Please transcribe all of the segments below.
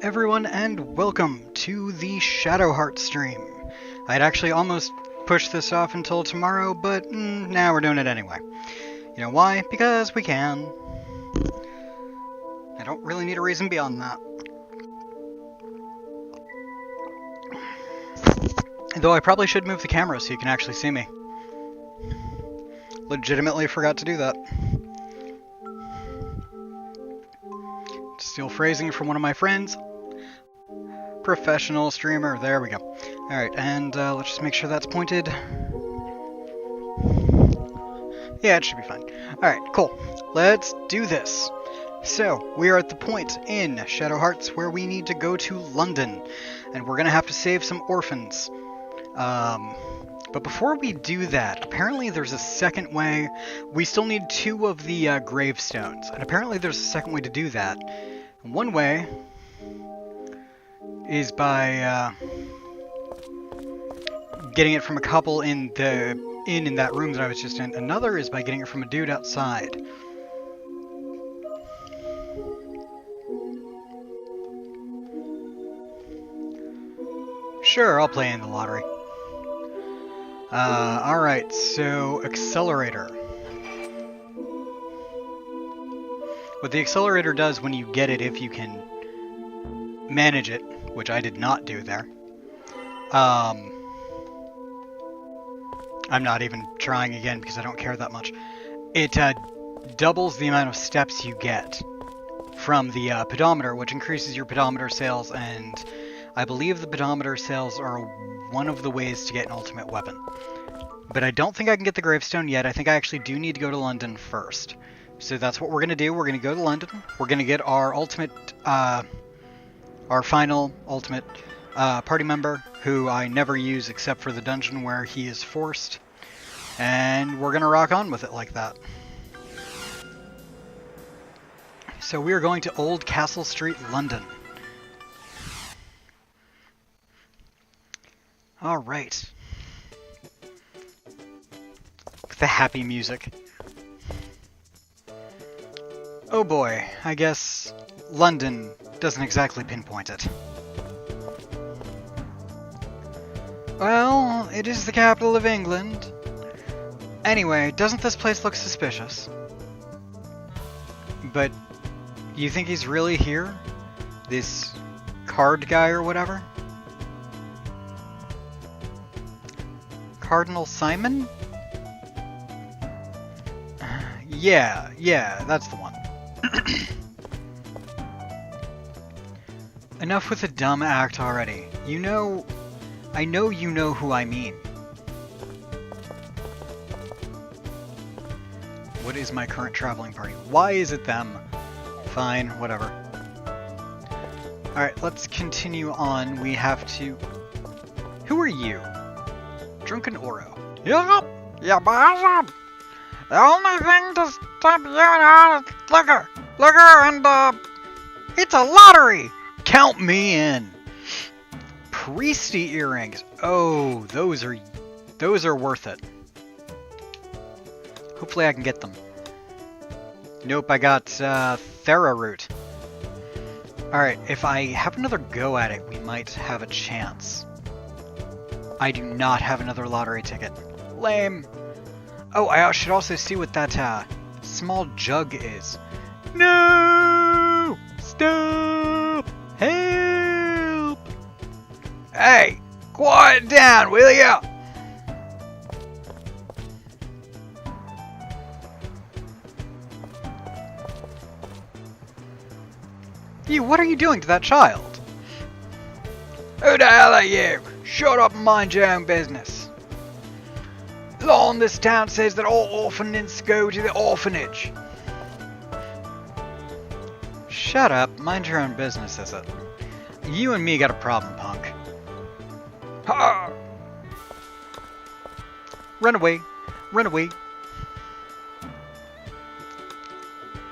everyone, and welcome to the Shadowheart stream. I'd actually almost pushed this off until tomorrow, but now we're doing it anyway. You know why? Because we can. I don't really need a reason beyond that. Though I probably should move the camera so you can actually see me. Legitimately forgot to do that. Steal phrasing from one of my friends. Professional streamer. There we go. Alright, and let's just make sure that's pointed Yeah, it should be fine. Alright, cool. Let's do this. So, we are at the point in Shadow Hearts where we need to go to London, and we're gonna have to save some orphans. But before we do that, apparently there's a second way. We still need 2 of the gravestones, and apparently there's a second way to do that. One way is by getting it from a couple in the inn in that room that I was just in. Another is by getting it from a dude outside. Sure, I'll play in the lottery. Alright, so accelerator. What the accelerator does when you get it, if you can manage it, which I did not do there. I'm not even trying again because I don't care that much. It doubles the amount of steps you get from the pedometer, which increases your pedometer sales, and I believe the pedometer sales are one of the ways to get an ultimate weapon. But I don't think I can get the gravestone yet. I think I actually do need to go to London first. So that's what we're going to do. We're going to go to London. We're going to get our ultimate, our final ultimate party member, who I never use except for the dungeon where he is forced. And we're going to rock on with it like that. So we are going to Old Castle Street, London. Alright. The happy music. Oh boy, I guess London doesn't exactly pinpoint it. Well, it is the capital of England. Anyway, doesn't this place look suspicious? But you think he's really here? This card guy or whatever? Cardinal Simon? Yeah, that's the one. Enough with the dumb act already. I know you know who I mean. What is my current traveling party? Why is it them? Fine, whatever. Alright, let's continue on. We have to... Who are you? Drunken Oro. Yup, yeah, boss. The only thing to stop you now is liquor. Liquor and, It's a lottery! Count me in! Priesty earrings. Oh, those are worth it. Hopefully I can get them. Nope, I got, Thera root. Alright, if I have another go at it, we might have a chance. I do not have another lottery ticket. Lame. Oh, I should also see what that, small jug is. No! Stop! Help! Hey! Quiet down, will ya? You, what are you doing to that child? Who the hell are you? Shut up and mind your own business. Law in this town says that all orphans go to the orphanage. Shut up, mind your own business, is it? You and me got a problem, punk. Ha! Run away. Run away.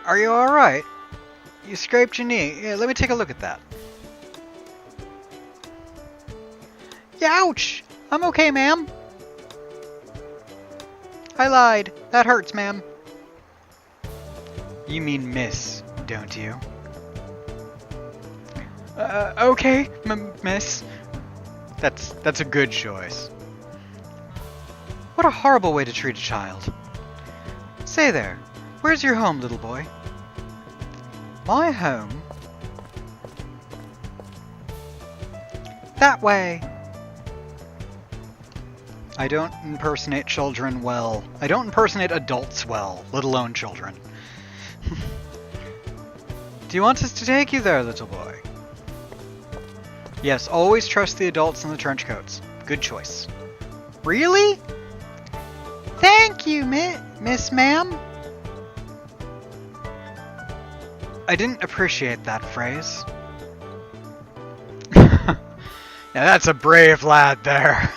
Are you alright? You scraped your knee. Yeah, let me take a look at that. Ouch! I'm okay, ma'am. I lied. That hurts, ma'am. You mean miss, don't you? Okay, miss. That's a good choice. What a horrible way to treat a child. Say there, where's your home, little boy? My home? That way. I don't impersonate children well. I don't impersonate adults well, let alone children. Do you want us to take you there, little boy? Yes, always trust the adults in the trench coats. Good choice. Really? Thank you, Miss Ma'am. I didn't appreciate that phrase. Yeah, that's a brave lad there.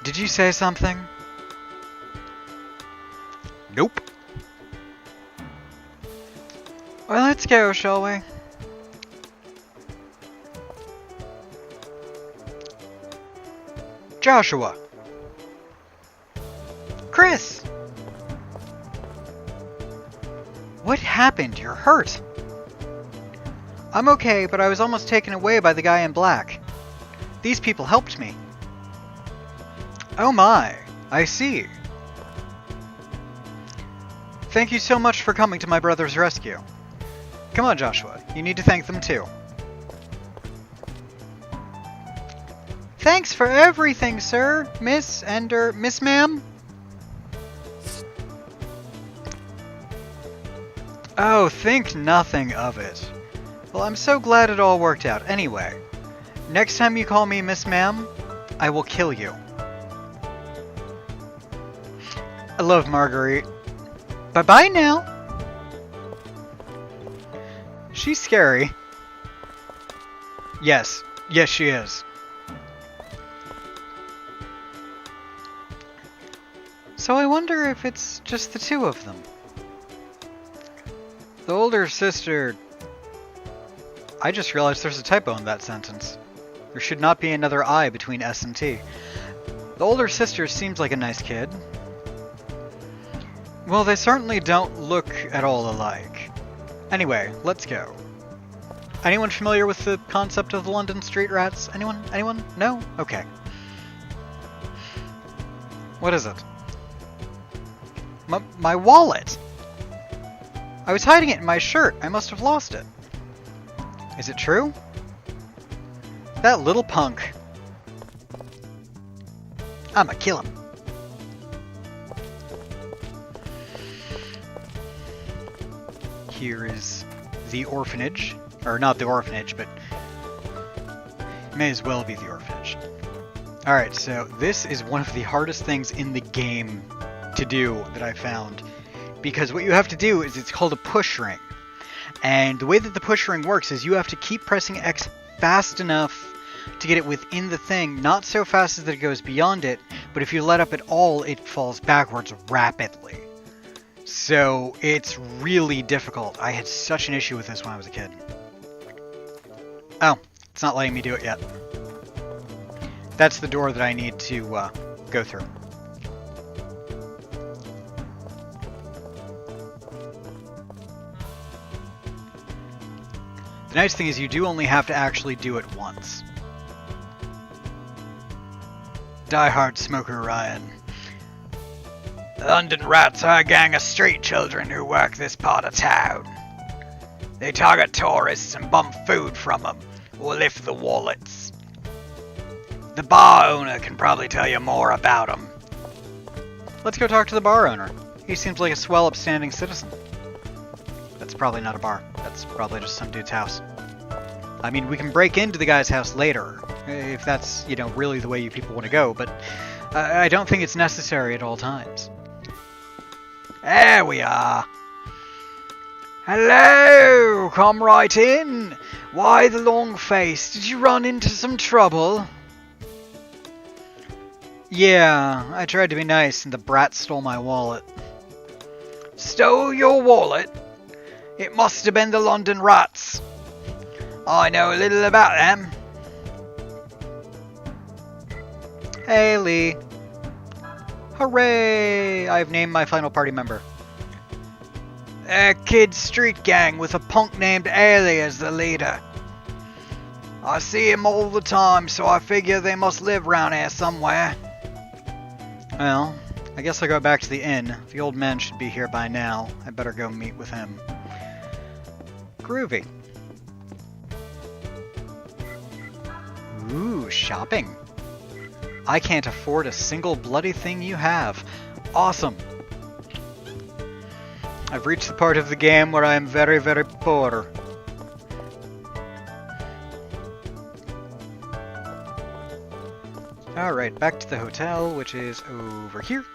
Did you say something? Nope. Well, let's go, shall we? Joshua. Chris. What happened? You're hurt. I'm okay, but I was almost taken away by the guy in black. These people helped me. Oh my, I see. Thank you so much for coming to my brother's rescue. Come on, Joshua, you need to thank them too. Thanks for everything, sir, Miss Ma'am. Oh, think nothing of it. Well, I'm so glad it all worked out. Anyway, next time you call me Miss Ma'am, I will kill you. I love Marguerite. Bye-bye now. She's scary. Yes. Yes, she is. So I wonder if it's just the two of them. The older sister... I just realized there's a typo in that sentence. There should not be another I between S and T. The older sister seems like a nice kid. Well, they certainly don't look at all alike. Anyway, let's go. Anyone familiar with the concept of the London street rats? Anyone? Anyone? No? Okay. What is it? My wallet! I was hiding it in my shirt. I must have lost it. Is it true? That little punk. I'ma kill him. Here is the orphanage. Or not the orphanage, but may as well be the orphanage. Alright, so this is one of the hardest things in the game to do that I found. Because what you have to do is it's called a push ring. And the way that the push ring works is you have to keep pressing X fast enough to get it within the thing, not so fast that it goes beyond it, but if you let up at all, it falls backwards rapidly. So it's really difficult. I had such an issue with this when I was a kid. Oh, it's not letting me do it yet. That's the door that I need to go through. The nice thing is you do only have to actually do it once. Die hard smoker Ryan. The London Rats are a gang of street children who work this part of town. They target tourists and bum food from them, or lift the wallets. The bar owner can probably tell you more about them. Let's go talk to the bar owner. He seems like a swell, upstanding citizen. That's probably not a bar. That's probably just some dude's house. I mean, we can break into the guy's house later, if that's, you know, really the way you people want to go, but I don't think it's necessary at all times. There we are. Hello, come right in. Why the long face? Did you run into some trouble? Yeah, I tried to be nice and the brat stole my wallet. Stole your wallet? It must have been the London Rats. I know a little about them. Hey, Lee. Hooray! I've named my final party member. A kid street gang with a punk named Ailey as the leader. I see him all the time, so I figure they must live around here somewhere. Well, I guess I'll go back to the inn. The old man should be here by now. I better go meet with him. Groovy. Ooh, shopping. I can't afford a single bloody thing you have. Awesome. I've reached the part of the game where I am very, very poor. Alright. Alright, back to the hotel, which is over here.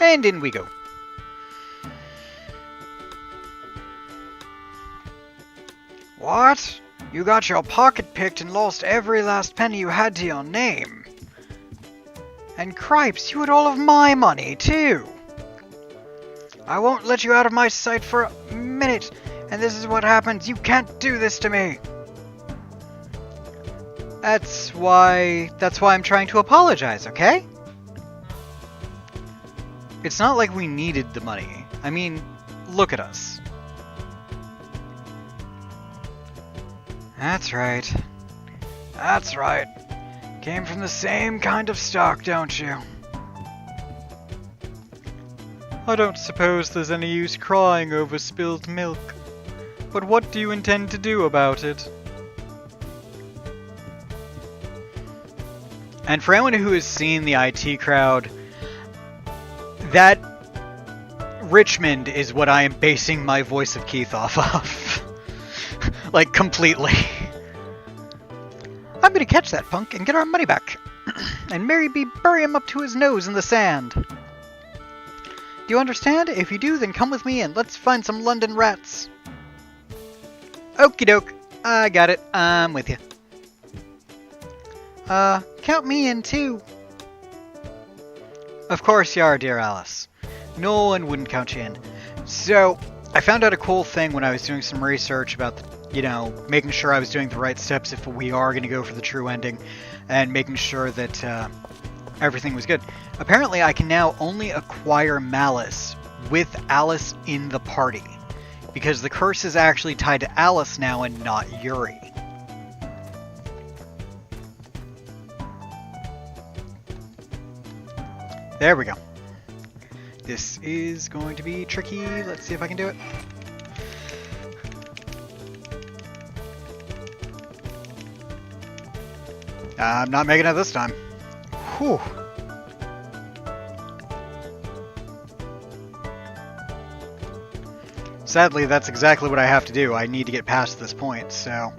And in we go. What? You got your pocket picked and lost every last penny you had to your name. And cripes, you had all of my money, too. I won't let you out of my sight for a minute, and this is what happens. You can't do this to me. That's why I'm trying to apologize, okay? It's not like we needed the money. I mean, look at us. That's right. That's right. Came from the same kind of stock, don't you? I don't suppose there's any use crying over spilled milk. But what do you intend to do about it? And for anyone who has seen the IT crowd, that Richmond is what I am basing my voice of Keith off of. Like, completely. I'm gonna catch that punk and get our money back. And Mary B. bury him up to his nose in the sand. Do you understand? If you do, then come with me and let's find some London rats. Okie doke. I got it. I'm with you. Count me in too. Of course you are, dear Alice. No one wouldn't count you in. So, I found out a cool thing when I was doing some research about, making sure I was doing the right steps if we are going to go for the true ending, and making sure that everything was good. Apparently, I can now only acquire Malice with Alice in the party, because the curse is actually tied to Alice now and not Yuri. There we go. This is going to be tricky. Let's see if I can do it. I'm not making it this time. Whew. Sadly, that's exactly what I have to do. I need to get past this point, so...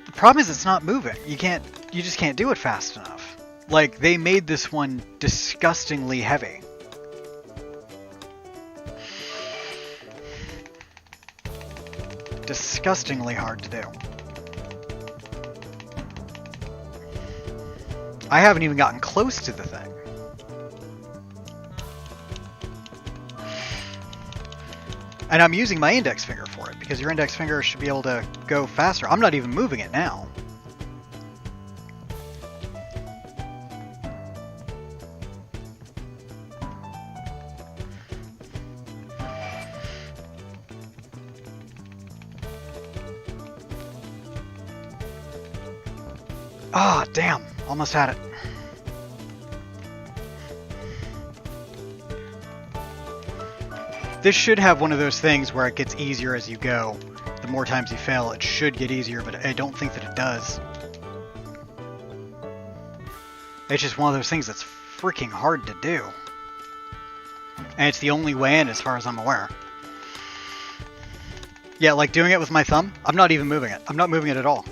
the problem is it's not moving. You just can't do it fast enough. Like, they made this one disgustingly heavy. Disgustingly hard to do. I haven't even gotten close to the thing. And I'm using my index finger for it, because your index finger should be able to go faster. I'm not even moving it now. Ah, damn. Almost had it. This should have one of those things where it gets easier as you go. The more times you fail, it should get easier, but I don't think that it does. It's just one of those things that's freaking hard to do. And it's the only way in as far as I'm aware. Yeah, like doing it with my thumb, I'm not even moving it. I'm not moving it at all.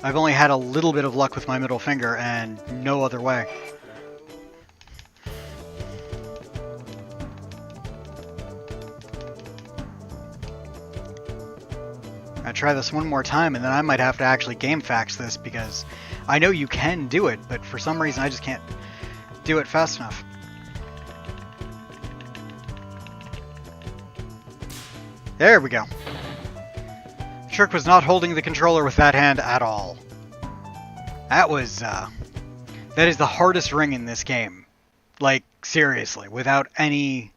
I've only had a little bit of luck with my middle finger and no other way. I try this one more time and then I might have to actually game fax this, because I know you can do it, but for some reason I just can't do it fast enough. There we go. Trick was not holding the controller with that hand at all. That was, that is the hardest ring in this game. Like, seriously, without any...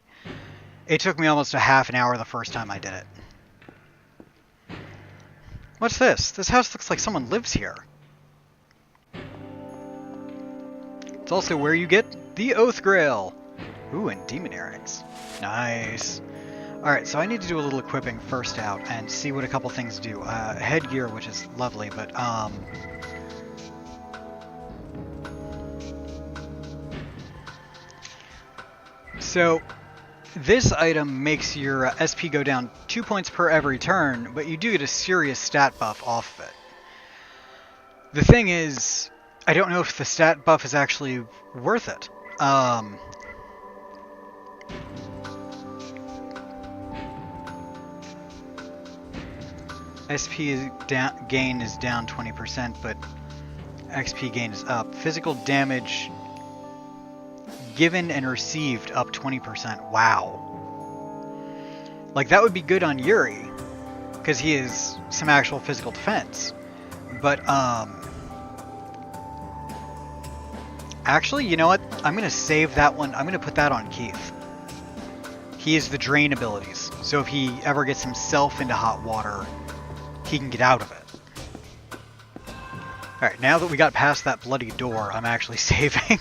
It took me almost a half an hour the first time I did it. What's this? This house looks like someone lives here. It's also where you get the Oath Grail. Ooh, and demon earrings. Nice. Alright, so I need to do a little equipping first out and see what a couple things do. Headgear, which is lovely, but, So, this item makes your SP go down 2 points per every turn, but you do get a serious stat buff off of it. The thing is, I don't know if the stat buff is actually worth it. SP gain is down 20%, but XP gain is up. Physical damage given and received up 20%. Wow. Like, that would be good on Yuri, because he has some actual physical defense. But, actually, you know what? I'm going to save that one. I'm going to put that on Keith. He has the drain abilities, so if he ever gets himself into hot water, he can get out of it. Alright, now that we got past that bloody door, I'm actually saving.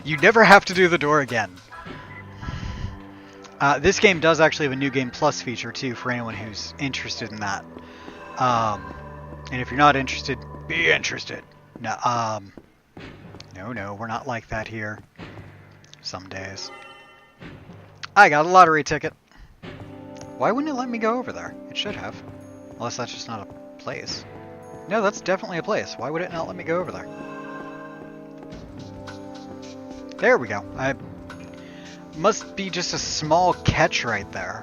You never have to do the door again. This game does actually have a New Game Plus feature, too, for anyone who's interested in that. And if you're not interested, be interested. No, no, we're not like that here. Some days. I got a lottery ticket. Why wouldn't it let me go over there? It should have. Unless that's just not a place. No, that's definitely a place. Why would it not let me go over there? There we go. I must be just a small catch right there.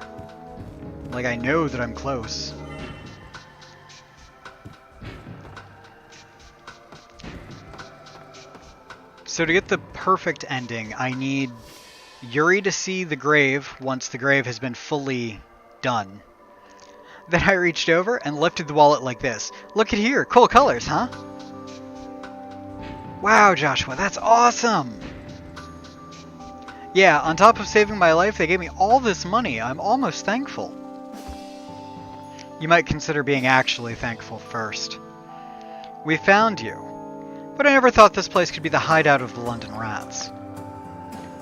Like, I know that I'm close. So to get the perfect ending, I need Yuri to see the grave once the grave has been fully done. Then I reached over and lifted the wallet like this. Look at here, cool colors, huh? Wow, Joshua, that's awesome! Yeah, on top of saving my life, they gave me all this money. I'm almost thankful. You might consider being actually thankful first. We found you, but I never thought this place could be the hideout of the London Rats.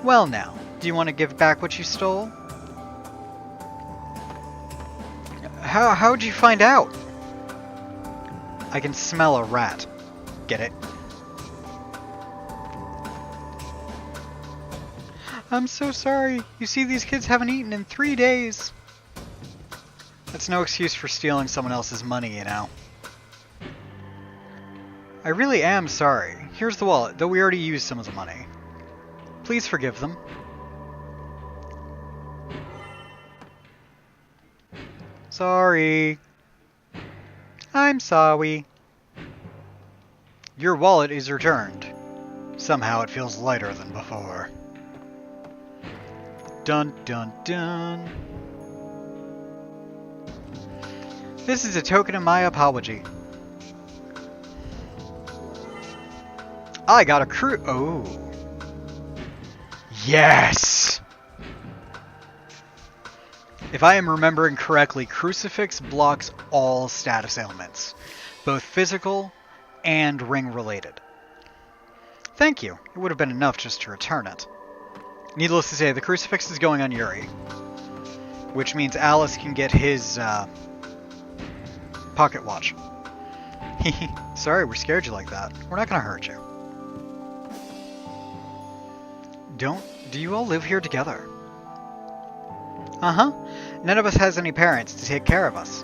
Well now, do you want to give back what you stole? How'd you find out? I can smell a rat. Get it? I'm so sorry. You see, these kids haven't eaten in 3 days. That's no excuse for stealing someone else's money, you know. I really am sorry. Here's the wallet, though we already used some of the money. Please forgive them. Sorry. I'm sorry. Your wallet is returned. Somehow it feels lighter than before. Dun dun dun. This is a token of my apology. I got a oh. Yes! If I am remembering correctly, Crucifix blocks all status ailments, both physical and ring-related. Thank you. It would have been enough just to return it. Needless to say, the Crucifix is going on Yuri, which means Alice can get his pocket watch. Sorry, we scared you like that. We're not going to hurt you. Do you all live here together? Uh-huh. None of us has any parents to take care of us.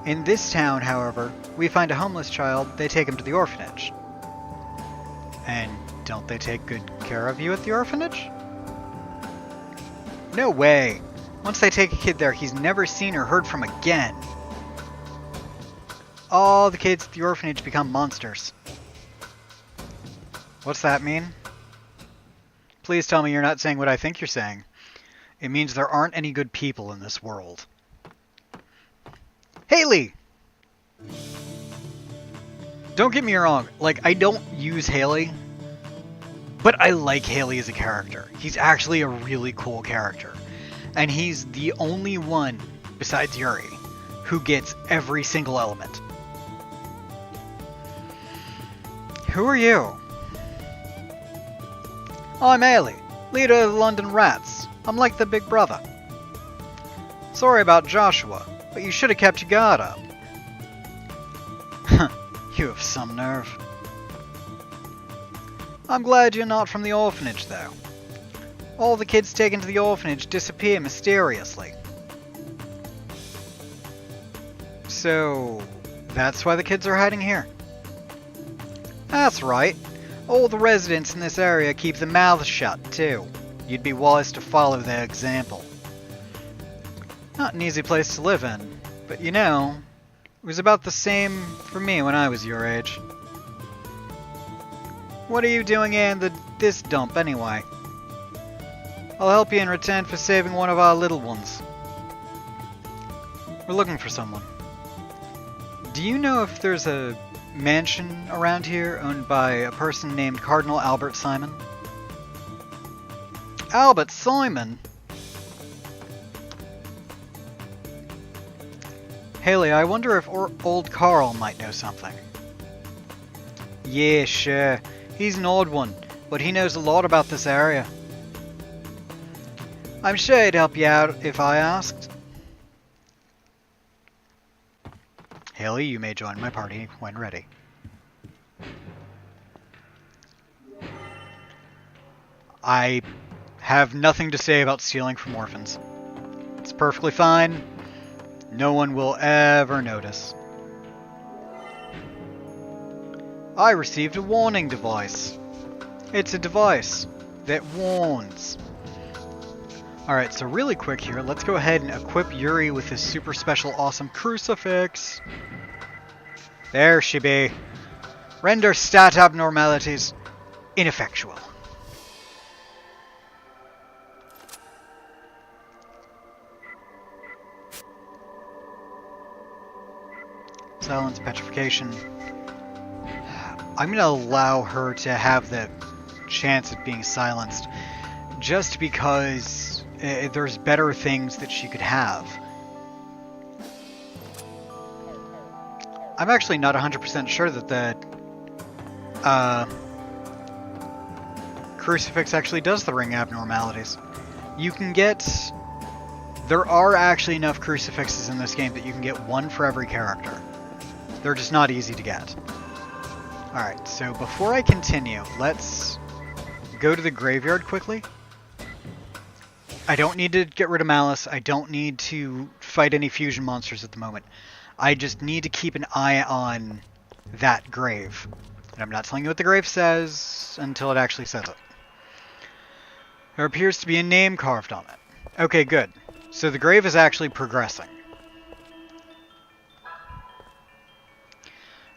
In this town, however, we find a homeless child, they take him to the orphanage. And don't they take good care of you at the orphanage? No way! Once they take a kid there, he's never seen or heard from again. All the kids at the orphanage become monsters. What's that mean? Please tell me you're not saying what I think you're saying. It means there aren't any good people in this world. Haley! Don't get me wrong, like, I don't use Haley, but I like Haley as a character. He's actually a really cool character. And he's the only one, besides Yuri, who gets every single element. Who are you? I'm Haley, leader of the London Rats. I'm like the big brother. Sorry about Joshua, but you should have kept your guard up. You have some nerve. I'm glad you're not from the orphanage, though. All the kids taken to the orphanage disappear mysteriously. So, that's why the kids are hiding here? That's right. All the residents in this area keep their mouths shut, too. You'd be wise to follow their example. Not an easy place to live in, but you know, it was about the same for me when I was your age. What are you doing in this dump, anyway? I'll help you in return for saving one of our little ones. We're looking for someone. Do you know if there's a mansion around here owned by a person named Cardinal Albert Simon? Albert Simon? Haley, I wonder if old Carl might know something. Yeah, sure. He's an old one, but he knows a lot about this area. I'm sure he'd help you out if I asked. Haley, you may join my party when ready. I have nothing to say about stealing from orphans. It's perfectly fine. No one will ever notice. I received a warning device. It's a device that warns. Alright, so really quick here, let's go ahead and equip Yuri with his super special awesome crucifix. There she be. Render stat abnormalities ineffectual. Silence, petrification. I'm going to allow her to have the chance of being silenced just because there's better things that she could have. I'm actually not 100% sure that the crucifix actually does the ring abnormalities. You can get... There are actually enough crucifixes in this game that you can get one for every character. They're just not easy to get. Alright, so before I continue, let's go to the graveyard quickly. I don't need to get rid of Malice. I don't need to fight any fusion monsters at the moment. I just need to keep an eye on that grave. And I'm not telling you what the grave says until it actually says it. There appears to be a name carved on it. Okay, good. So the grave is actually progressing.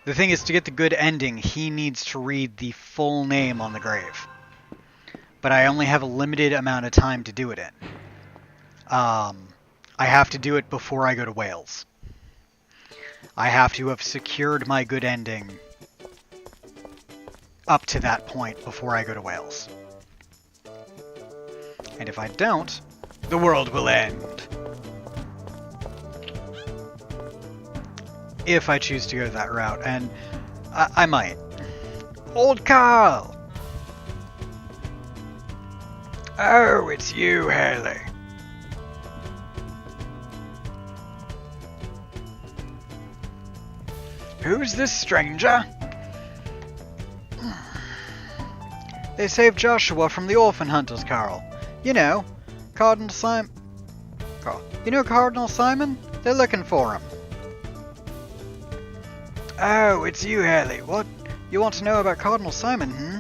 The thing is, to get the good ending, he needs to read the full name on the grave. But I only have a limited amount of time to do it in. I have to do it before I go to Wales. I have to have secured my good ending up to that point before I go to Wales. And if I don't, the world will end. If I choose to go that route, and I might. Old Carl! Oh, it's you, Haley. Who's this stranger? They saved Joshua from the orphan hunters, Carl. You know, Cardinal Simon. Carl. You know Cardinal Simon? They're looking for him. Oh, it's you, Haley. What? You want to know about Cardinal Simon, hmm?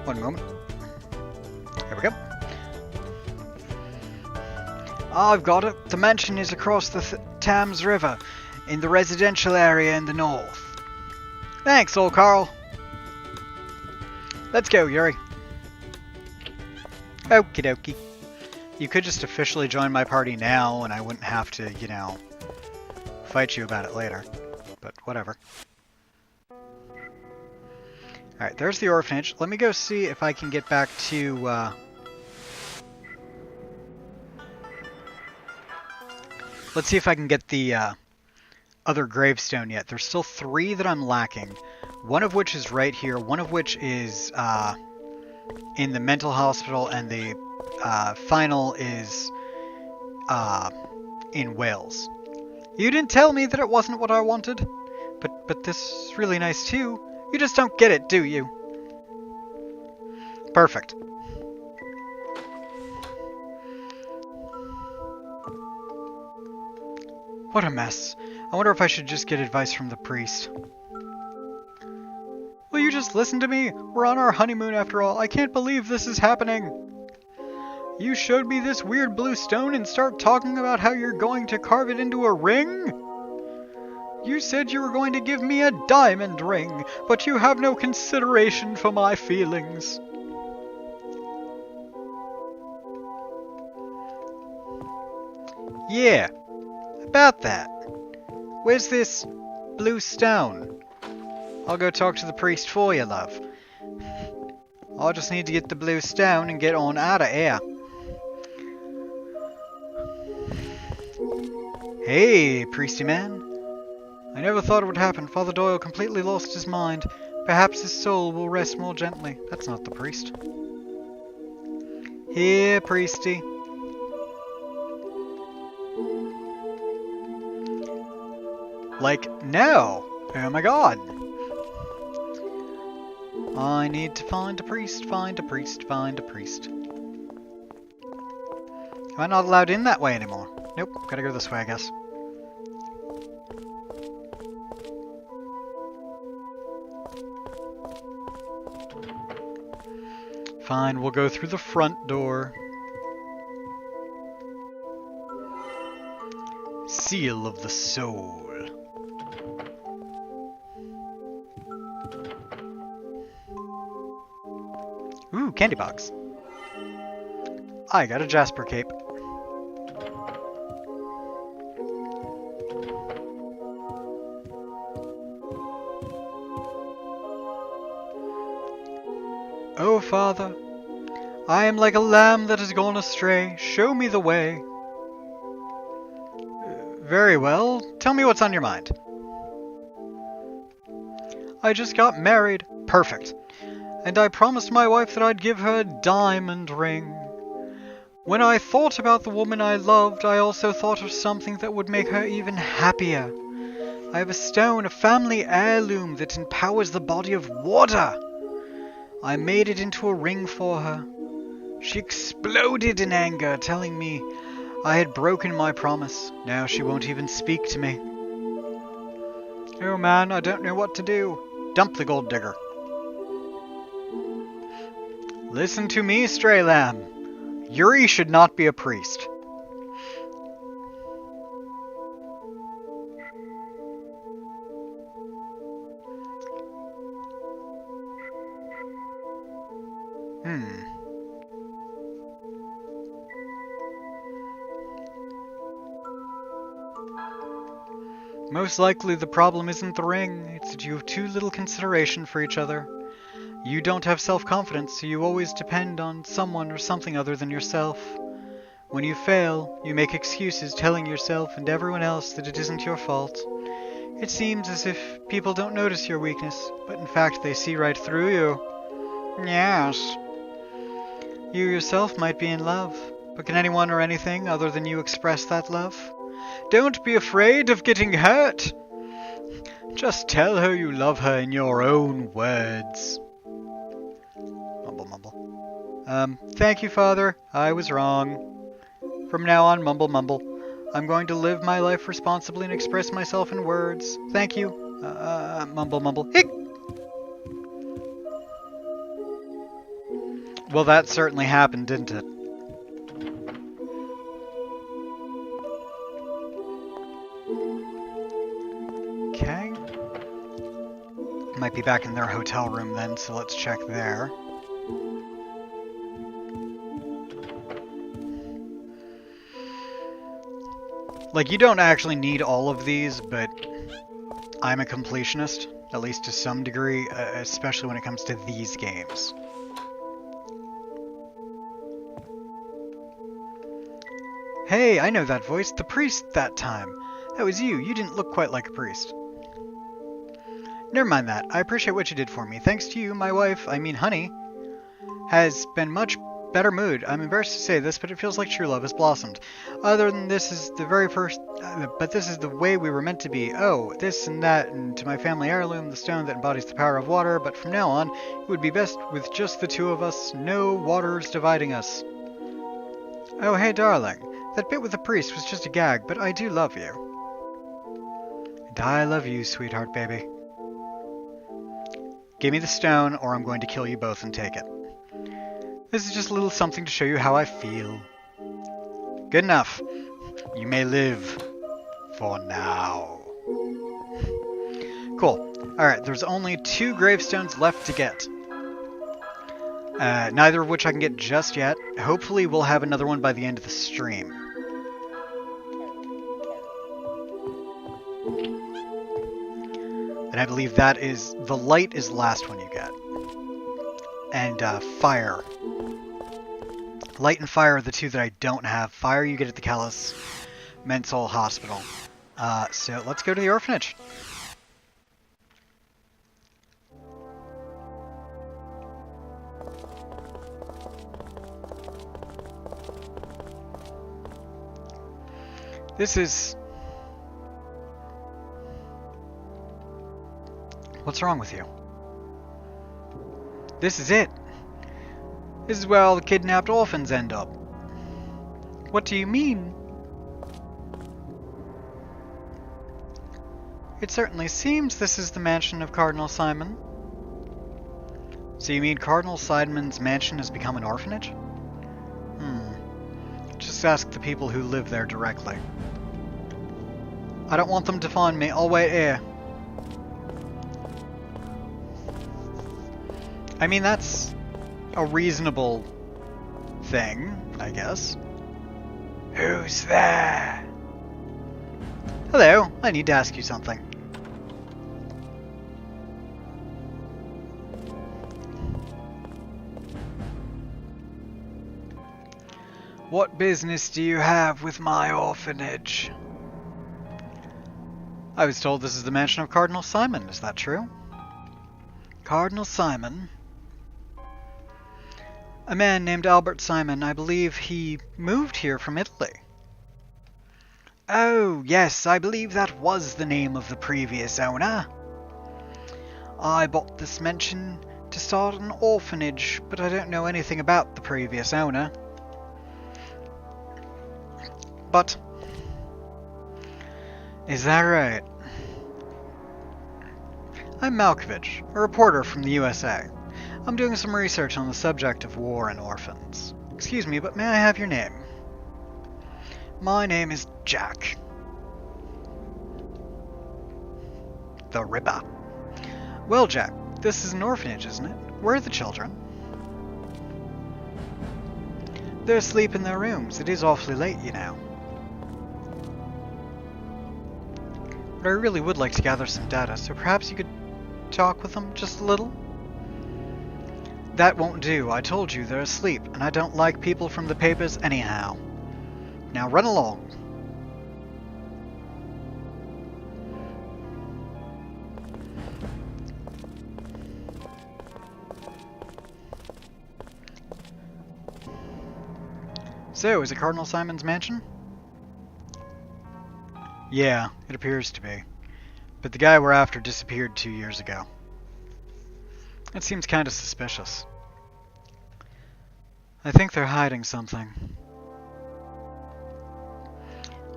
One moment. Here we go. I've got it. The mansion is across the Thames River, in the residential area in the north. Thanks, old Carl. Let's go, Yuri. Okie dokie. You could just officially join my party now, and I wouldn't have to, you know, fight you about it later. But whatever. Alright, there's the orphanage. Let me go see if I can get back to, let's see if I can get the, other gravestone yet. There's still 3 that I'm lacking. One of which is right here. One of which is, in the mental hospital, and the final is in Wales. You didn't tell me that it wasn't what I wanted. But this is really nice too. You just don't get it, do you? Perfect. What a mess. I wonder if I should just get advice from the priest. Will you just listen to me? We're on our honeymoon after all. I can't believe this is happening. You showed me this weird blue stone and start talking about how you're going to carve it into a ring? You said you were going to give me a diamond ring, but you have no consideration for my feelings. Yeah, about that. Where's this blue stone? I'll go talk to the priest for you, love. I'll just need to get the blue stone and get on out of here. Hey, priesty man. I never thought it would happen. Father Doyle completely lost his mind. Perhaps his soul will rest more gently. That's not the priest. Here, priesty. Like, no! Oh my god! I need to find a priest, find a priest, find a priest. Am I not allowed in that way anymore? Nope, gotta go this way, I guess. Fine, we'll go through the front door. Seal of the soul. Ooh, candy box. I got a Jasper cape. Oh, Father, I am like a lamb that has gone astray. Show me the way. Very well. Tell me what's on your mind. I just got married. Perfect. And I promised my wife that I'd give her a diamond ring. When I thought about the woman I loved, I also thought of something that would make her even happier. I have a stone, a family heirloom that empowers the body of water. I made it into a ring for her. She exploded in anger, telling me I had broken my promise. Now she won't even speak to me. Oh man, I don't know what to do. Dump the gold digger. Listen to me, stray lamb. Yuri should not be a priest. Most likely the problem isn't the ring, it's that you have too little consideration for each other. You don't have self-confidence, so you always depend on someone or something other than yourself. When you fail, you make excuses telling yourself and everyone else that it isn't your fault. It seems as if people don't notice your weakness, but in fact they see right through you. Yes. You yourself might be in love, but can anyone or anything other than you express that love? Don't be afraid of getting hurt. Just tell her you love her in your own words. Mumble, mumble. Thank you, Father. I was wrong. From now on, mumble, mumble. I'm going to live my life responsibly and express myself in words. Thank you. Mumble, mumble. Hic! Well, that certainly happened, didn't it? Okay. Might be back in their hotel room then, so let's check there. Like, you don't actually need all of these, but I'm a completionist, at least to some degree, especially when it comes to these games. Hey, I know that voice. The priest that time. That was you. You didn't look quite like a priest. Never mind that. I appreciate what you did for me. Thanks to you, my wife, honey, has been much better mood. I'm embarrassed to say this, but it feels like true love has blossomed. Other than this is the very first, but this is the way we were meant to be. Oh, this and that, and to my family heirloom, the stone that embodies the power of water, but from now on, it would be best with just the two of us, no waters dividing us. Oh, hey, darling. That bit with the priest was just a gag, but I do love you. And I love you, sweetheart baby. Give me the stone, or I'm going to kill you both and take it. This is just a little something to show you how I feel. Good enough. You may live. For now. Cool. Alright, there's only 2 gravestones left to get. Neither of which I can get just yet. Hopefully we'll have another one by the end of the stream. And I believe that is... the light is the last one you get. And fire. Light and fire are the 2 that I don't have. Fire you get at the Callus Mental Hospital. So let's go to the orphanage. This is... What's wrong with you? This is it. This is where all the kidnapped orphans end up. What do you mean? It certainly seems this is the mansion of Cardinal Simon. So you mean Cardinal Simon's mansion has become an orphanage? Just ask the people who live there directly. I don't want them to find me. I'll wait here. I mean, that's a reasonable thing, I guess. Who's there? Hello, I need to ask you something. What business do you have with my orphanage? I was told this is the mansion of Cardinal Simon, is that true? Cardinal Simon? A man named Albert Simon, I believe he moved here from Italy. Oh, yes, I believe that was the name of the previous owner. I bought this mansion to start an orphanage, but I don't know anything about the previous owner. But... is that right? I'm Malkovich, a reporter from the USA. I'm doing some research on the subject of war and orphans. Excuse me, but may I have your name? My name is Jack. The Ripper. Well, Jack, this is an orphanage, isn't it? Where are the children? They're asleep in their rooms. It is awfully late, you know. But I really would like to gather some data, so perhaps you could talk with them just a little? That won't do. I told you they're asleep, and I don't like people from the papers anyhow. Now run along. So, is it Cardinal Simon's mansion? Yeah, it appears to be. But the guy we're after disappeared 2 years ago. It seems kind of suspicious. I think they're hiding something.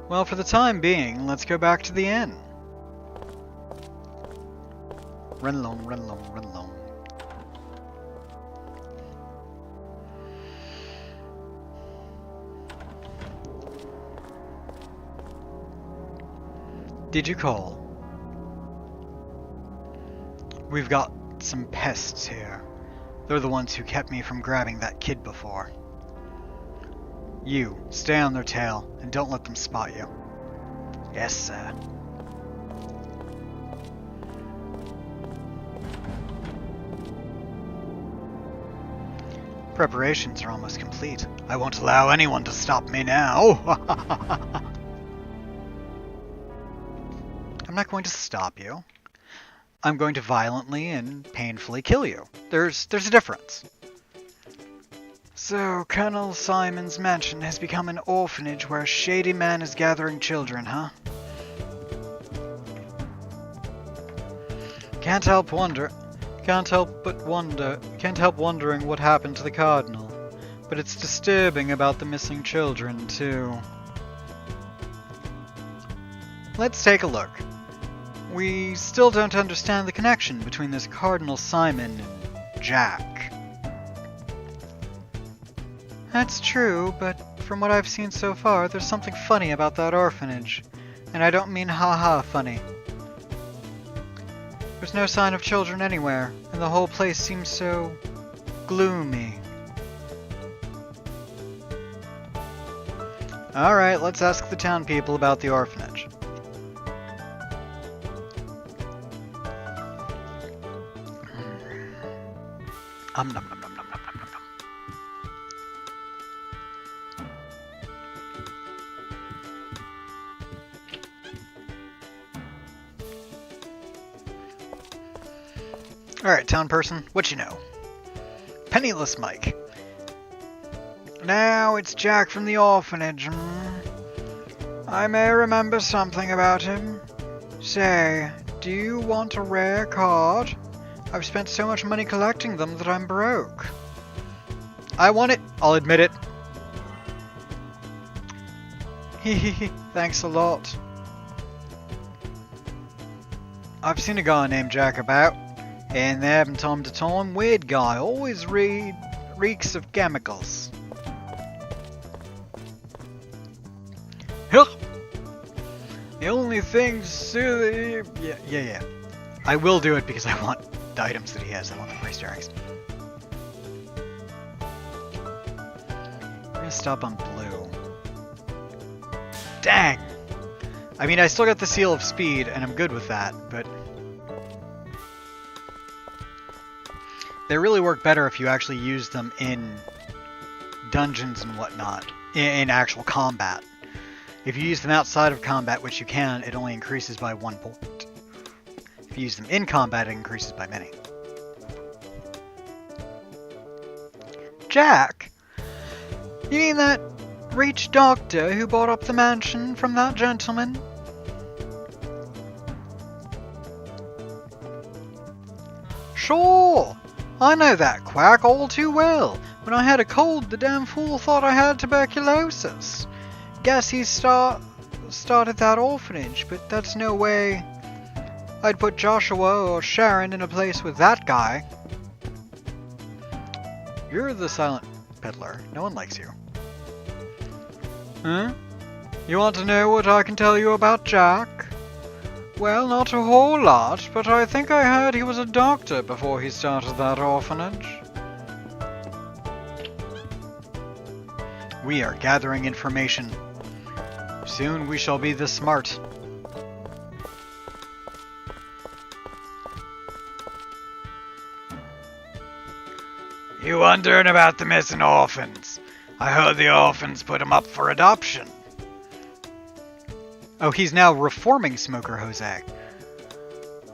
Well, for the time being, let's go back to the inn. Run along, run along, run along. Did you call? We've got some pests here. They're the ones who kept me from grabbing that kid before. You, stay on their tail, and don't let them spot you. Yes, sir. Preparations are almost complete. I won't allow anyone to stop me now. I'm not going to stop you. I'm going to violently and painfully kill you. There's a difference. So, Colonel Simon's mansion has become an orphanage where a shady man is gathering children, huh? Can't help wondering what happened to the Cardinal. But it's disturbing about the missing children, too. Let's take a look. We still don't understand the connection between this Cardinal Simon and Jack. That's true, but from what I've seen so far, there's something funny about that orphanage. And I don't mean ha-ha funny. There's no sign of children anywhere, and the whole place seems so gloomy. Alright, let's ask the town people about the orphanage. Nom nom nom nom nom nom nom nom. Alright, town person, what you know? Penniless Mike. Now it's Jack from the orphanage. I may remember something about him. Say, do you want a rare card? I've spent so much money collecting them that I'm broke. I want it. I'll admit it. Hehehe, thanks a lot. I've seen a guy named Jack about, and there from time to time, weird guy, always reeks of chemicals. Huh. The only thing silly... Yeah. I will do it because I want the items that he has. I want the price tags. I'm gonna stop on blue. Dang! I mean, I still got the Seal of Speed, and I'm good with that, but... they really work better if you actually use them in dungeons and whatnot, in actual combat. If you use them outside of combat, which you can, it only increases by 1 point. If you use them in combat, it increases by many. Jack? You mean that rich doctor who bought up the mansion from that gentleman? Sure! I know that quack all too well. When I had a cold, the damn fool thought I had tuberculosis. Guess he started that orphanage, but that's no way I'd put Joshua or Sharon in a place with that guy. You're the silent peddler. No one likes you. Huh? You want to know what I can tell you about Jack? Well, not a whole lot, but I think I heard he was a doctor before he started that orphanage. We are gathering information. Soon we shall be this smart. You wondering about the missing orphans? I heard the orphans put them up for adoption. Oh, he's now reforming Smoker Jose.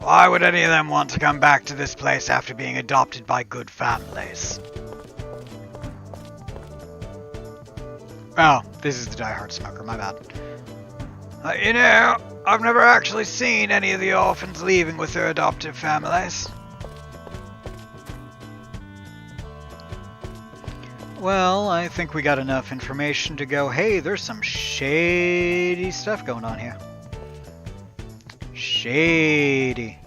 Why would any of them want to come back to this place after being adopted by good families? Oh, this is the diehard smoker, my bad. You know, I've never actually seen any of the orphans leaving with their adoptive families. Well, I think we got enough information to go, hey, there's some shady stuff going on here. Shady.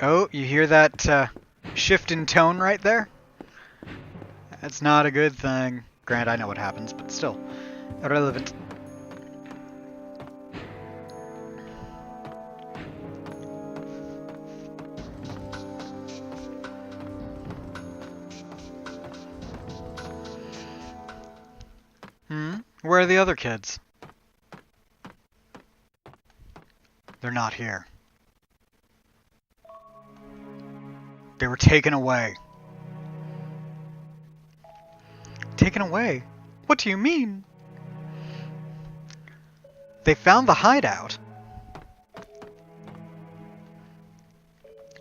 Oh, you hear that shift in tone right there? That's not a good thing. Granted, I know what happens, but still. Irrelevant. Where are the other kids? They're not here. They were taken away. Taken away? What do you mean? They found the hideout.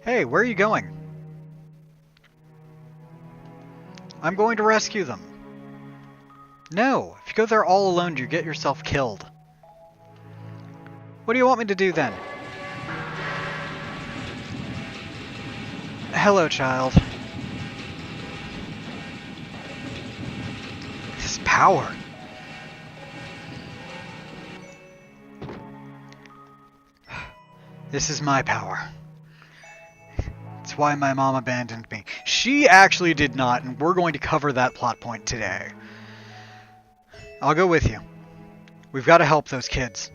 Hey, where are you going? I'm going to rescue them. No, if you go there all alone, you get yourself killed. What do you want me to do then? Hello, child. This power. This is my power. It's why my mom abandoned me. She actually did not, and we're going to cover that plot point today. I'll go with you. We've got to help those kids.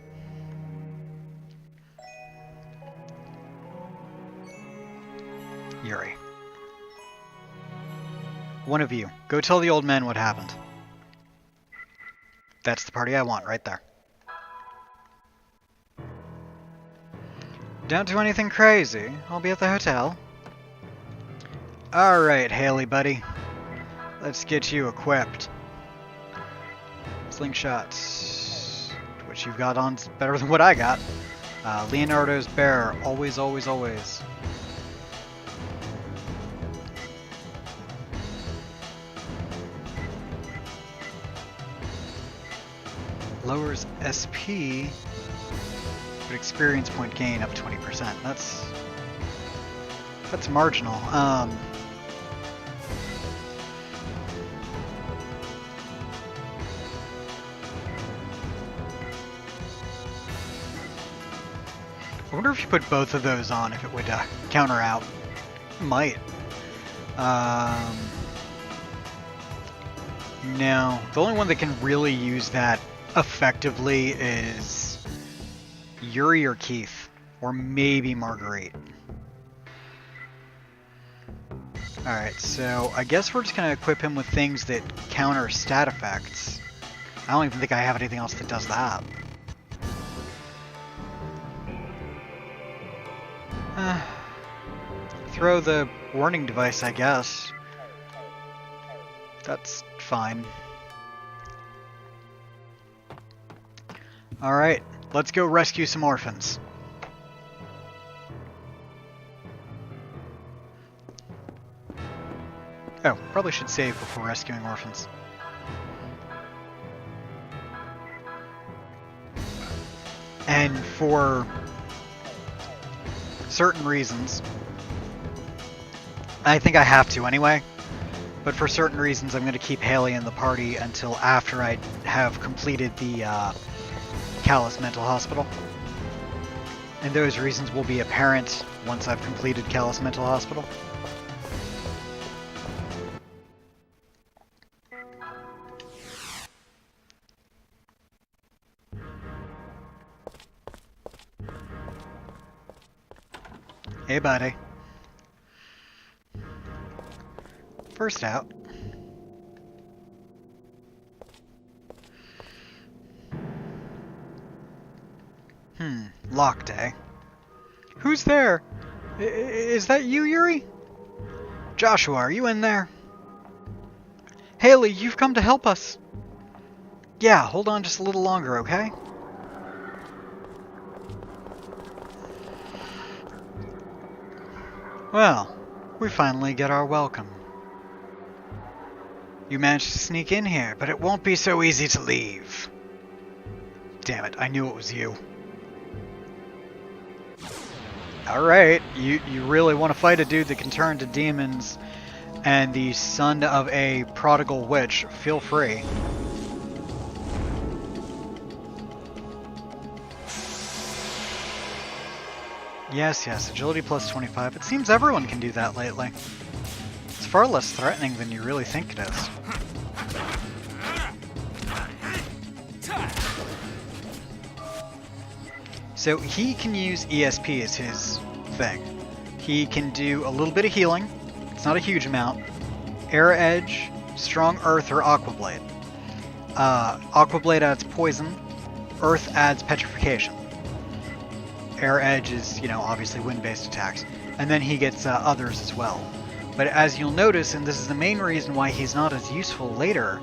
Yuri. One of you, go tell the old man what happened. That's the party I want, right there. Don't do anything crazy. I'll be at the hotel. Alright, Haley, buddy. Let's get you equipped. Slingshots, which you've got on better than what I got. Leonardo's bear, always, always, always. Lowers SP, but experience point gain up 20%. That's marginal. I wonder if you put both of those on, if it would counter out. It might. No. The only one that can really use that effectively is Yuri or Keith. Or maybe Marguerite. Alright, so I guess we're just going to equip him with things that counter stat effects. I don't even think I have anything else that does that. Throw the warning device, I guess. That's fine. Alright, let's go rescue some orphans. Oh, probably should save before rescuing orphans. And for certain reasons, I think I have to anyway, but for certain reasons I'm going to keep Haley in the party until after I have completed the Callus Mental Hospital. And those reasons will be apparent once I've completed Callus Mental Hospital. Hey, buddy. First out. Locked, eh? Who's there? Is that you, Yuri? Joshua, are you in there? Haley, you've come to help us. Yeah, hold on just a little longer, okay? Well, we finally get our welcome. You managed to sneak in here, but it won't be so easy to leave. Damn it, I knew it was you. Alright, you really want to fight a dude that can turn to demons and the son of a prodigal witch, feel free. Yes, agility plus 25. It seems everyone can do that lately. It's far less threatening than you really think it is. So he can use ESP as his thing. He can do a little bit of healing. It's not a huge amount. Air Edge, Strong Earth, or Aqua Blade. Aqua Blade adds poison. Earth adds petrification. Air Edge is, obviously wind-based attacks. And then he gets others as well. But as you'll notice, and this is the main reason why he's not as useful later,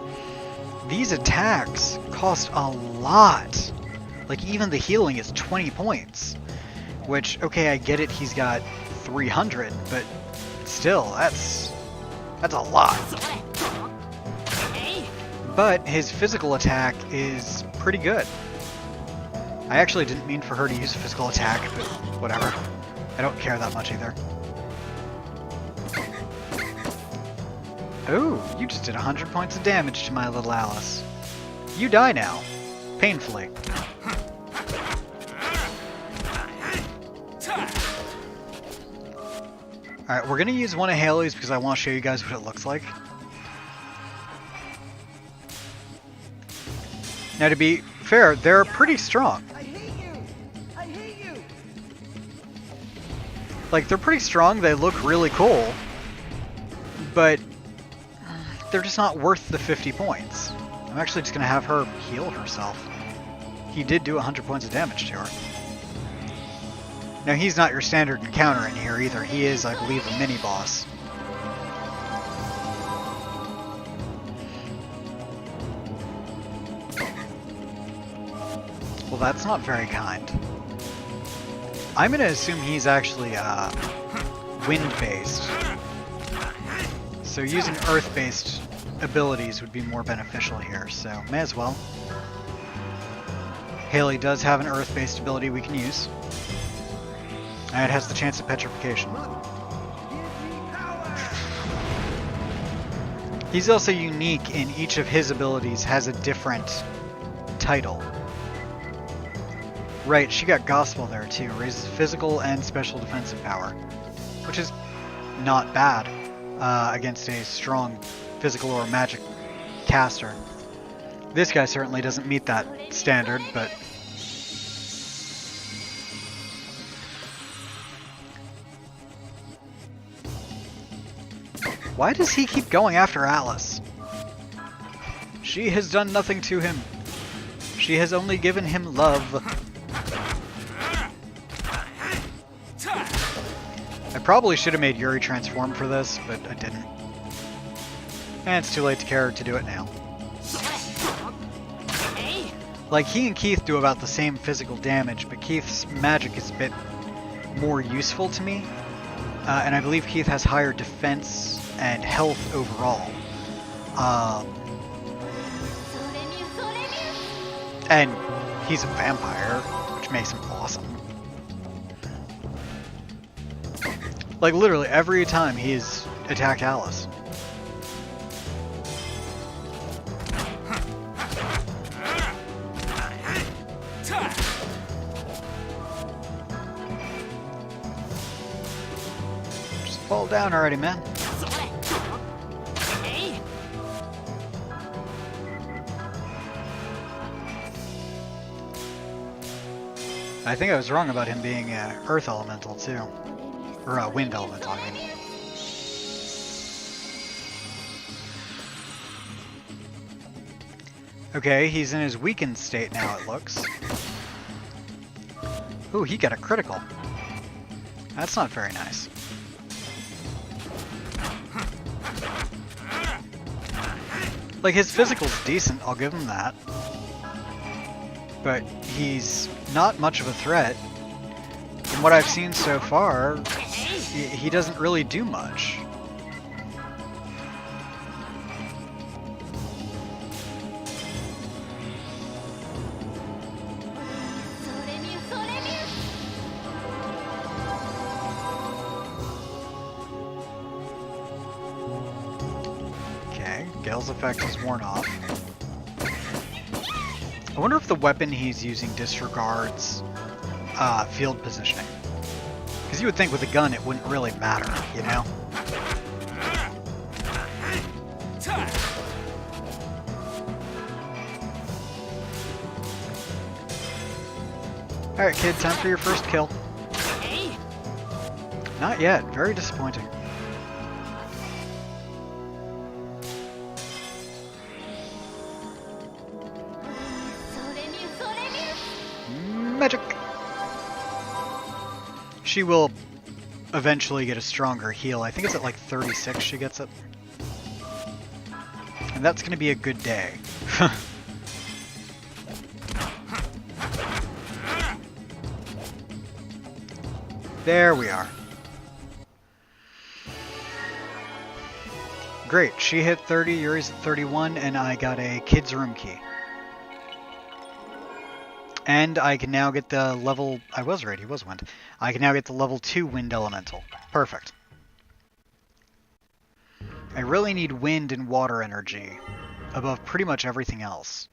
these attacks cost a lot. Like, even the healing is 20 points. Which, okay, I get it, he's got 300, but still, that's a lot. But his physical attack is pretty good. I actually didn't mean for her to use a physical attack, but whatever. I don't care that much either. Oh, you just did 100 points of damage to my little Alice. You die now. Painfully. Alright, we're gonna use one of Haley's because I want to show you guys what it looks like. Now, to be fair, they're pretty strong. I hate you! I hate you! Like, they're pretty strong, they look really cool, but they're just not worth the 50 points. I'm actually just gonna have her heal herself. He did do 100 points of damage to her. Now, he's not your standard encounter in here either. He is, I believe, a mini-boss. Well, that's not very kind. I'm gonna assume he's actually, wind-based. So using earth-based abilities would be more beneficial here, so may as well. Haley does have an earth-based ability we can use. And it has the chance of petrification. He's also unique in each of his abilities has a different title. Right, she got Gospel there too. Raises physical and special defensive power. Which is not bad against a strong physical or magic caster. This guy certainly doesn't meet that standard, but... Why does he keep going after Alice? She has done nothing to him. She has only given him love. I probably should have made Yuri transform for this, but I didn't. And it's too late to do it now. Like, he and Keith do about the same physical damage, but Keith's magic is a bit more useful to me. And I believe Keith has higher defense and health overall. And he's a vampire, which makes him awesome. Like, literally every time he's attacked Alice. Just fall down already, man. I think I was wrong about him being Earth Elemental, too. Or Wind Elemental, I mean. Okay, he's in his weakened state now, it looks. Ooh, he got a critical. That's not very nice. Like, his physical's decent, I'll give him that. But he's not much of a threat. From what I've seen so far, he doesn't really do much. Okay, Gale's effect is worn off. I wonder if the weapon he's using disregards field positioning. Because you would think with a gun it wouldn't really matter, you know? Alright kid, time for your first kill. Not yet, very disappointing. Magic! She will eventually get a stronger heal. I think it's at like 36 she gets it. And that's gonna be a good day. There we are. Great, she hit 30, Yuri's at 31, and I got a kid's room key. And I can now get the level... I was right, he was wind. I can now get the level 2 wind elemental. Perfect. I really need wind and water energy above pretty much everything else.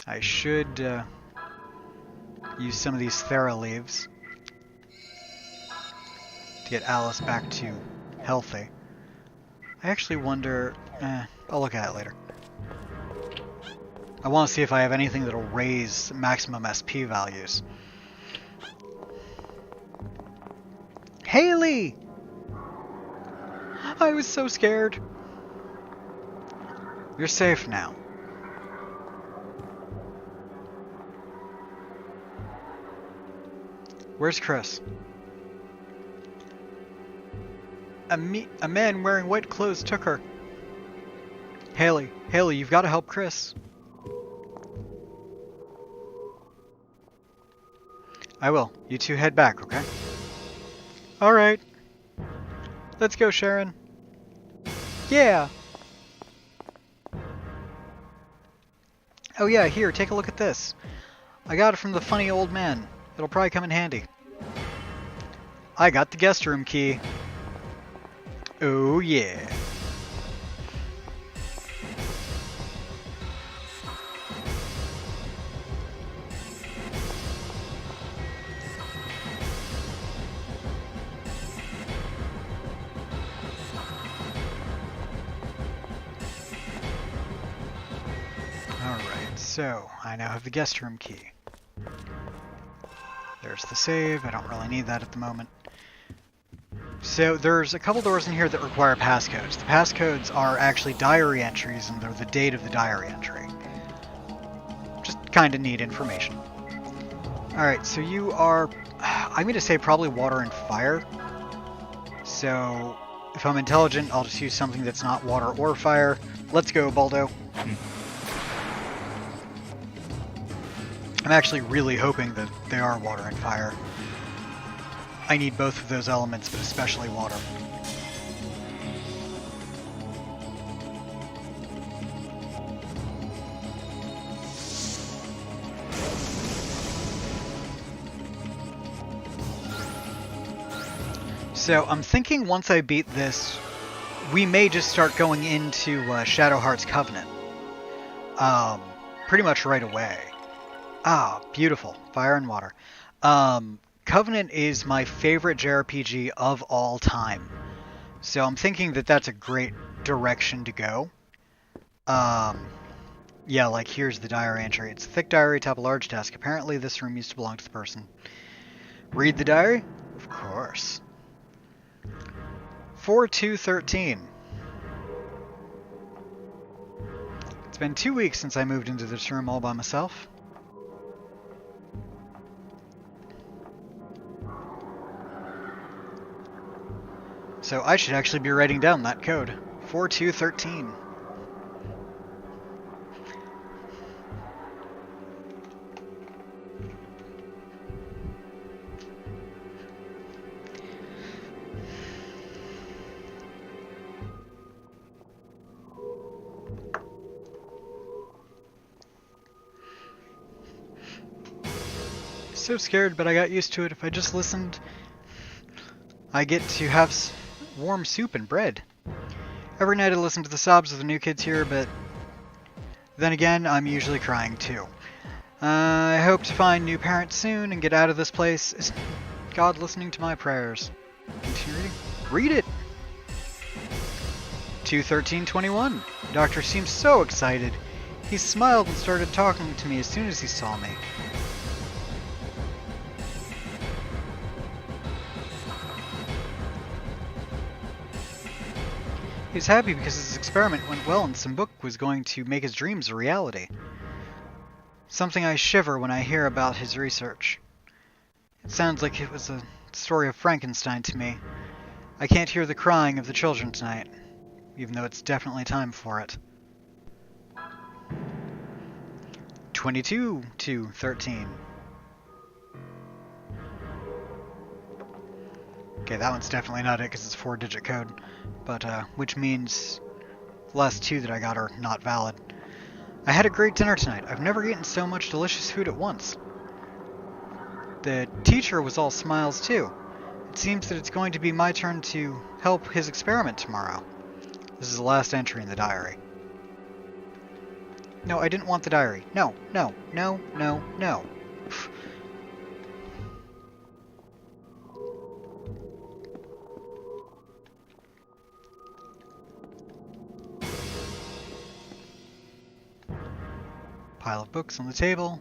I should use some of these Thera leaves to get Alice back to healthy. I actually wonder... I'll look at it later. I want to see if I have anything that'll raise maximum SP values. Haley! I was so scared. You're safe now. Where's Chris? A man wearing white clothes took her. Haley, you've got to help Chris. I will. You two head back, okay? Alright. Let's go, Sharon. Yeah! Oh yeah, here, take a look at this. I got it from the funny old man. It'll probably come in handy. I got the guest room key. Oh yeah. Alright, so I now have the guest room key. There's the save. I don't really need that at the moment. So there's a couple doors in here that require passcodes. The passcodes are actually diary entries, and they're the date of the diary entry. Just kind of neat information. Alright, so you are, I'm going to say probably water and fire. So if I'm intelligent, I'll just use something that's not water or fire. Let's go, Baldo. I'm actually really hoping that they are water and fire. I need both of those elements, but especially water. So I'm thinking once I beat this, we may just start going into Shadowheart's Covenant. Pretty much right away. Ah, beautiful. Fire and water. Covenant is my favorite JRPG of all time. So I'm thinking that that's a great direction to go. Yeah, like here's the diary entry. It's a thick diary atop a large desk. Apparently this room used to belong to the person. Read the diary? Of course. 4/2/13. It's been 2 weeks since I moved into this room all by myself. So I should actually be writing down that code. 4/2/13. So scared, but I got used to it. If I just listened, I get to have warm soup and bread. Every night I listen to the sobs of the new kids here, but then again, I'm usually crying too. I hope to find new parents soon and get out of this place. Is God listening to my prayers? Continue reading? Read it! 2/13/21. Doctor seemed so excited. He smiled and started talking to me as soon as he saw me. He was happy because his experiment went well and some book was going to make his dreams a reality. Something I shiver when I hear about his research. It sounds like it was a story of Frankenstein to me. I can't hear the crying of the children tonight, even though it's definitely time for it. 22/2/13. Okay, that one's definitely not it because it's a 4-digit code, but which means the last 2 that I got are not valid. I had a great dinner tonight. I've never eaten so much delicious food at once. The teacher was all smiles too. It seems that it's going to be my turn to help his experiment tomorrow. This is the last entry in the diary. No, I didn't want the diary. No, no, no, no, no. Pile of books on the table.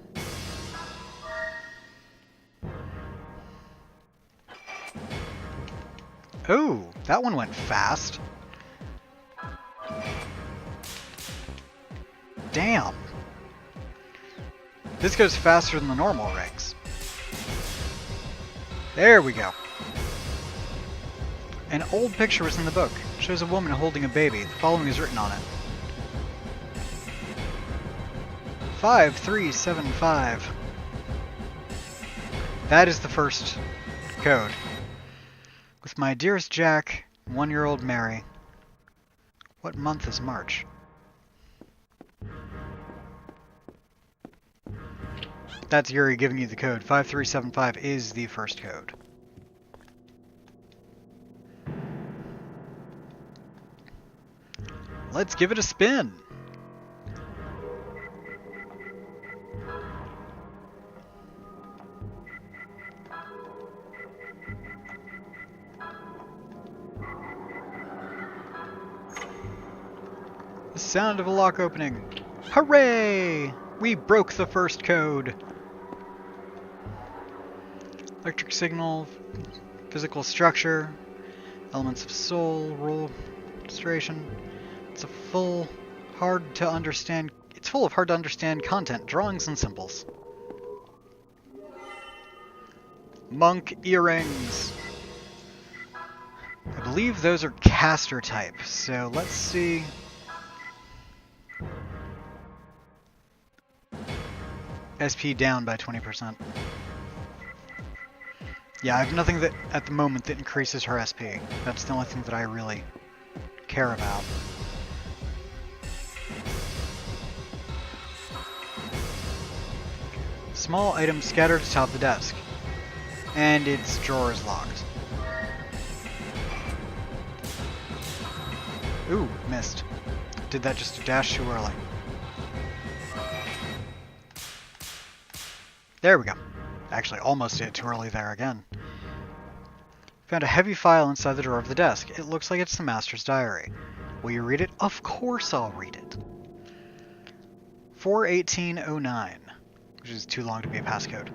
Oh, that one went fast. Damn. This goes faster than the normal rings. There we go. An old picture was in the book. It shows a woman holding a baby. The following is written on it. 5375. That is the first code. With my dearest Jack, 1-year-old Mary. What month is March? That's Yuri giving you the code. 5375 is the first code. Let's give it a spin. The sound of a lock opening. Hooray! We broke the first code. Electric signal, physical structure, elements of soul, rule, illustration. It's full of hard to understand content, drawings and symbols. Monk earrings. I believe those are caster type, so let's see. SP down by 20%. Yeah, I have nothing that at the moment that increases her SP. That's the only thing that I really care about. Small items scattered atop the desk. And its drawer is locked. Ooh, missed. Did that just a dash too early. There we go. Actually, almost did it too early there again. Found a heavy file inside the drawer of the desk. It looks like it's the master's diary. Will you read it? Of course I'll read it. 41809, which is too long to be a passcode.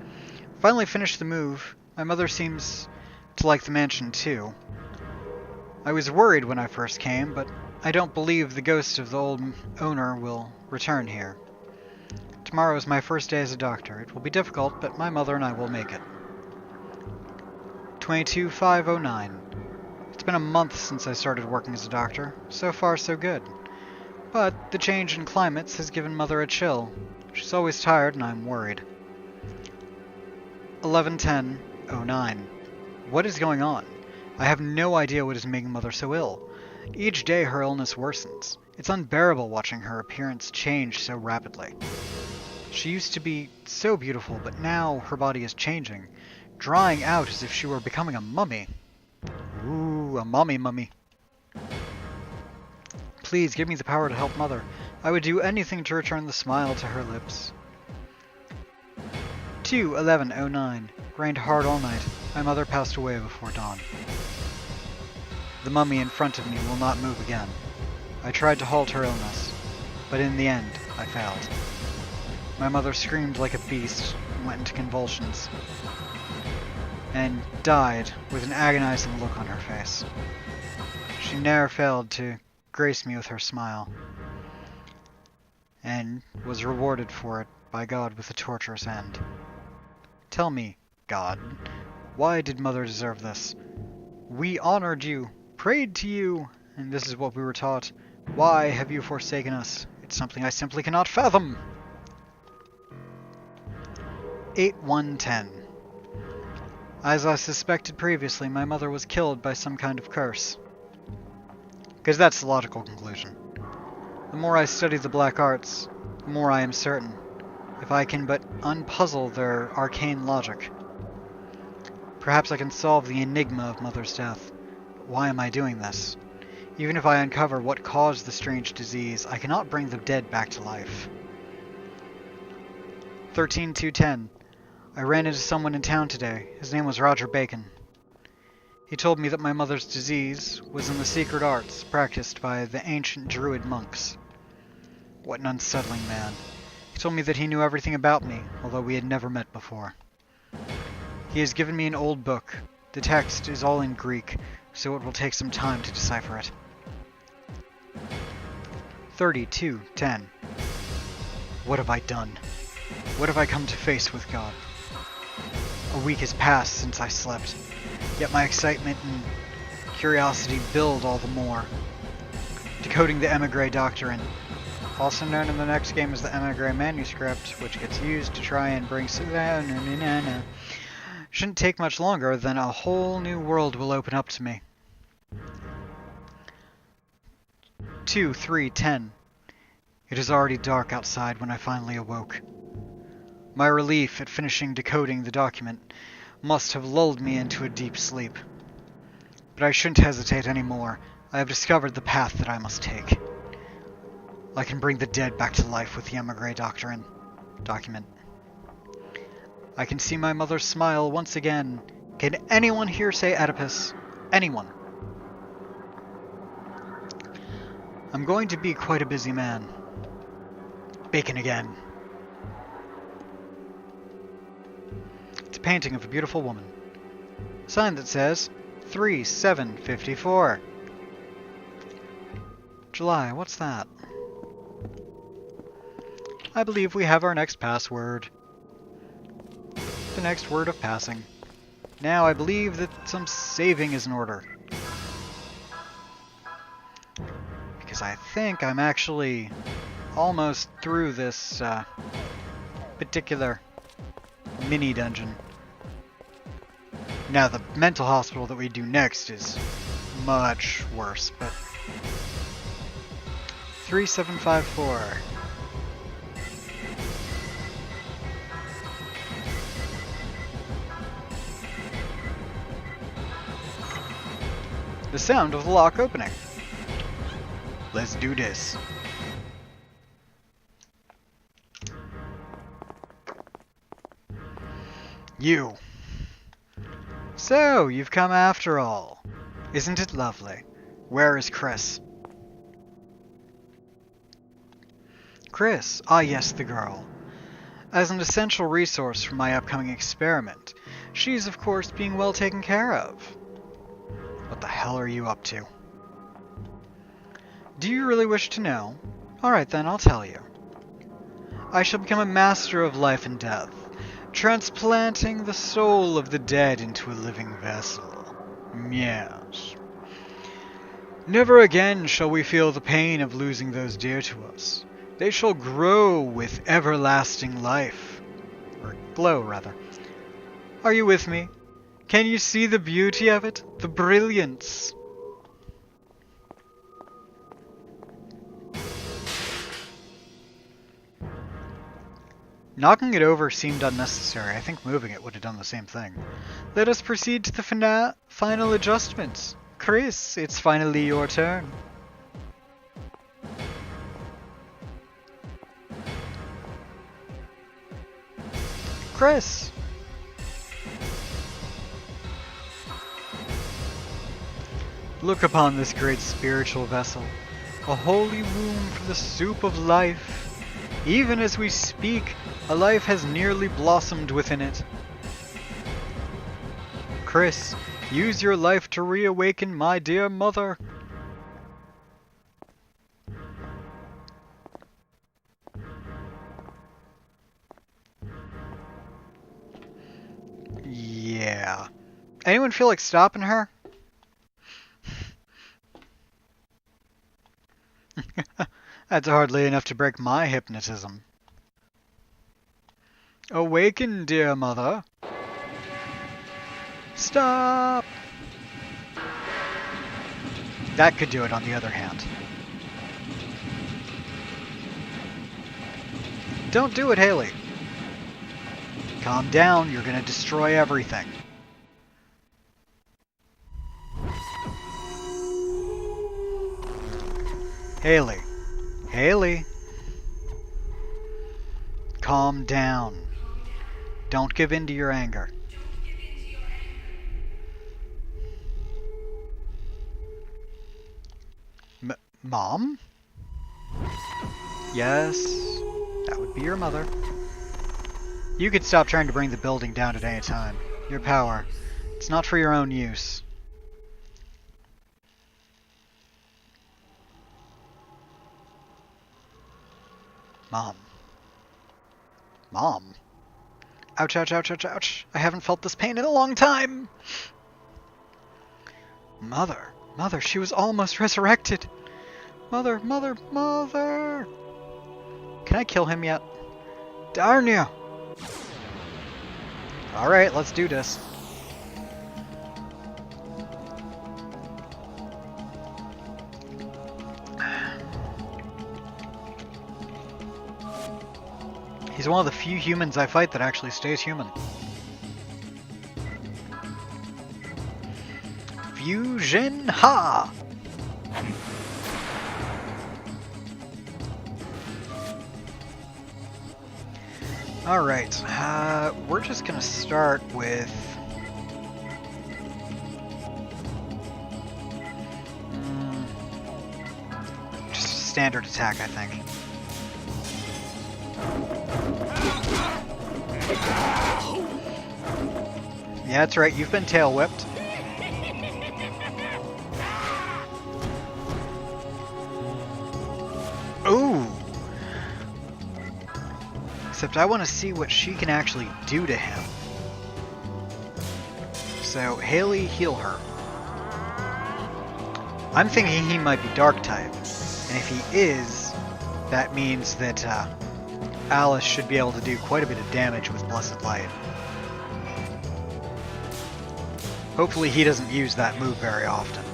Finally finished the move. My mother seems to like the mansion too. I was worried when I first came, but I don't believe the ghost of the old owner will return here. Tomorrow is my first day as a doctor. It will be difficult, but my mother and I will make it. 22509. It's been a month since I started working as a doctor. So far, so good. But the change in climates has given Mother a chill. She's always tired and I'm worried. 111009. What is going on? I have no idea what is making Mother so ill. Each day her illness worsens. It's unbearable watching her appearance change so rapidly. She used to be so beautiful, but now her body is changing, drying out as if she were becoming a mummy. Ooh, a mummy. Please give me the power to help Mother. I would do anything to return the smile to her lips. 21109. Rained hard all night. My mother passed away before dawn. The mummy in front of me will not move again. I tried to halt her illness, but in the end, I failed. My mother screamed like a beast and went into convulsions, and died with an agonizing look on her face. She ne'er failed to grace me with her smile, and was rewarded for it by God with a torturous end. Tell me, God, why did Mother deserve this? We honored you, prayed to you, and this is what we were taught. Why have you forsaken us? It's something I simply cannot fathom. 8110. As I suspected previously, my mother was killed by some kind of curse. Because that's the logical conclusion. The more I study the black arts, the more I am certain, if I can but unpuzzle their arcane logic. Perhaps I can solve the enigma of Mother's death. But why am I doing this? Even if I uncover what caused the strange disease, I cannot bring the dead back to life. 13210. I ran into someone in town today. His name was Roger Bacon. He told me that my mother's disease was in the secret arts practiced by the ancient druid monks. What an unsettling man. He told me that he knew everything about me, although we had never met before. He has given me an old book. The text is all in Greek, so it will take some time to decipher it. 3210. What have I done? What have I come to face with God? A week has passed since I slept, yet my excitement and curiosity build all the more. Decoding the Emigre Doctrine, also known in the next game as the Emigre Manuscript, which gets used to try and bring... Shouldn't take much longer, then a whole new world will open up to me. 2310. It is already dark outside when I finally awoke. My relief at finishing decoding the document must have lulled me into a deep sleep. But I shouldn't hesitate anymore. I have discovered the path that I must take. I can bring the dead back to life with the Emigre document. I can see my mother's smile once again. Can anyone here say Oedipus? Anyone? I'm going to be quite a busy man. Bacon again. It's a painting of a beautiful woman. A sign that says 3754. July, what's that? I believe we have our next password. The next word of passing. Now I believe that some saving is in order. Because I think I'm actually almost through this particular mini dungeon. Now the mental hospital that we do next is much worse, but 3754. The sound of the lock opening. Let's do this. You. So, you've come after all. Isn't it lovely? Where is Chris? Chris? Ah yes, the girl. As an essential resource for my upcoming experiment, she's of course being well taken care of. What the hell are you up to? Do you really wish to know? Alright then, I'll tell you. I shall become a master of life and death, transplanting the soul of the dead into a living vessel. Yes. Never again shall we feel the pain of losing those dear to us. They shall grow with everlasting life. Or glow, rather. Are you with me? Can you see the beauty of it? The brilliance? Knocking it over seemed unnecessary. I think moving it would have done the same thing. Let us proceed to the final adjustments. Chris, it's finally your turn. Chris! Look upon this great spiritual vessel, a holy womb for the soup of life. Even as we speak, a life has nearly blossomed within it. Chris, use your life to reawaken my dear mother. Yeah. Anyone feel like stopping her? That's hardly enough to break my hypnotism. Awaken, dear mother. Stop! That could do it on the other hand. Don't do it, Haley. Calm down, you're gonna destroy everything. Haley. Haley. Calm down. Don't give in to your anger. Mom? Yes, that would be your mother. You could stop trying to bring the building down at any time. Your power. It's not for your own use. Mom. Mom? Ouch, ouch, ouch, ouch, ouch. I haven't felt this pain in a long time. Mother. Mother, she was almost resurrected. Mother, mother, mother. Can I kill him yet? Darn you. Alright, let's do this. He's one of the few humans I fight that actually stays human. Fusion Ha! Alright, we're just gonna start with... just a standard attack, I think. Yeah, that's right, you've been tail whipped. Ooh! Except I want to see what she can actually do to him. So, Haley, heal her. I'm thinking he might be dark type. And if he is, that means that Alice should be able to do quite a bit of damage with Blessed Light. Hopefully he doesn't use that move very often.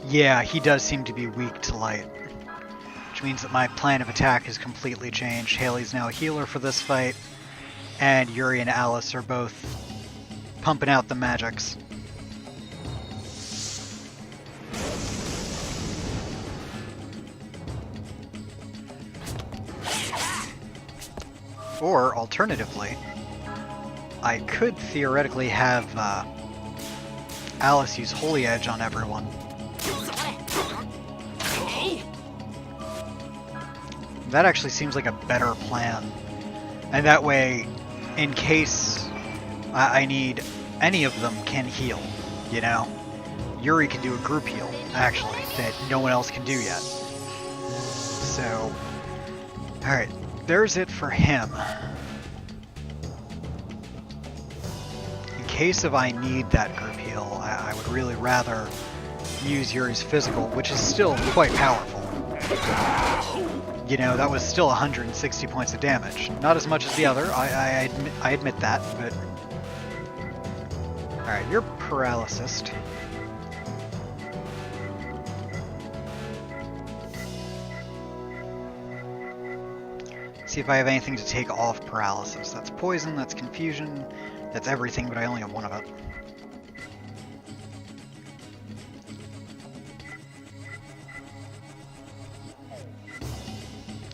Yeah, he does seem to be weak to light. Which means that my plan of attack has completely changed. Haley's now a healer for this fight, and Yuri and Alice are both pumping out the magics. Or, alternatively, I could theoretically have Alice use Holy Edge on everyone. That actually seems like a better plan. And that way, in case I need, any of them can heal, you know? Yuri can do a group heal, actually, that no one else can do yet. So, alright, there's it for him. In case of I need that group heal, I would really rather use Yuri's physical, which is still quite powerful. You know, that was still 160 points of damage. Not as much as the other, I admit that, but... Alright, you're paralysis. See if I have anything to take off paralysis. That's poison, that's confusion, that's everything, but I only have one of it.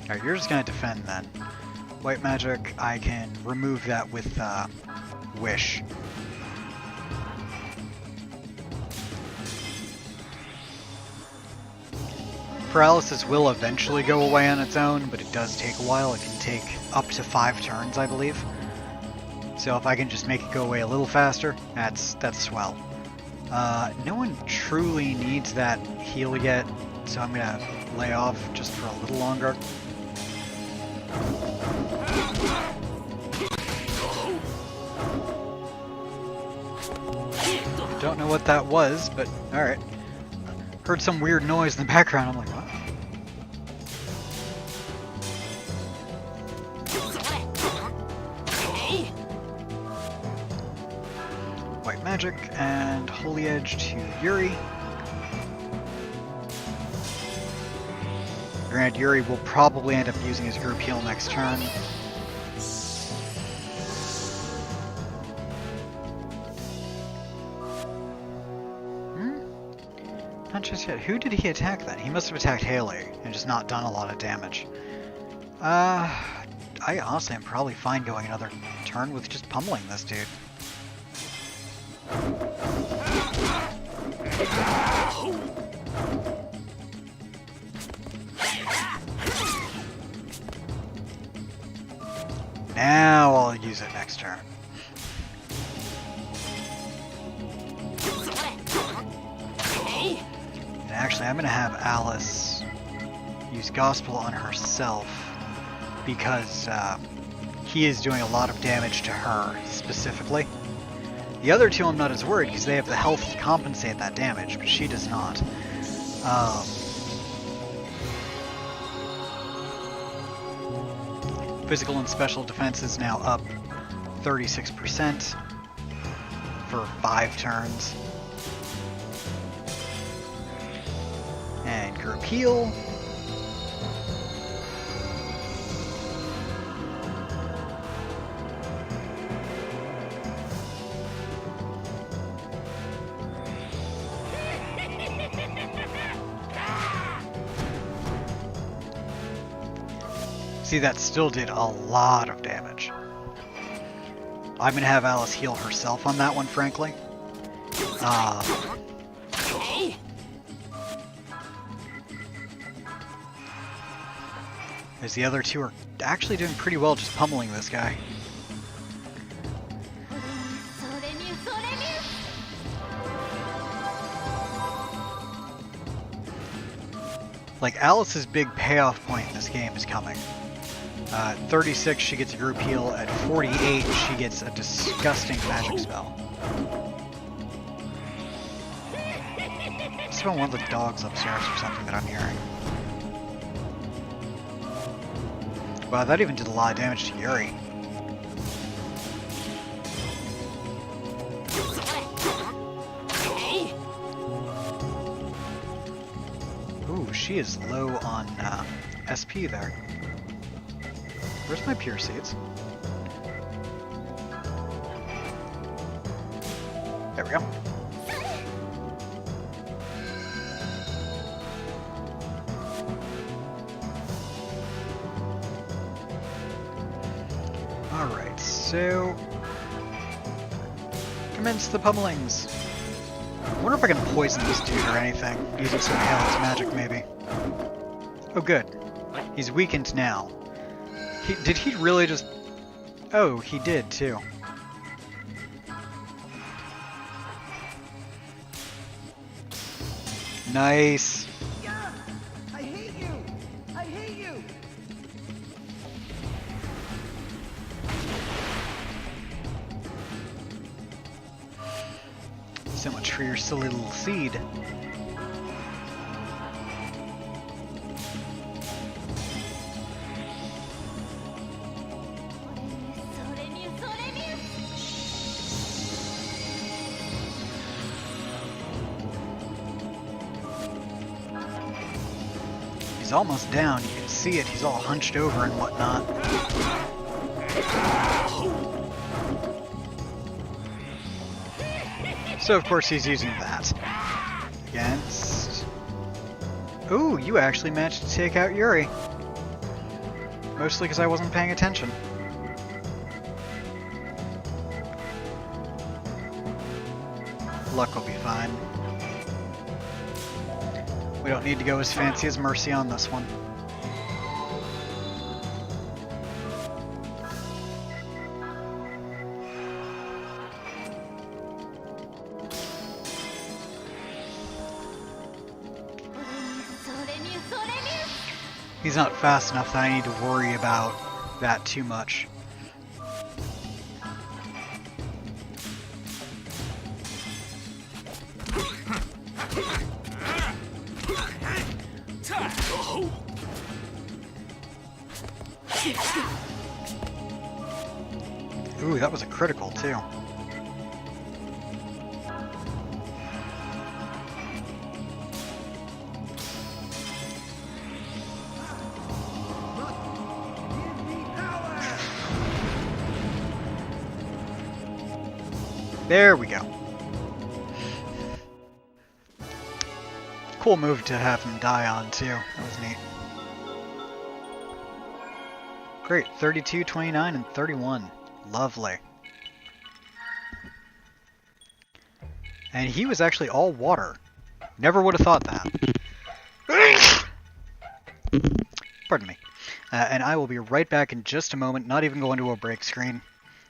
Alright, you're just gonna defend then. White magic, I can remove that with Wish. Paralysis will eventually go away on its own, but it does take a while. It can take up to 5 turns, I believe. So if I can just make it go away a little faster, that's swell. No one truly needs that heal yet, so I'm gonna lay off just for a little longer. Don't know what that was, but alright. Heard some weird noise in the background, I'm like, what? White Magic and Holy Edge to Yuri. Granted, Yuri will probably end up using his group heal next turn. Not just yet. Who did he attack then? He must have attacked Haley and just not done a lot of damage. I honestly am probably fine going another turn with just pummeling this dude. Now I'll use it next turn. And actually, I'm going to have Alice use Gospel on herself because he is doing a lot of damage to her specifically. The other two I'm not as worried because they have the health to compensate that damage, but she does not. Physical and special defense is now up 36% for 5 turns. And group heal. See, that still did a lot of damage. I'm going to have Alice heal herself on that one, frankly. As the other two are actually doing pretty well just pummeling this guy. Like, Alice's big payoff point in this game is coming. 36, she gets a group heal. At 48, she gets a disgusting magic spell. It's about one of the dogs upstairs or something that I'm hearing. Wow, that even did a lot of damage to Yuri. Ooh, she is low on SP there. Where's my pure seeds? There we go. Alright, so... commence the pummelings. I wonder if I can poison this dude or anything, using some Hal's magic maybe. Oh good. He's weakened now. Did he really just... Oh, he did too. Nice. Yeah! I hate you! I hate you! So much for your silly little seed. He's almost down, you can see it, he's all hunched over and whatnot. So of course he's using that. Against... Ooh, you actually managed to take out Yuri. Mostly because I wasn't paying attention. Luck will be fine. We don't need to go as fancy as Mercy on this one. He's not fast enough that I need to worry about that too much. Ooh, that was a critical too. There we go. Cool move to have him die on, too. That was neat. Great. 32, 29, and 31. Lovely. And he was actually all water. Never would have thought that. Pardon me. And I will be right back in just a moment, not even going to a break screen.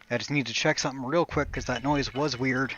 I just need to check something real quick because that noise was weird.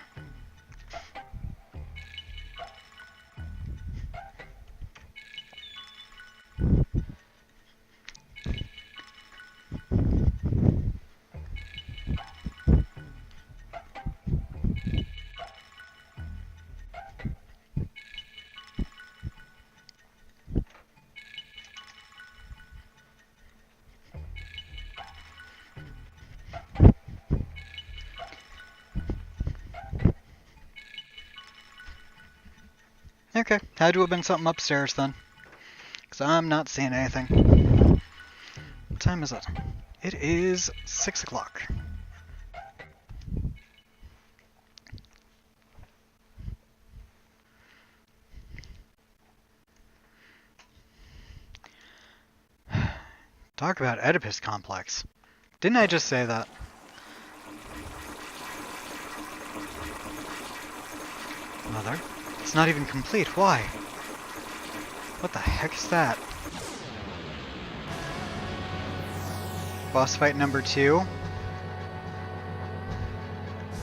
Okay, had to have been something upstairs then. Because I'm not seeing anything. What time is it? It is 6 o'clock. Talk about Oedipus complex. Didn't I just say that? Mother? It's not even complete. Why? What the heck is that? Boss fight number 2.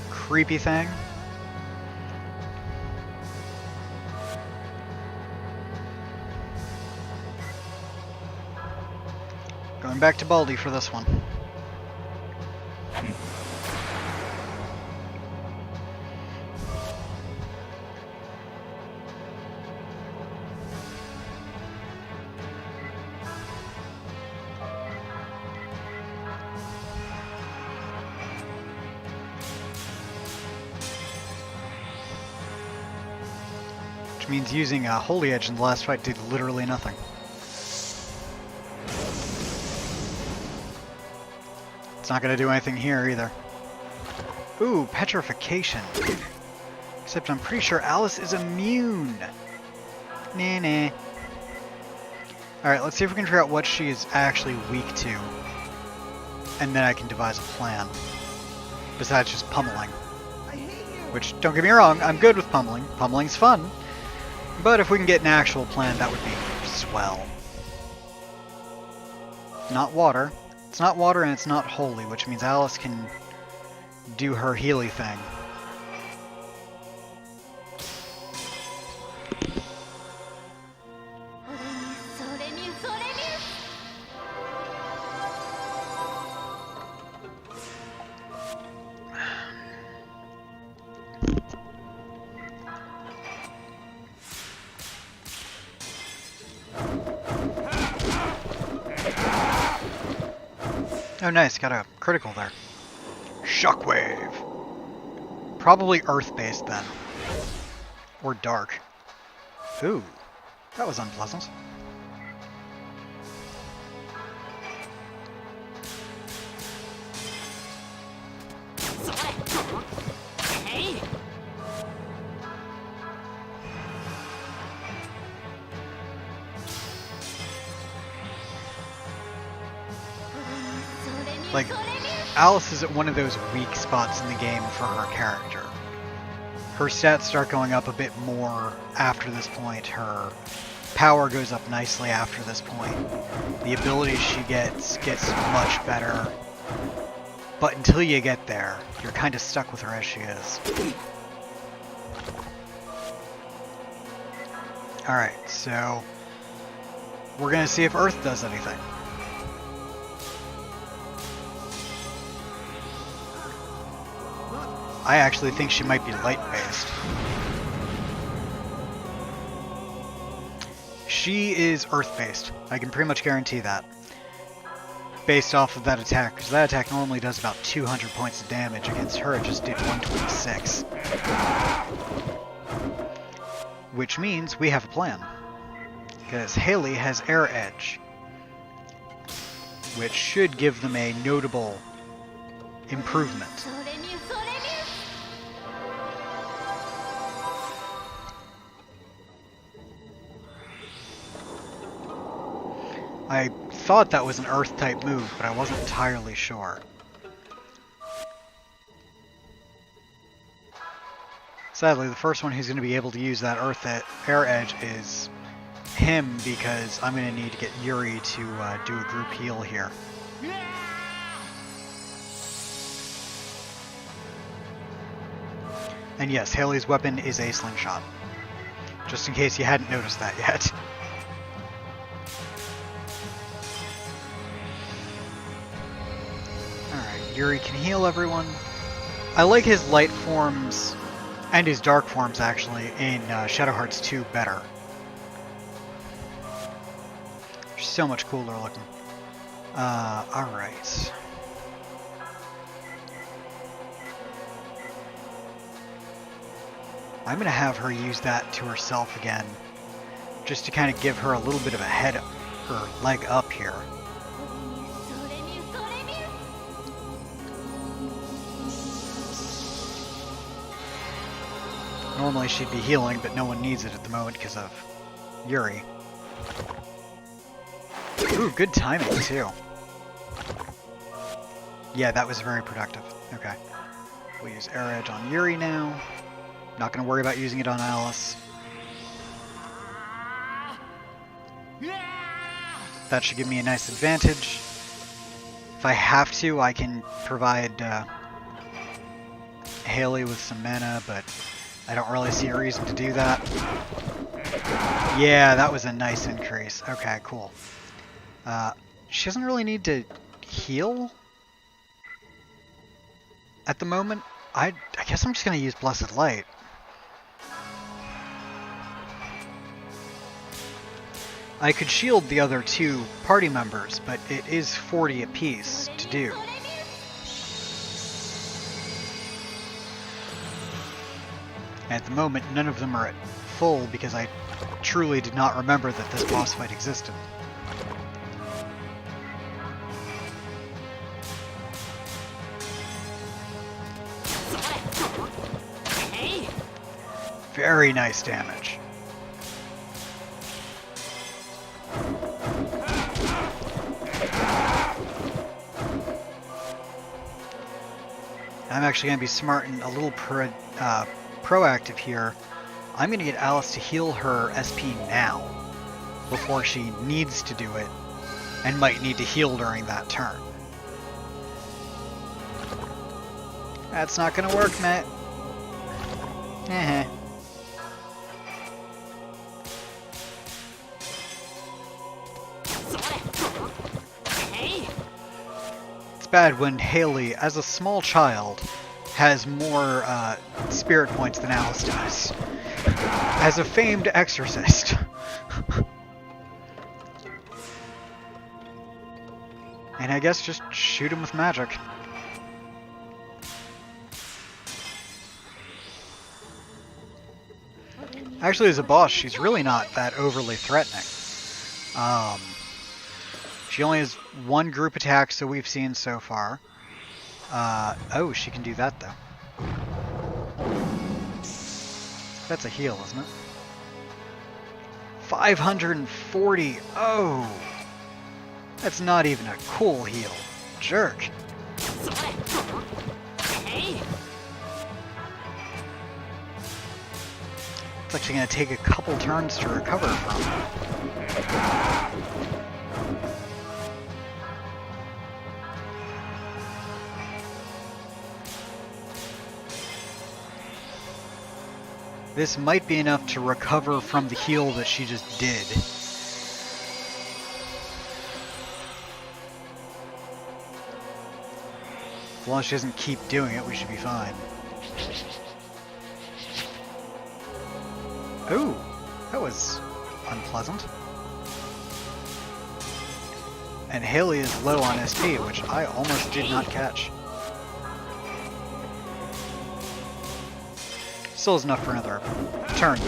Creepy thing. Going back to Baldi for this one. Which means using a Holy Edge in the last fight did literally nothing. It's not going to do anything here either. Ooh, petrification. Except I'm pretty sure Alice is immune. Nah. Alright, let's see if we can figure out what she is actually weak to. And then I can devise a plan. Besides just pummeling. Which, don't get me wrong, I'm good with pummeling. Pummeling's fun. But if we can get an actual plan, that would be swell. Not water. It's not water and it's not holy, which means Alice can do her Healy thing. Oh nice, got a critical there. Shockwave! Probably Earth-based then. Or Dark. Ooh, that was unpleasant. Like, Alice is at one of those weak spots in the game for her character. Her stats start going up a bit more after this point. Her power goes up nicely after this point. The abilities she gets much better. But until you get there, you're kind of stuck with her as she is. Alright, so we're going to see if Earth does anything. I actually think she might be light-based. She is Earth-based. I can pretty much guarantee that. Based off of that attack, because that attack normally does about 200 points of damage. Against her, it just did 126. Which means we have a plan. Because Haley has Air Edge. Which should give them a notable improvement. I thought that was an Earth-type move, but I wasn't entirely sure. Sadly, the first one who's going to be able to use that Air Edge is him, because I'm going to need to get Yuri to do a group heal here. And yes, Haley's weapon is a slingshot. Just in case you hadn't noticed that yet. Alright, Yuri can heal everyone. I like his light forms, and his dark forms actually, in Shadow Hearts 2 better. They're so much cooler looking. Alright. I'm going to have her use that to herself again, just to kind of give her a little bit of a head or leg up here. Normally she'd be healing, but no one needs it at the moment because of Yuri. Ooh, good timing too. Yeah, that was very productive. Okay. We'll use Air Edge on Yuri now. Not going to worry about using it on Alice. That should give me a nice advantage. If I have to, I can provide Haley with some mana, but I don't really see a reason to do that. Yeah, that was a nice increase. Okay, cool. She doesn't really need to heal at the moment. I guess I'm just going to use Blessed Light. I could shield the other two party members, but it is 40 apiece to do. At the moment, none of them are at full because I truly did not remember that this boss fight existed. Very nice damage. I'm actually going to be smart and a little proactive here. I'm going to get Alice to heal her SP now, before she needs to do it, and might need to heal during that turn. That's not going to work, Matt. It's bad when Haley, as a small child, has more spirit points than Alice does. As a famed exorcist. And I guess just shoot him with magic. Actually, as a boss, she's really not that overly threatening. She only has one group attack, so we've seen so far. Oh, she can do that, though. That's a heal, isn't it? 540! Oh! That's not even a cool heal. Jerk. It's actually going to take a couple turns to recover from. This might be enough to recover from the heal that she just did. As long as she doesn't keep doing it, we should be fine. Ooh, that was unpleasant. And Haley is low on SP, which I almost did not catch. Still is enough for another turn.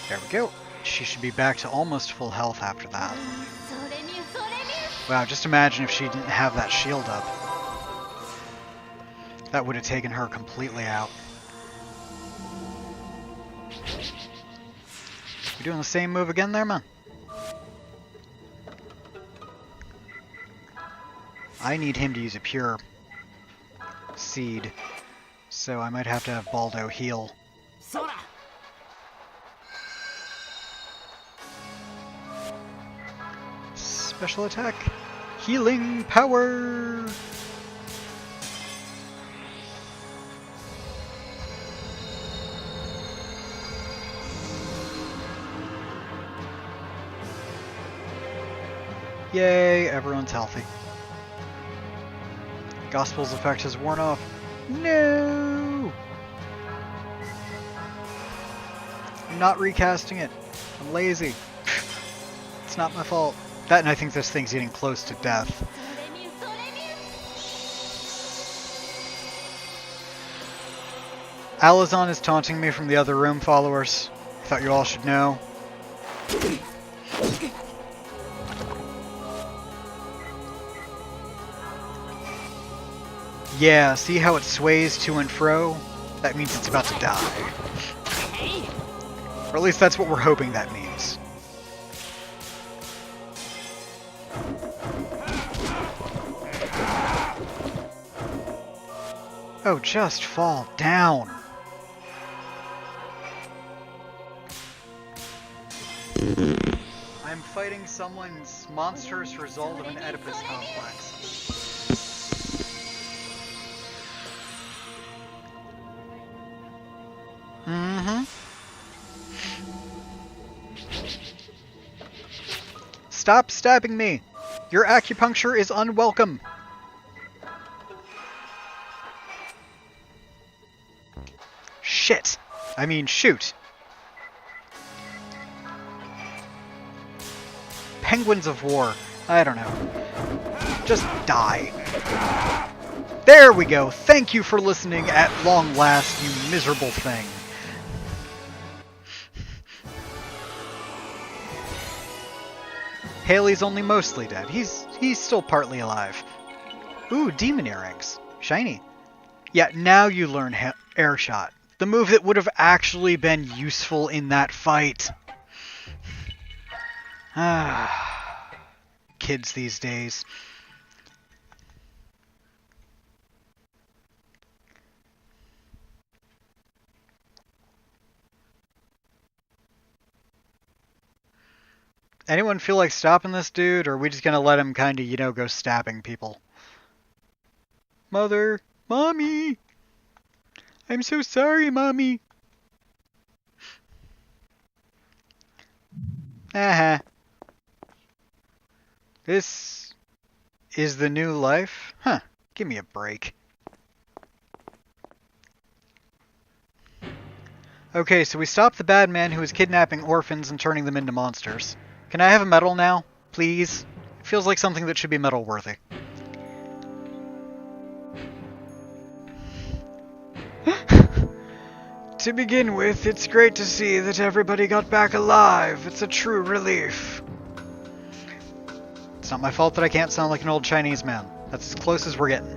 There we go. She should be back to almost full health after that. Wow, just imagine if she didn't have that shield up. That would have taken her completely out. You doing the same move again there, man? I need him to use a pure seed, so I might have to have Baldo heal. Special attack. Healing power! Yay, everyone's healthy. Gospel's effect has worn off. No! I'm not recasting it. I'm lazy. It's not my fault. That, and I think this thing's getting close to death. Alazan is taunting me from the other room, followers. I thought you all should know. Yeah, see how it sways to and fro? That means it's about to die. Or at least that's what we're hoping that means. Oh, just fall down. I'm fighting someone's monstrous result of an Oedipus complex. Stop stabbing me! Your acupuncture is unwelcome! Shit! I mean, shoot! Penguins of War. I don't know. Just die. There we go! Thank you for listening at long last, you miserable thing. Haley's only mostly dead. He's still partly alive. Ooh, demon earrings. Shiny. Yeah, now you learn air shot. The move that would have actually been useful in that fight. Kids these days. Anyone feel like stopping this dude, or are we just gonna let him kinda, you know, go stabbing people? Mother! Mommy! I'm so sorry, Mommy! This is the new life? Huh. Give me a break. Okay, so we stopped the bad man who was kidnapping orphans and turning them into monsters. Can I have a medal now, please? It feels like something that should be medal worthy. To begin with, it's great to see that everybody got back alive. It's a true relief. It's not my fault that I can't sound like an old Chinese man. That's as close as we're getting.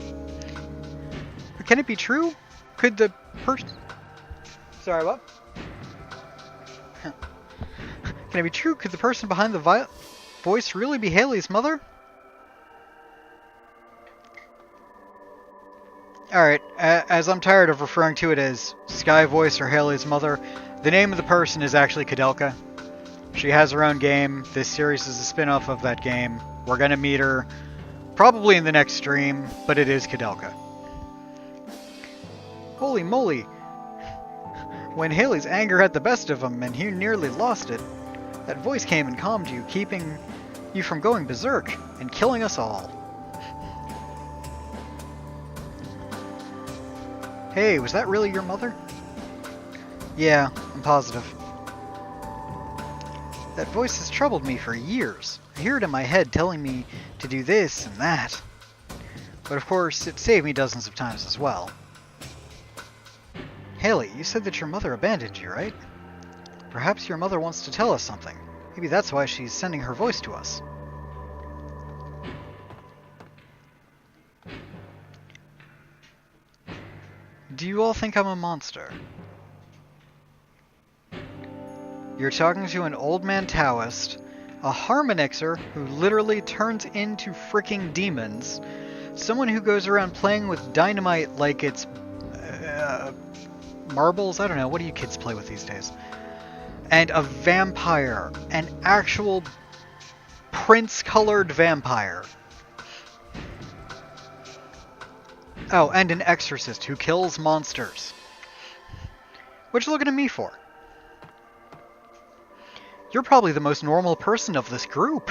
But can it be true? Could the person... Sorry, what? Can it be true? Could the person behind the voice really be Haley's mother? Alright, as I'm tired of referring to it as Sky Voice or Haley's mother, the name of the person is actually Kudelka. She has her own game. This series is a spin-off of that game. We're gonna meet her probably in the next stream, but it is Kudelka. Holy moly! When Haley's anger had the best of him and he nearly lost it, that voice came and calmed you, keeping you from going berserk and killing us all. Hey, was that really your mother? Yeah, I'm positive. That voice has troubled me for years. I hear it in my head telling me to do this and that. But of course, it saved me dozens of times as well. Haley, you said that your mother abandoned you, right? Perhaps your mother wants to tell us something. Maybe that's why she's sending her voice to us. Do you all think I'm a monster? You're talking to an old man Taoist, a harmonixer who literally turns into freaking demons, someone who goes around playing with dynamite like it's marbles? I don't know, what do you kids play with these days? And a vampire, an actual prince-colored vampire. Oh, and an exorcist who kills monsters. What you looking at me for? You're probably the most normal person of this group.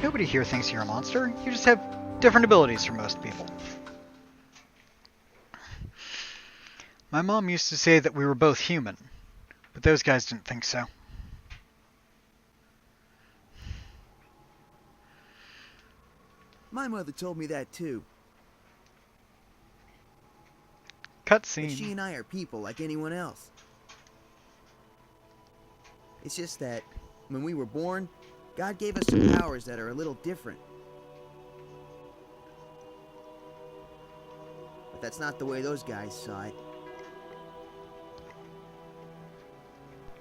Nobody here thinks you're a monster. You just have different abilities from most people. My mom used to say that we were both human, but those guys didn't think so. My mother told me that too. That she Cutscene. and I are people like anyone else. It's just that when we were born, God gave us some powers that are a little different. But that's not the way those guys saw it.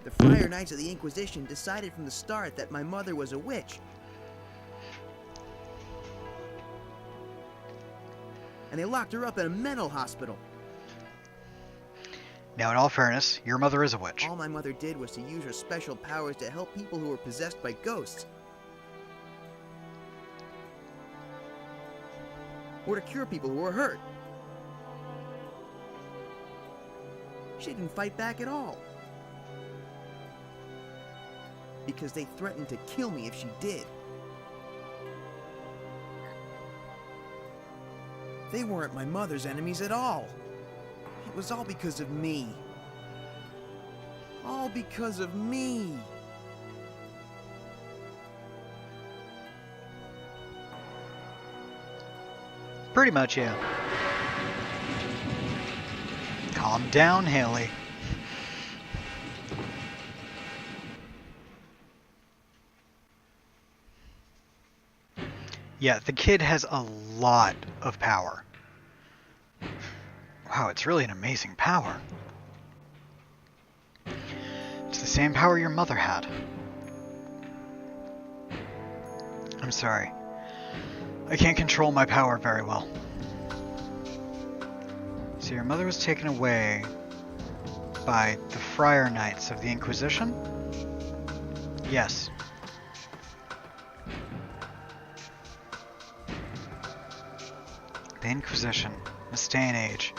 The Friar Knights of the Inquisition decided from the start that my mother was a witch. And they locked her up in a mental hospital. Now, in all fairness, your mother is a witch. All my mother did was to use her special powers to help people who were possessed by ghosts. Or to cure people who were hurt. She didn't fight back at all. Because they threatened to kill me if she did. They weren't my mother's enemies at all. It was all because of me. All because of me. Pretty much, yeah. Calm down, Haley. Yeah, the kid has a lot of power. Wow, it's really an amazing power. It's the same power your mother had. I'm sorry. I can't control my power very well. So your mother was taken away by the Friar Knights of the Inquisition? Yes. The Inquisition. This day and age.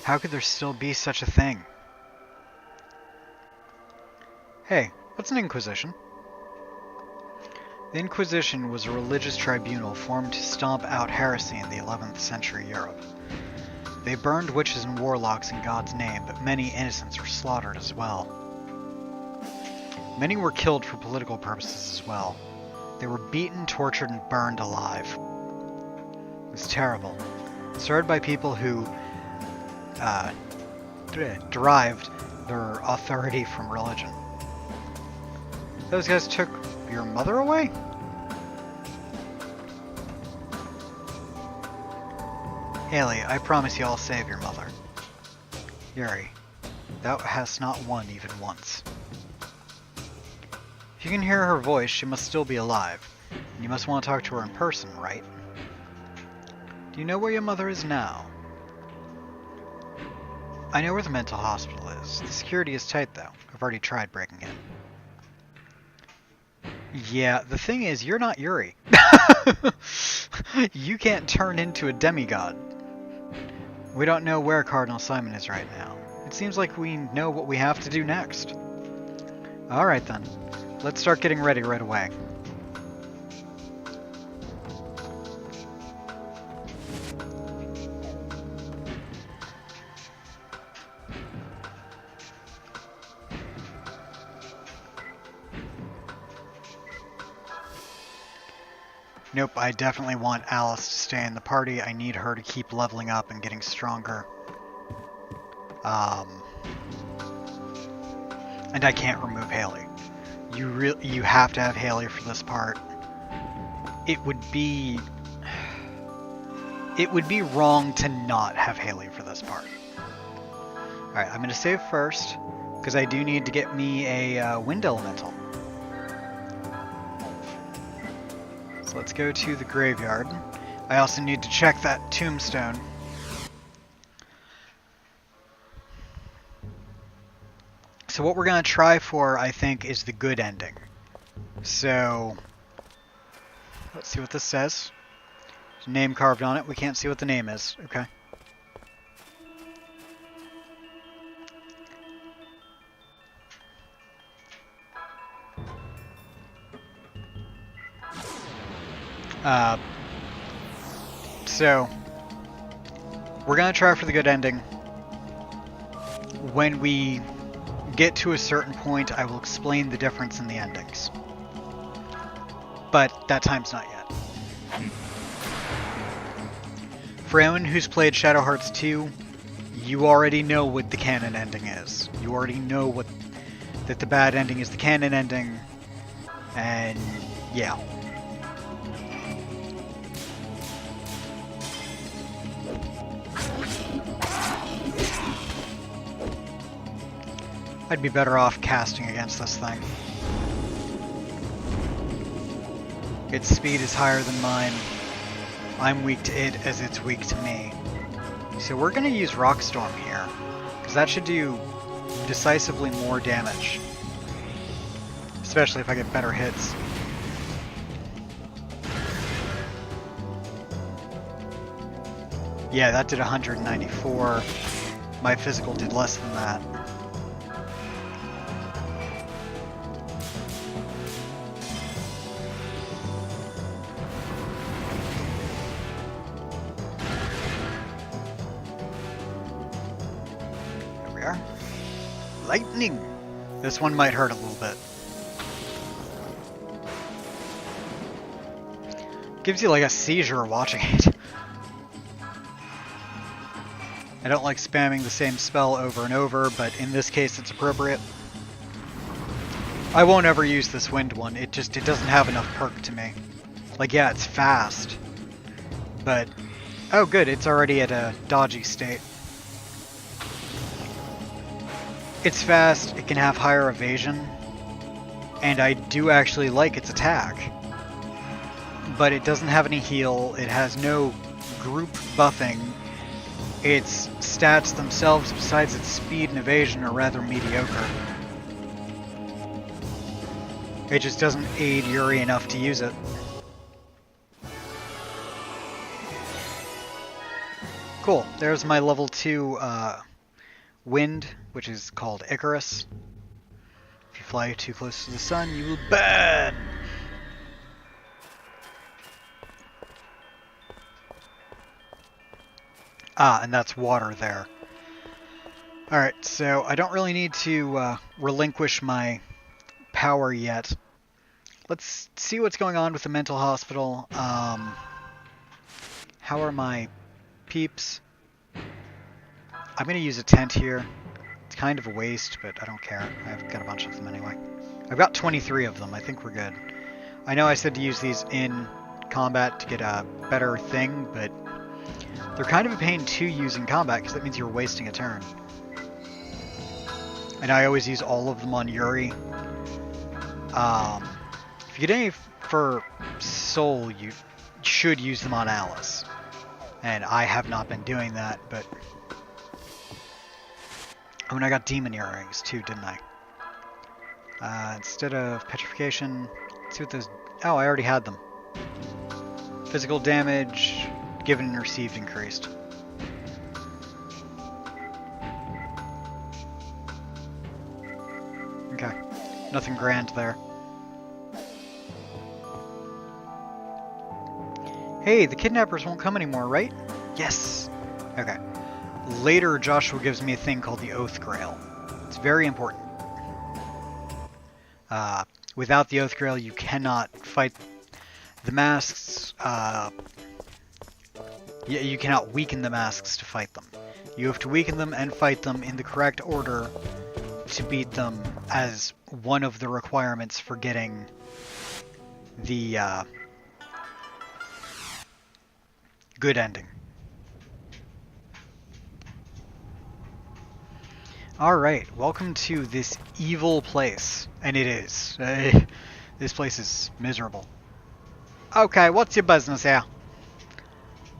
How could there still be such a thing? Hey, what's an Inquisition? The Inquisition was a religious tribunal formed to stomp out heresy in the 11th century Europe. They burned witches and warlocks in God's name, but many innocents were slaughtered as well. Many were killed for political purposes as well. They were beaten, tortured, and burned alive. It was terrible. Started by people who derived their authority from religion. Those guys took your mother away? Haley, I promise you I'll save your mother. Yuri, thou hast not won even once. If you can hear her voice, she must still be alive. And you must want to talk to her in person, right? Do you know where your mother is now? I know where the mental hospital is. The security is tight, though. I've already tried breaking in. Yeah, the thing is, you're not Yuri. You can't turn into a demigod. We don't know where Cardinal Simon is right now. It seems like we know what we have to do next. Alright then. Let's start getting ready right away. Nope, I definitely want Alice to stay in the party. I need her to keep leveling up and getting stronger. And I can't remove Haley. You have to have Haley for this part. It would be wrong to not have Haley for this part. Alright, I'm going to save first, because I do need to get me a wind elemental. So let's go to the graveyard. I also need to check that tombstone. So what we're going to try for, I think, is the good ending. So, let's see what this says. There's a name carved on it. We can't see what the name is. Okay. So, we're going to try for the good ending. When we get to a certain point, I will explain the difference in the endings. But that time's not yet. For anyone who's played Shadow Hearts 2, you already know what the canon ending is. You already know that the bad ending is the canon ending, and yeah. I'd be better off casting against this thing. Its speed is higher than mine. I'm weak to it as it's weak to me. So we're going to use Rock Storm here, because that should do decisively more damage. Especially if I get better hits. Yeah, that did 194. My physical did less than that. Lightning! This one might hurt a little bit. Gives you like a seizure watching it. I don't like spamming the same spell over and over, but in this case it's appropriate. I won't ever use this wind one, it doesn't have enough perk to me. Like, yeah, it's fast, but... Oh good, it's already at a dodgy state. It's fast, it can have higher evasion, and I do actually like its attack. But it doesn't have any heal, it has no group buffing, its stats themselves besides its speed and evasion are rather mediocre. It just doesn't aid Yuri enough to use it. Cool, there's my level 2 wind, which is called Icarus. If you fly too close to the sun, you will burn! Ah, and that's water there. Alright, so I don't really need to relinquish my power yet. Let's see what's going on with the mental hospital. How are my peeps? I'm going to use a tent here. It's kind of a waste, but I don't care. I've got a bunch of them anyway. I've got 23 of them. I think we're good. I know I said to use these in combat to get a better thing, but they're kind of a pain to use in combat because that means you're wasting a turn. And I always use all of them on Yuri. If you get any for Soul, you should use them on Alice. And I have not been doing that, but... I mean, I got Demon Earrings too, didn't I? Instead of Petrification, let's see what those... Oh, I already had them. Physical damage, given and received increased. Okay, nothing grand there. Hey, the kidnappers won't come anymore, right? Yes! Okay. Later, Joshua gives me a thing called the Oath Grail. It's very important. Without the Oath Grail, you cannot fight the masks. You cannot weaken the masks to fight them. You have to weaken them and fight them in the correct order to beat them as one of the requirements for getting the good ending. Alright, welcome to this evil place. And it is. This place is miserable. Okay, what's your business here?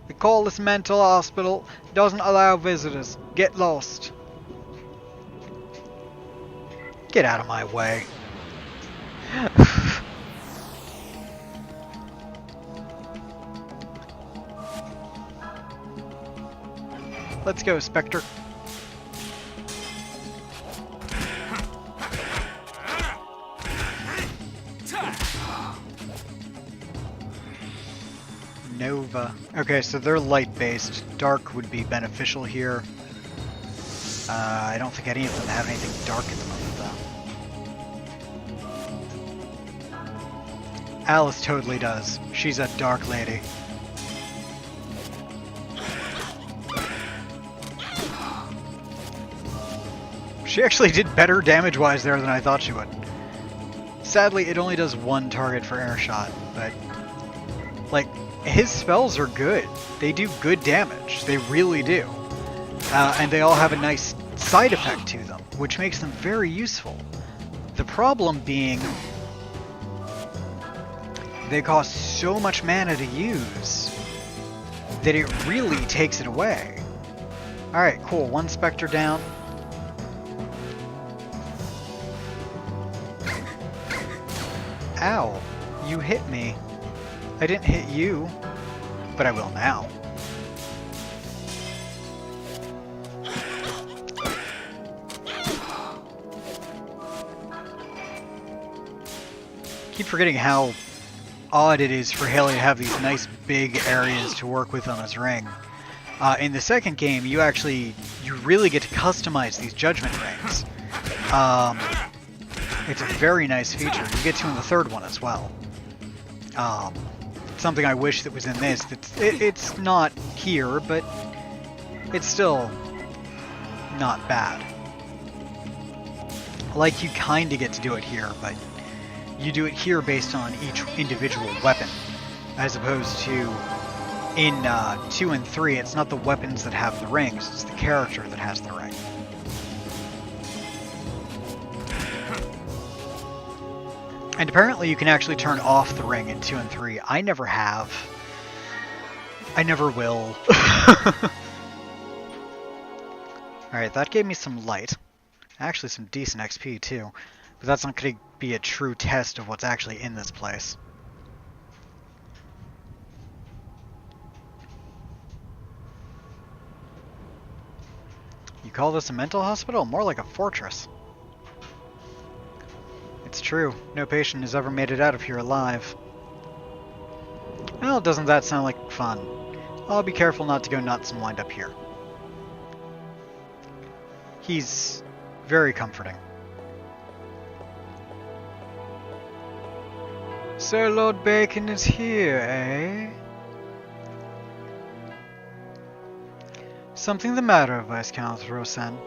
We call this mental hospital. Doesn't allow visitors. Get lost. Get out of my way. Let's go, Spectre. Nova. Okay, so they're light-based. Dark would be beneficial here. I don't think any of them have anything dark at the moment, though. Alice totally does. She's a dark lady. She actually did better damage-wise there than I thought she would. Sadly, it only does one target for air shot, but... like, his spells are good. They do good damage. They really do. And they all have a nice side effect to them, which makes them very useful. The problem being... they cost so much mana to use that it really takes it away. Alright, cool. One Spectre down. Ow. You hit me. I didn't hit you, but I will now. Keep forgetting how odd it is for Haley to have these nice big areas to work with on his ring. In the second game, you really get to customize these judgment rings. It's a very nice feature. You get to in the third one as well. Something I wish that was in this. It's not here, but it's still not bad. Like, you kind of get to do it here, but you do it here based on each individual weapon, as opposed to in 2 and 3, it's not the weapons that have the rings, it's the character that has the ring. And apparently you can actually turn off the ring in 2 and 3. I never have. I never will. Alright, that gave me some light. Actually some decent XP too. But that's not going to be a true test of what's actually in this place. You call this a mental hospital? More like a fortress. It's true. No patient has ever made it out of here alive. Well, doesn't that sound like fun? I'll be careful not to go nuts and wind up here. He's very comforting. So Lord Bacon is here, eh? Something the matter, Viscount Rosen?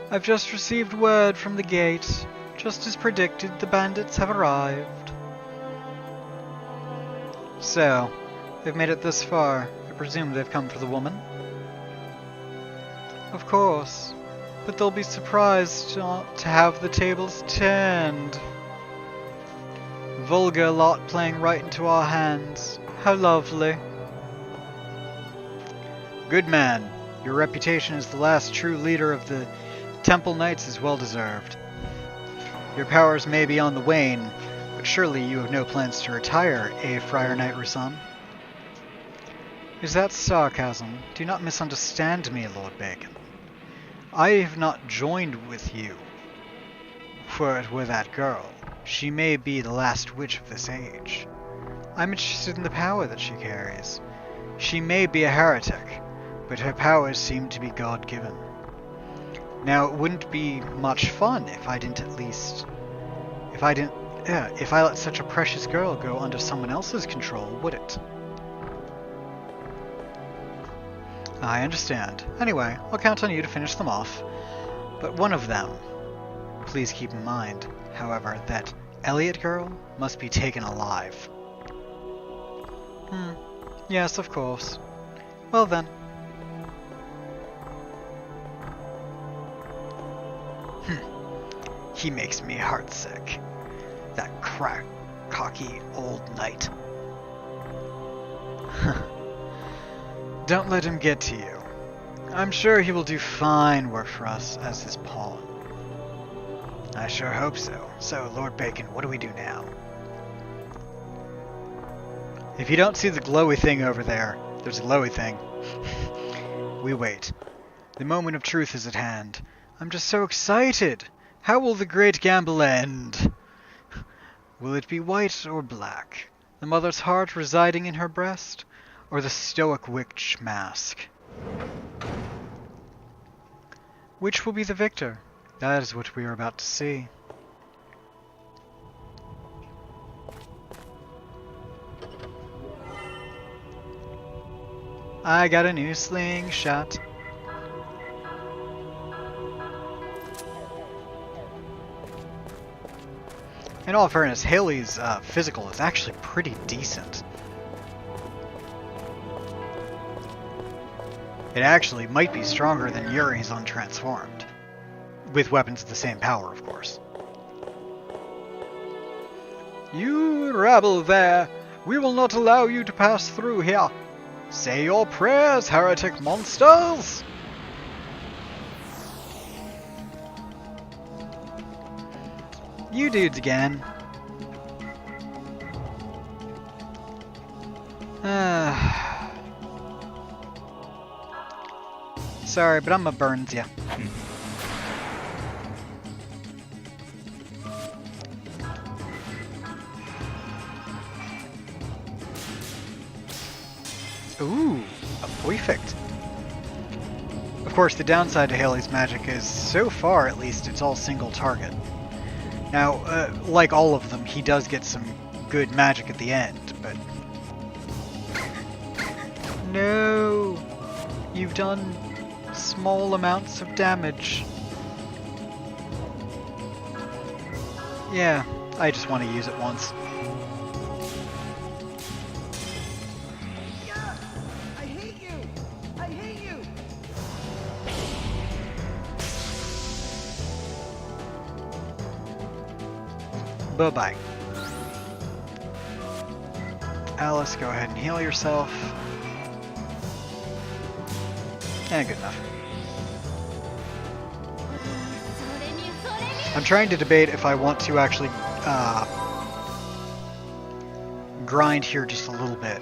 I've just received word from the gate. Just as predicted, the bandits have arrived. So, they've made it this far. I presume they've come for the woman? Of course. But they'll be surprised to have the tables turned. Vulgar lot playing right into our hands. How lovely. Good man. Your reputation as the last true leader of the Temple Knights is well deserved. Your powers may be on the wane, but surely you have no plans to retire, eh, Friar Knight Rosen? Is that sarcasm? Do not misunderstand me, Lord Bacon. I have not joined with you. For it were that girl. She may be the last witch of this age. I'm interested in the power that she carries. She may be a heretic, but her powers seem to be God-given. Now, it wouldn't be much fun if I didn't if I let such a precious girl go under someone else's control, would it? I understand. Anyway, I'll count on you to finish them off. But one of them, please keep in mind, however, that Elliot girl must be taken alive. Yes, of course. Well then. He makes me heartsick. That cocky old knight. Don't let him get to you. I'm sure he will do fine work for us as his pawn. I sure hope so. So, Lord Bacon, what do we do now? If you don't see the glowy thing over there, there's a glowy thing. We wait. The moment of truth is at hand. I'm just so excited. How will the great gamble end? Will it be white or black? The mother's heart residing in her breast? Or the stoic witch mask? Which will be the victor? That is what we are about to see. I got a new slingshot. In all fairness, Haley's physical is actually pretty decent. It actually might be stronger than Yuri's untransformed. With weapons of the same power, of course. You rabble there! We will not allow you to pass through here! Say your prayers, heretic monsters! You dudes again. Sorry, but I'ma burns ya. Ooh, a perfect. Of course, the downside to Haley's magic is, so far at least, it's all single target. Now, like all of them, he does get some good magic at the end, but... No! You've done small amounts of damage. Yeah, I just want to use it once. I hate you! I hate you! Bye-bye. Alice, go ahead and heal yourself. Good enough. I'm trying to debate if I want to actually grind here just a little bit.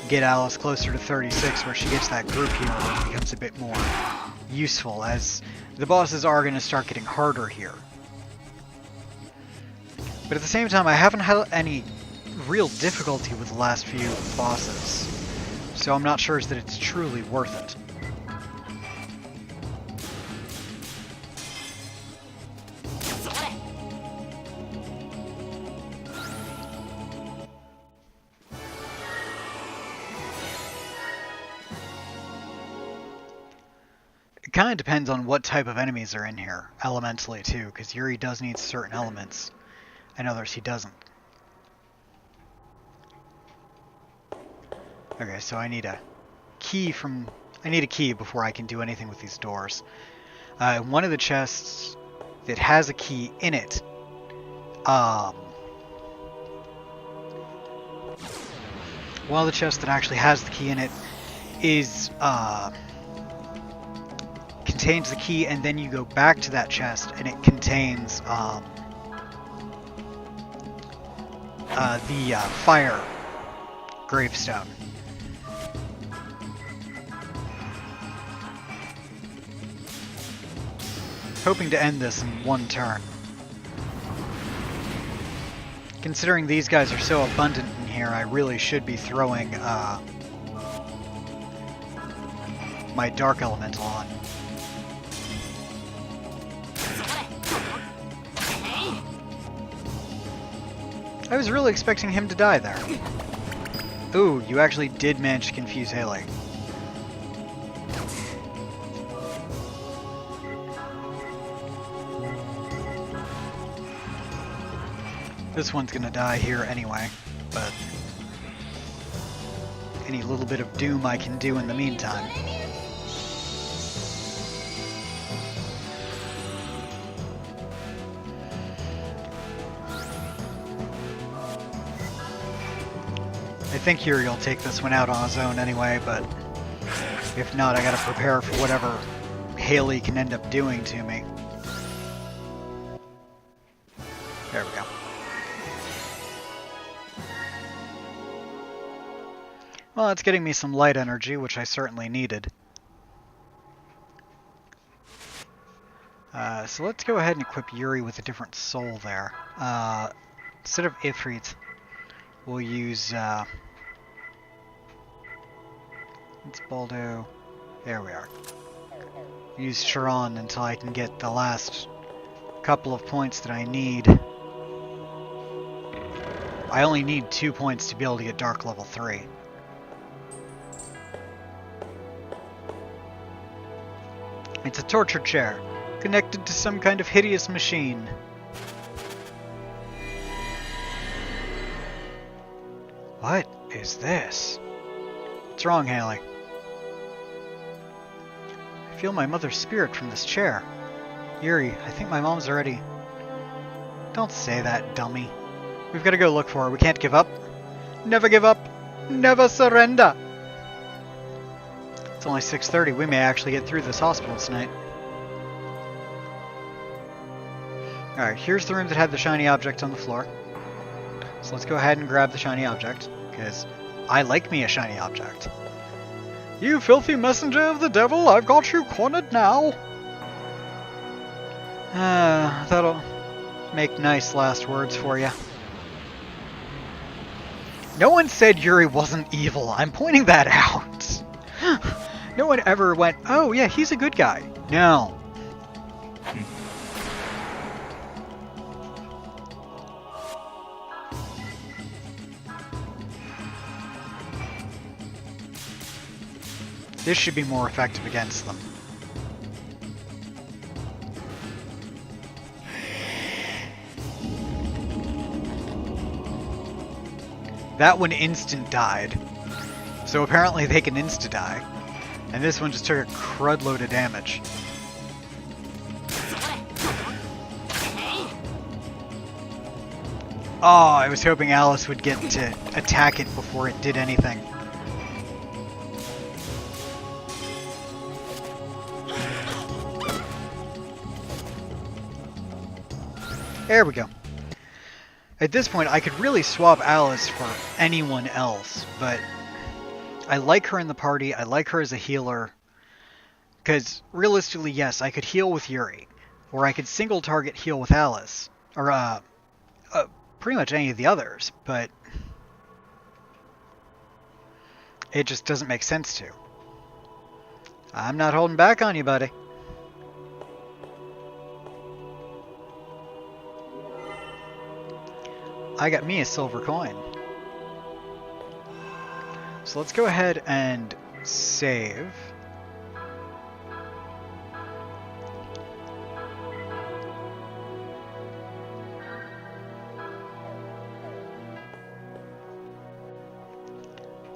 Get Alice closer to 36 where she gets that group heal, which becomes a bit more useful, as the bosses are going to start getting harder here. But at the same time, I haven't had any real difficulty with the last few bosses, so I'm not sure that it's truly worth it. It kind of depends on what type of enemies are in here, elementally too, because Yuri does need certain elements, and others he doesn't. Okay, so I need a key before I can do anything with these doors. One of the chests that has a key in it, one of the chests that actually has the key in it is, contains the key, and then you go back to that chest and it contains the fire gravestone. Hoping to end this in one turn. Considering these guys are so abundant in here, I really should be throwing my Dark Elemental on. I was really expecting him to die there. Ooh, you actually did manage to confuse Haley. This one's gonna die here anyway, but any little bit of doom I can do in the meantime. I think Yuri will take this one out on his own anyway, but if not, I gotta prepare for whatever Haley can end up doing to me. There we go. Well, it's getting me some light energy, which I certainly needed. So let's go ahead and equip Yuri with a different soul there. Instead of Ifrit, we'll use... it's Baldo. There we are. Use Sharon until I can get the last couple of points that I need. I only need 2 points to be able to get Dark level 3. It's a torture chair, connected to some kind of hideous machine. What is this? What's wrong, Haley? I feel my mother's spirit from this chair. Yuri, I think my mom's already... Don't say that, dummy. We've got to go look for her. We can't give up. Never give up. Never surrender. It's only 6:30. We may actually get through this hospital tonight. Alright, here's the room that had the shiny object on the floor. So let's go ahead and grab the shiny object, because I like me a shiny object. You filthy messenger of the devil, I've got you cornered now. That'll make nice last words for you. No one said Yuri wasn't evil. I'm pointing that out. No one ever went, oh yeah, he's a good guy. No. This should be more effective against them. That one instant died. So apparently they can insta-die. And this one just took a crud load of damage. Oh, I was hoping Alice would get to attack it before it did anything. There we go. At this point, I could really swap Alice for anyone else, but I like her in the party, I like her as a healer, because realistically, yes, I could heal with Yuri, or I could single target heal with Alice, or pretty much any of the others, but it just doesn't make sense to. I'm not holding back on you, buddy. I got me a silver coin. So let's go ahead and save.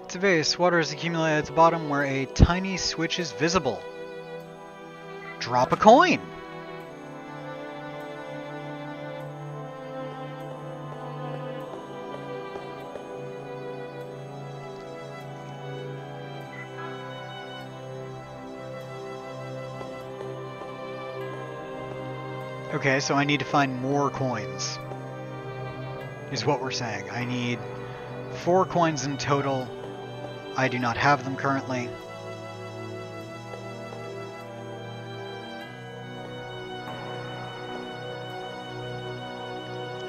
It's a vase. Water is accumulated at the bottom where a tiny switch is visible. Drop a coin. Okay, so I need to find more coins, is what we're saying. I need 4 coins in total. I do not have them currently.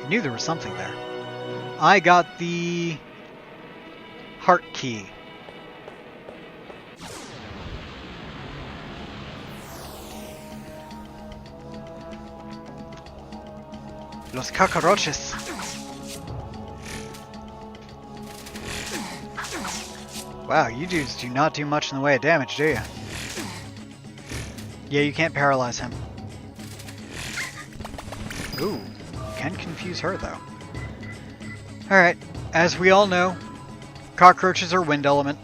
I knew there was something there. I got the heart key. Los cockroaches. Wow, you dudes do not do much in the way of damage, do you? Yeah, you can't paralyze him. Ooh, can confuse her though. Alright, as we all know, cockroaches are wind element.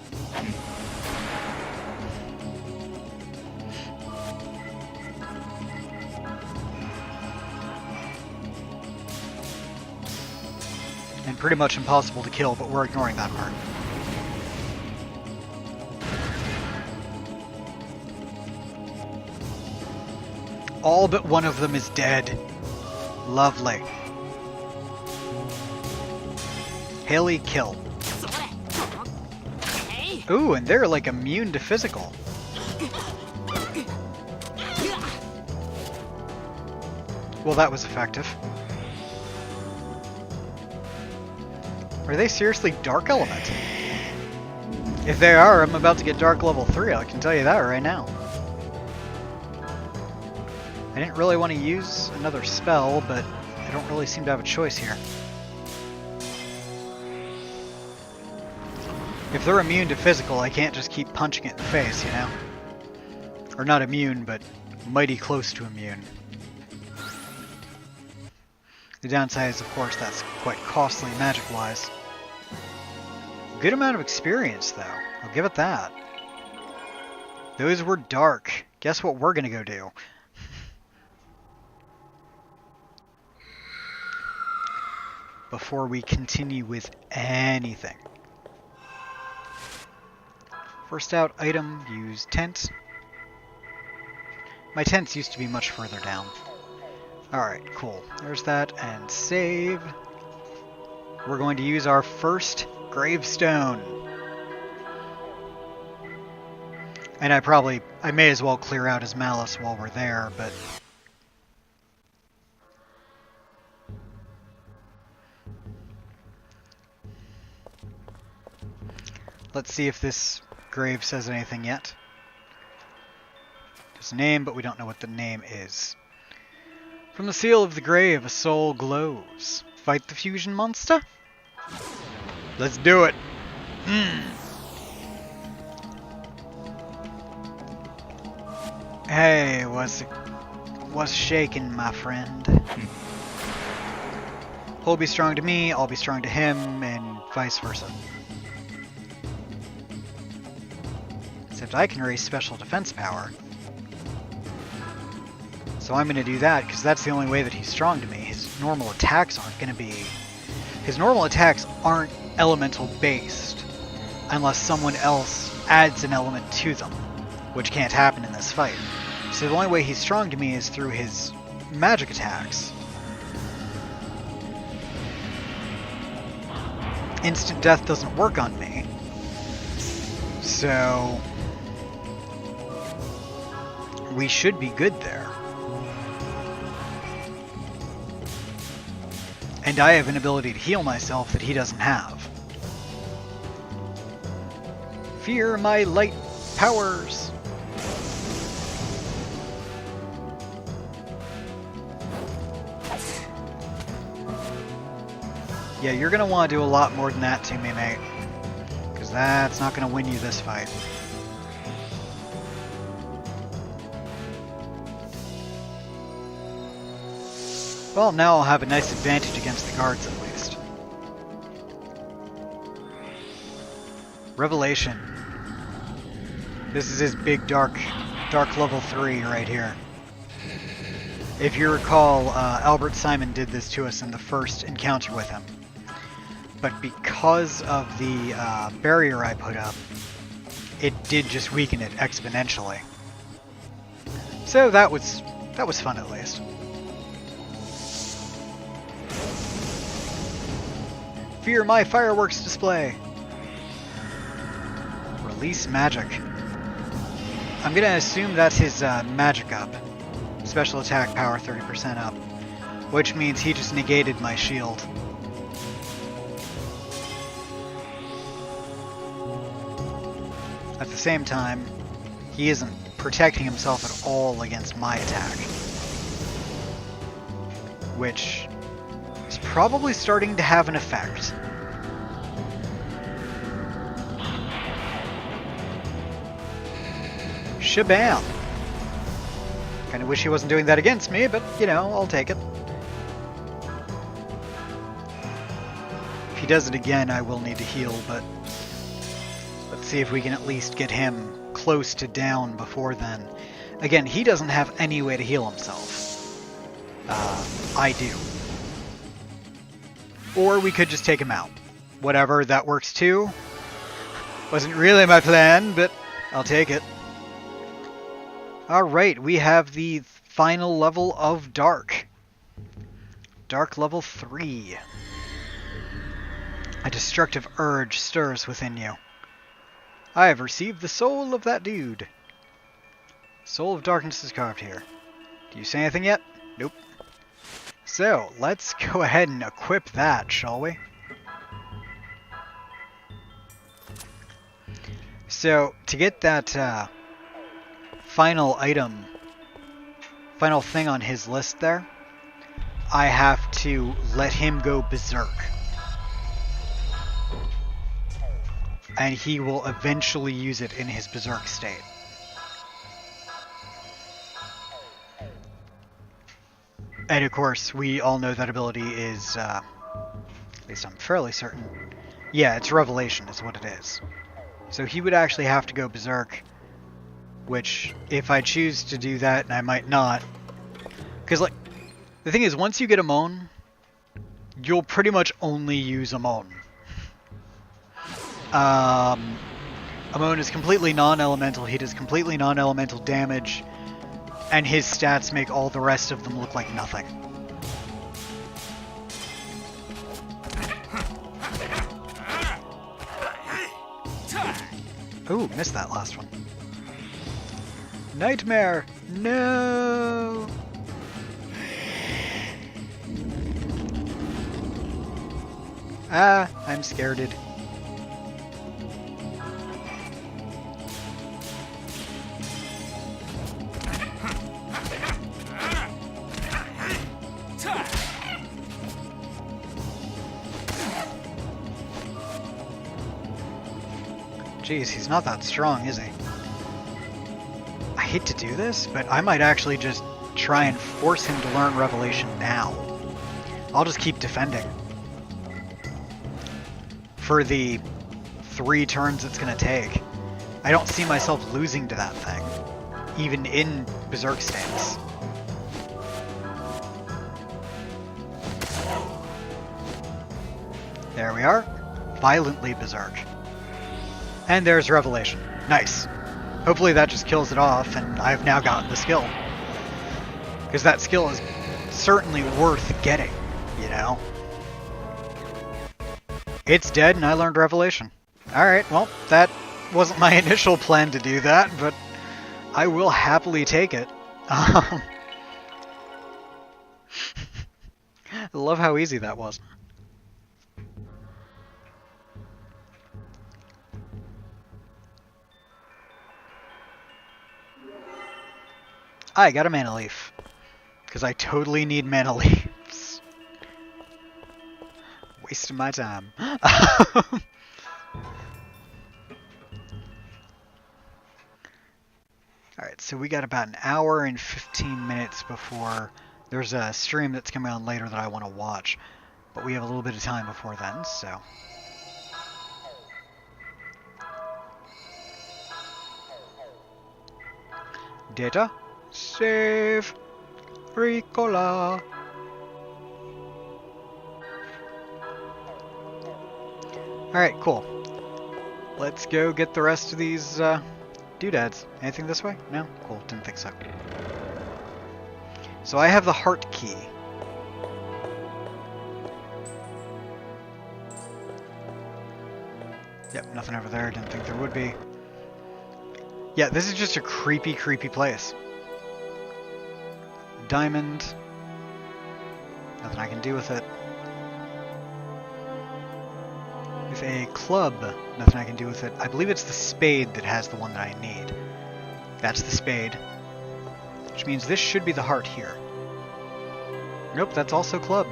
and pretty much impossible to kill, but we're ignoring that part. All but one of them is dead. Lovely. Haley, kill. Ooh, and they're like immune to physical. Well, that was effective. Are they seriously Dark Element? If they are, I'm about to get Dark level 3, I can tell you that right now. I didn't really want to use another spell, but I don't really seem to have a choice here. If they're immune to physical, I can't just keep punching it in the face, you know? Or not immune, but mighty close to immune. The downside is, of course, that's quite costly magic-wise. Good amount of experience, though. I'll give it that. Those were dark. Guess what we're gonna go do? Before we continue with anything. First out item, use tent. My tents used to be much further down. Alright, cool. There's that, and save. We're going to use our first gravestone. And I may as well clear out his malice while we're there, but... Let's see if this grave says anything yet. There's a name, but we don't know what the name is. From the seal of the grave, a soul glows. Fight the fusion monster? Let's do it. Hey, what's shaking, my friend? He'll be strong to me, I'll be strong to him, and vice versa. Except I can raise special defense power. So I'm going to do that, because that's the only way that he's strong to me. His normal attacks aren't going to be... His normal attacks aren't elemental based, unless someone else adds an element to them, which can't happen in this fight. So the only way he's strong to me is through his magic attacks. Instant death doesn't work on me. So... we should be good there. And I have an ability to heal myself that he doesn't have. Fear my light powers! Yeah, you're gonna want to do a lot more than that to me, mate. Because that's not gonna win you this fight. Well, now I'll have a nice advantage against the guards at least. Revelation. This is his big dark level 3 right here. If you recall, Albert Simon did this to us in the first encounter with him. But because of the barrier I put up, it did just weaken it exponentially. So that was fun at least. Fear my fireworks display. Release magic. I'm gonna assume that's his magic up. Special attack power 30% up. Which means he just negated my shield. At the same time, he isn't protecting himself at all against my attack. Which... is probably starting to have an effect. Shabam! Kinda wish he wasn't doing that against me, but, you know, I'll take it. If he does it again, I will need to heal, but... let's see if we can at least get him close to down before then. Again, he doesn't have any way to heal himself. I do. Or we could just take him out. Whatever, that works too. Wasn't really my plan, but I'll take it. Alright, we have the final level of Dark. Dark level 3. A destructive urge stirs within you. I have received the soul of that dude. Soul of Darkness is carved here. Do you say anything yet? Nope. So, let's go ahead and equip that, shall we? So, to get that final item, final thing on his list there, I have to let him go berserk. And he will eventually use it in his berserk state. And of course, we all know that ability is, at least I'm fairly certain, yeah, it's Revelation is what it is. So he would actually have to go berserk, which, if I choose to do that, and I might not, because, like, the thing is, once you get Amon, you'll pretty much only use Amon. Amon is completely non-elemental, he does completely non-elemental damage, and his stats make all the rest of them look like nothing. Ooh, missed that last one. Nightmare! No! Ah, I'm scareded. Jeez, he's not that strong, is he? I hate to do this, but I might actually just try and force him to learn Revelation now. I'll just keep defending. For the 3 turns it's gonna take. I don't see myself losing to that thing, even in Berserk stance. There we are. Violently Berserk. And there's Revelation. Nice. Hopefully that just kills it off, and I've now gotten the skill. Because that skill is certainly worth getting, you know? It's dead, and I learned Revelation. Alright, well, that wasn't my initial plan to do that, but I will happily take it. I love how easy that was. I got a mana leaf. Because I totally need mana leaves. Wasting my time. Alright, so we got about an hour and 15 minutes before there's a stream that's coming on later that I want to watch. But we have a little bit of time before then, so... Data? Save! Ricola! Alright, cool. Let's go get the rest of these doodads. Anything this way? No? Cool, didn't think so. So I have the heart key. Yep, nothing over there, didn't think there would be. Yeah, this is just a creepy, creepy place. Diamond. Nothing I can do with it. With a club. Nothing I can do with it. I believe it's the spade that has the one that I need. That's the spade. Which means this should be the heart here. Nope, that's also club.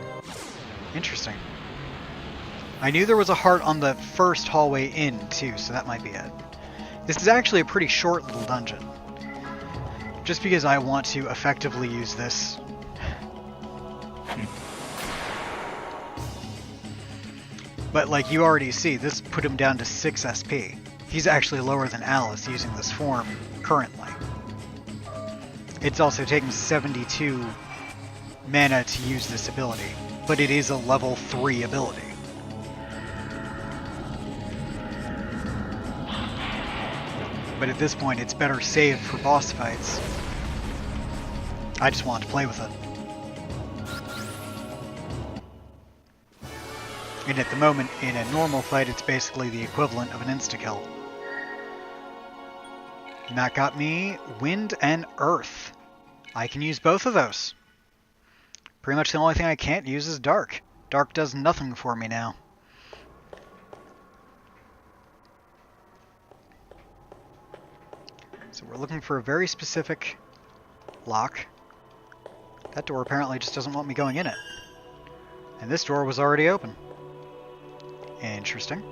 Interesting. I knew there was a heart on the first hallway in, too, so that might be it. This is actually a pretty short little dungeon. Just because I want to effectively use this. But like you already see, this put him down to 6 SP. He's actually lower than Alice using this form currently. It's also taken 72 mana to use this ability, but it is a level 3 ability. But at this point, it's better saved for boss fights. I just wanted to play with it. And at the moment, in a normal fight, it's basically the equivalent of an insta-kill. And that got me Wind and Earth. I can use both of those. Pretty much the only thing I can't use is Dark. Dark does nothing for me now. So we're looking for a very specific lock. That door apparently just doesn't want me going in it. And this door was already open. Interesting.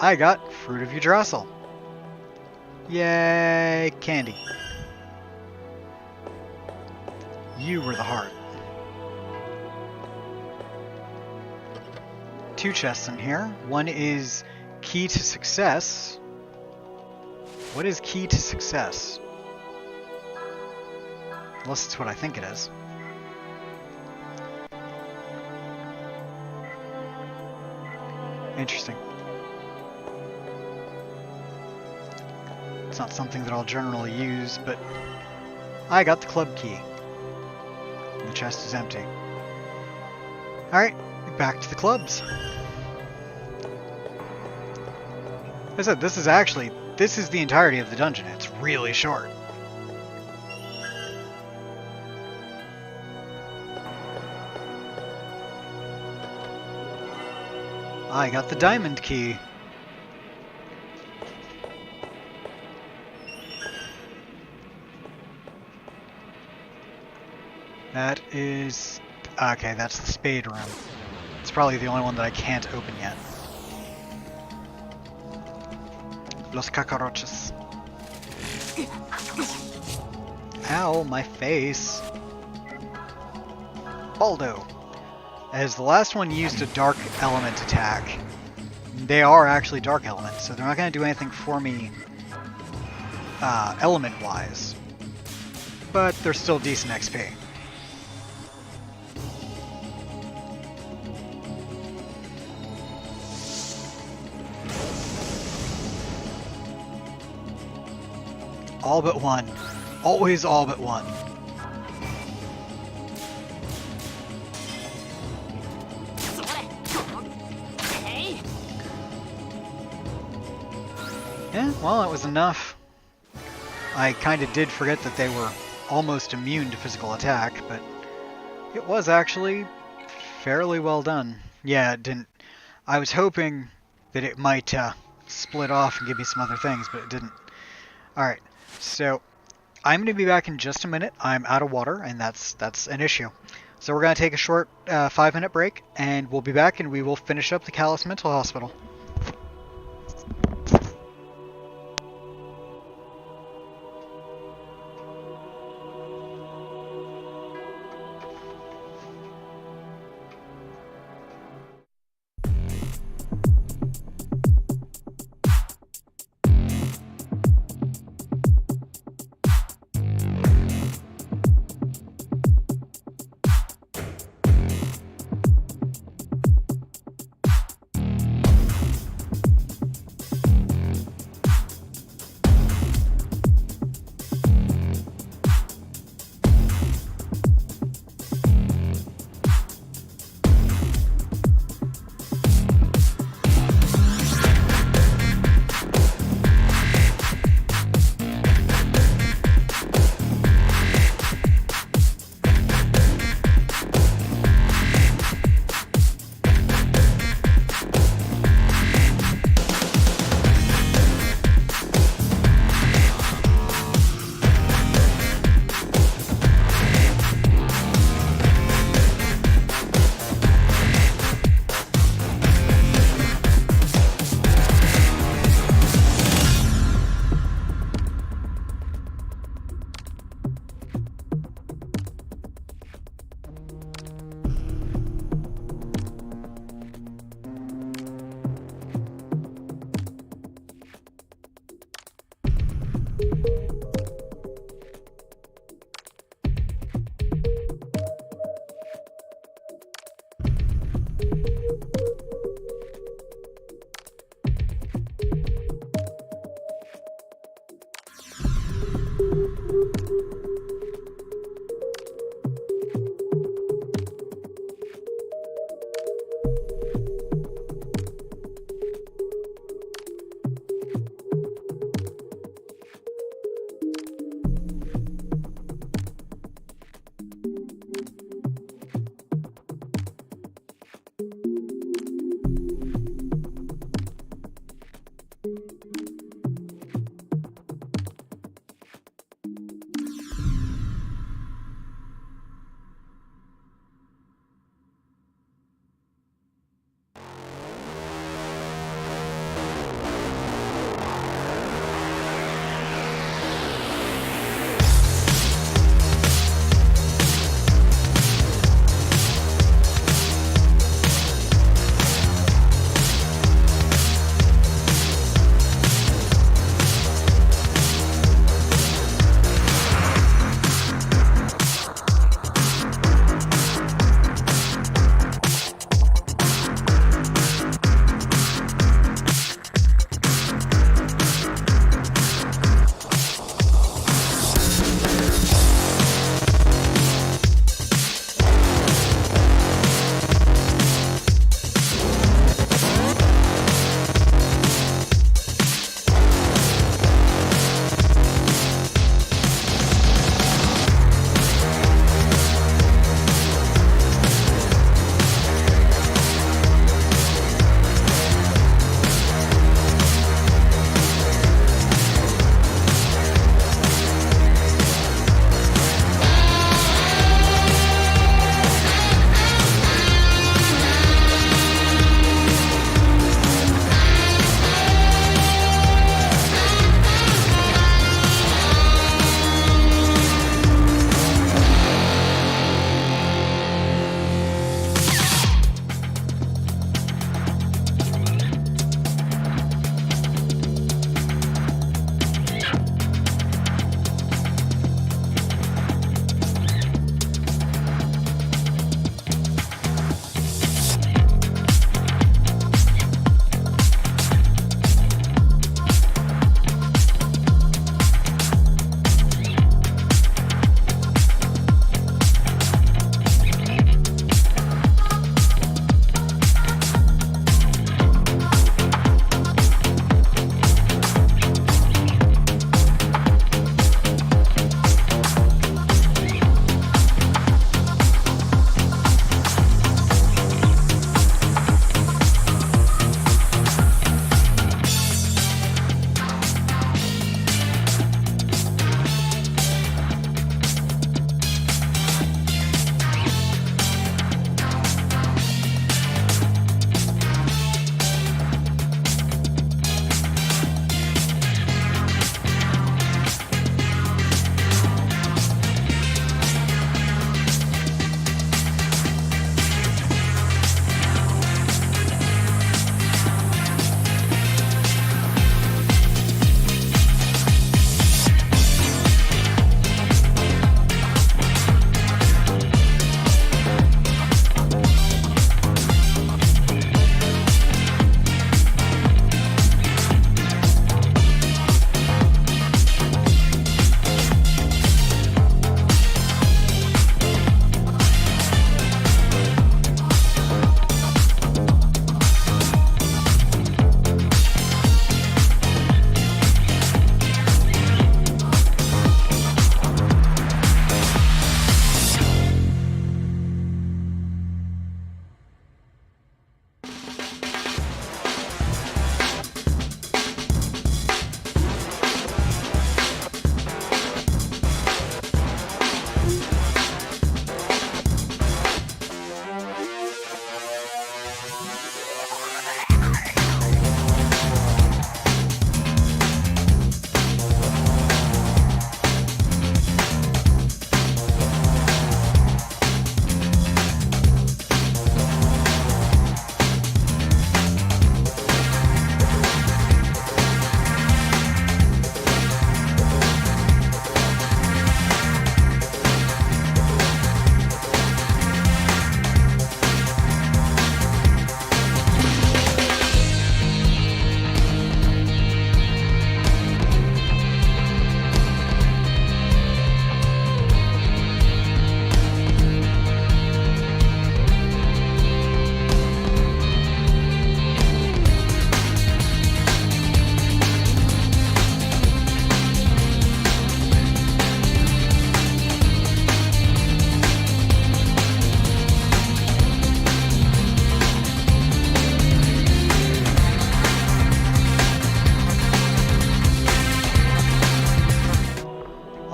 I got Fruit of Yggdrasil. Yay, candy. You were the heart. 2 chests in here. One is Key to Success. What is Key to Success? Unless it's what I think it is. Interesting. It's not something that I'll generally use, but I got the club key. The chest is empty. Alright, back to the clubs. Like I said, this is the entirety of the dungeon. It's really short. I got the diamond key. That is... okay, that's the spade room. It's probably the only one that I can't open yet. Los cacaroches. Ow, my face. Baldo. As the last one used a dark element attack. They are actually dark elements, so they're not going to do anything for me element-wise. But they're still decent XP. All but one. Always all but one. Yeah, well, that was enough. I kind of did forget that they were almost immune to physical attack, but it was actually fairly well done. Yeah, it didn't... I was hoping that it might split off and give me some other things, but it didn't. Alright, so I'm going to be back in just a minute. I'm out of water, and that's an issue. So we're going to take a short 5-minute break, and we'll be back and we will finish up the Callus Mental Hospital.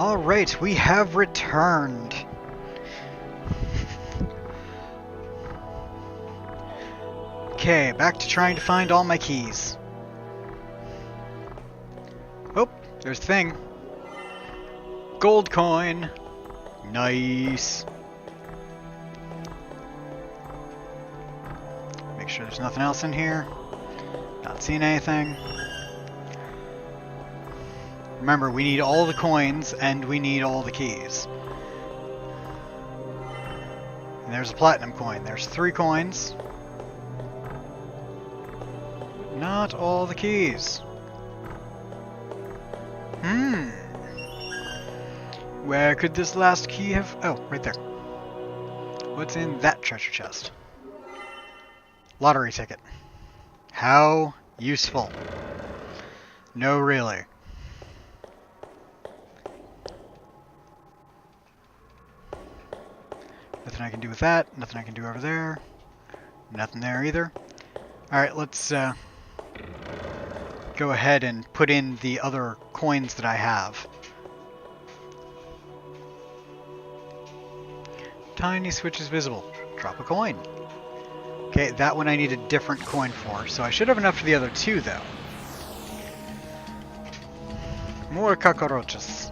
Alright, we have returned. Okay, back to trying to find all my keys. Oh, there's the thing. Gold coin. Nice. Make sure there's nothing else in here. Not seeing anything. Remember, we need all the coins and we need all the keys. And there's a platinum coin. There's 3 coins. Not all the keys. Where could this last key have... Oh, right there. What's in that treasure chest? Lottery ticket. How useful. No, really. Nothing I can do with that. Nothing I can do over there. Nothing there either. Alright, let's go ahead and put in the other coins that I have. Tiny switch is visible. Drop a coin. Okay, that one I need a different coin for, so I should have enough for the other 2, though. More cockroaches.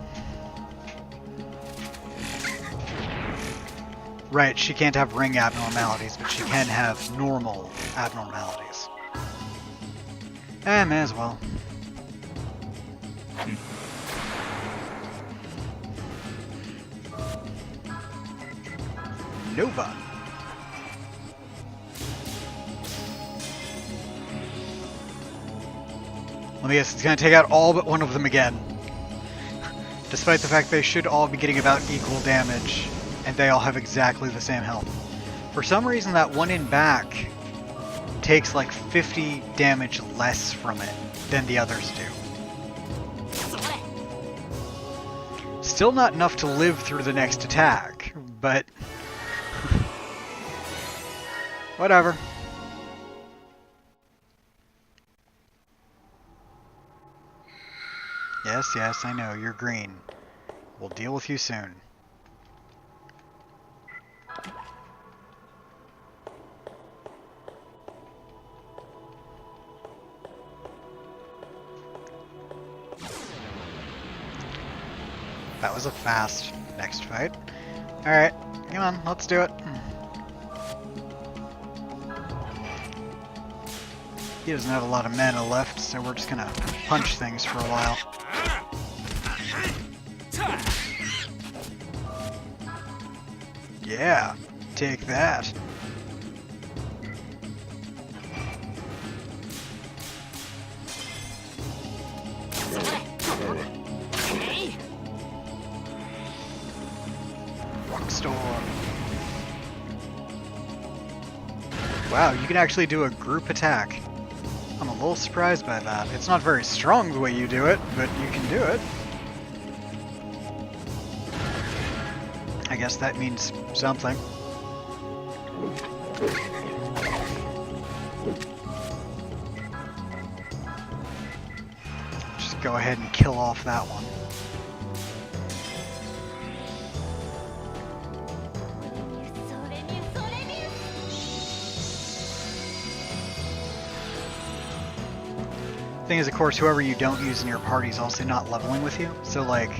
Right, she can't have ring abnormalities, but she can have normal abnormalities. May as well. Nova. Let me guess, it's going to take out all but one of them again. Despite the fact they should all be getting about equal damage, and they all have exactly the same health. For some reason, that one in back takes like 50 damage less from it than the others do. Still not enough to live through the next attack, but... whatever. Yes, yes, I know, you're green. We'll deal with you soon. That was a fast next fight. Alright, come on, let's do it. He doesn't have a lot of mana left, so we're just gonna punch things for a while. Yeah, take that. Rockstorm. Wow, you can actually do a group attack. I'm a little surprised by that. It's not very strong the way you do it, but you can do it. I guess that means something. Just go ahead and kill off that one. Thing is, of course, whoever you don't use in your party is also not leveling with you. So, like,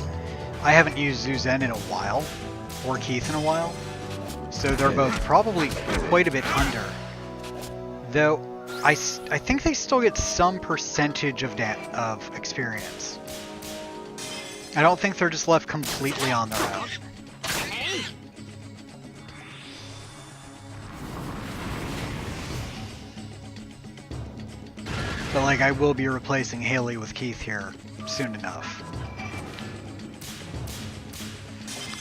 I haven't used Zuzen in a while, or Keith in a while, so they're both probably quite a bit under. Though, I think they still get some percentage of experience. I don't think they're just left completely on their own. But, like, I will be replacing Haley with Keith here soon enough.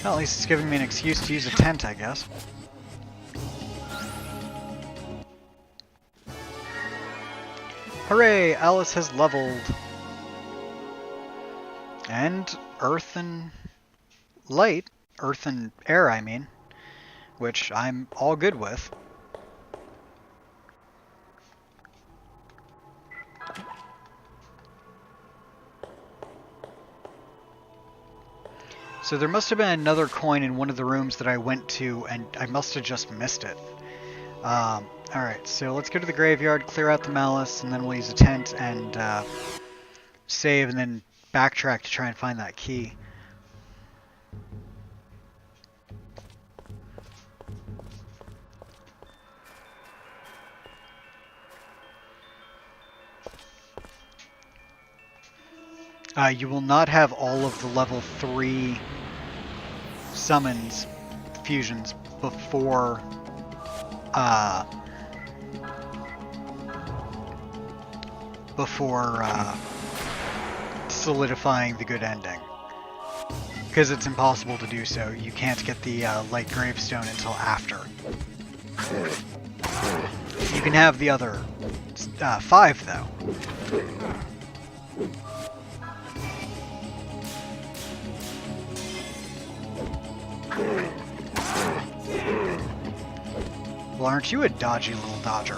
Well, at least it's giving me an excuse to use a tent, I guess. Hooray! Alice has leveled. And Earth and Light, Earth and Air, I mean, which I'm all good with. So there must have been another coin in one of the rooms that I went to, and I must have just missed it. Alright, so let's go to the graveyard, clear out the malice, and then we'll use a tent and save, and then backtrack to try and find that key. You will not have all of the level 3 summons, fusions, before solidifying the good ending. Because it's impossible to do so. You can't get the light gravestone until after. You can have the other 5, though. Well, aren't you a dodgy little dodger?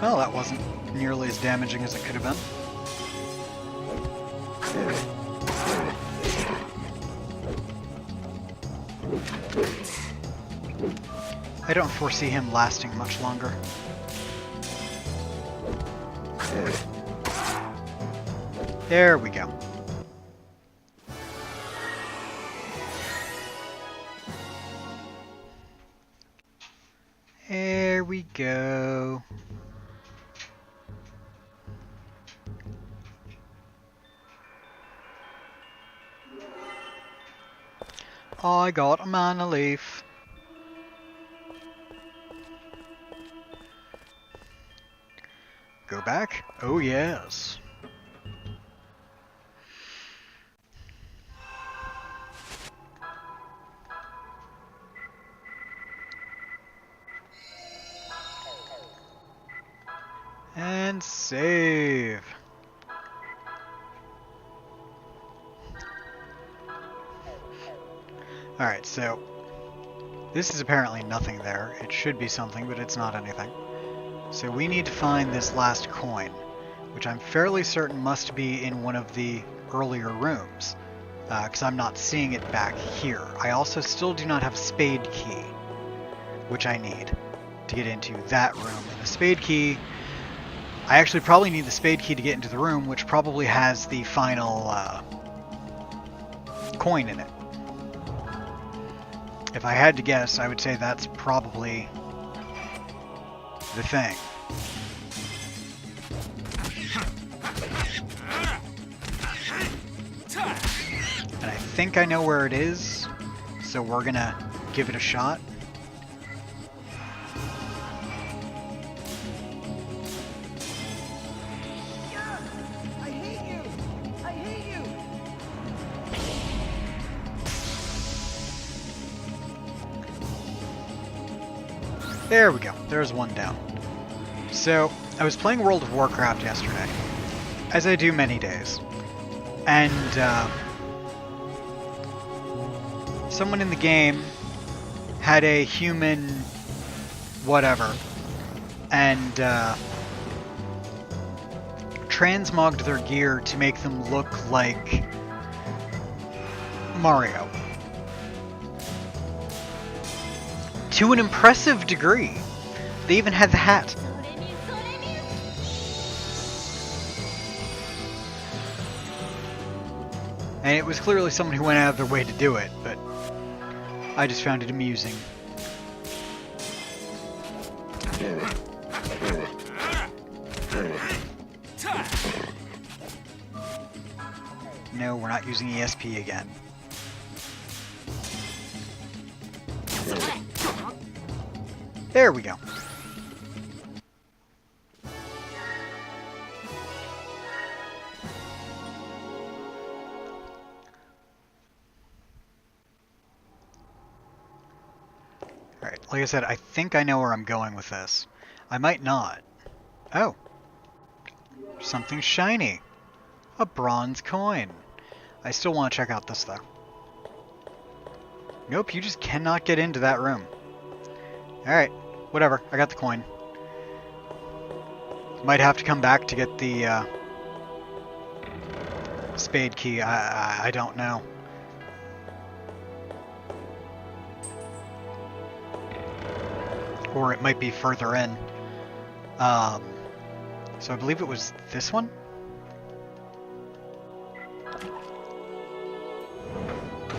Well, that wasn't nearly as damaging as it could have been. I don't foresee him lasting much longer. There we go. There we go. I got a mana leaf. Go back? Oh yes. And save. Alright, so this is apparently nothing there. It should be something, but it's not anything. So we need to find this last coin, which I'm fairly certain must be in one of the earlier rooms, because I'm not seeing it back here. I also still do not have a spade key, which I need to get into that room. And the spade key, I actually probably need the spade key to get into the room, which probably has the final coin in it. If I had to guess, I would say that's probably the thing. And I think I know where it is, so we're gonna give it a shot. There we go. There's one down. So, I was playing World of Warcraft yesterday, as I do many days, and someone in the game had a human whatever, and transmogged their gear to make them look like Mario. To an impressive degree. They even had the hat. And it was clearly someone who went out of their way to do it, but I just found it amusing. No, we're not using ESP again. There we go. Alright, like I said, I think I know where I'm going with this. I might not. Oh. Something shiny. A bronze coin. I still want to check out this, though. Nope, you just cannot get into that room. Alright, whatever. I got the coin. Might have to come back to get the spade key. I don't know. Or it might be further in. So I believe it was this one?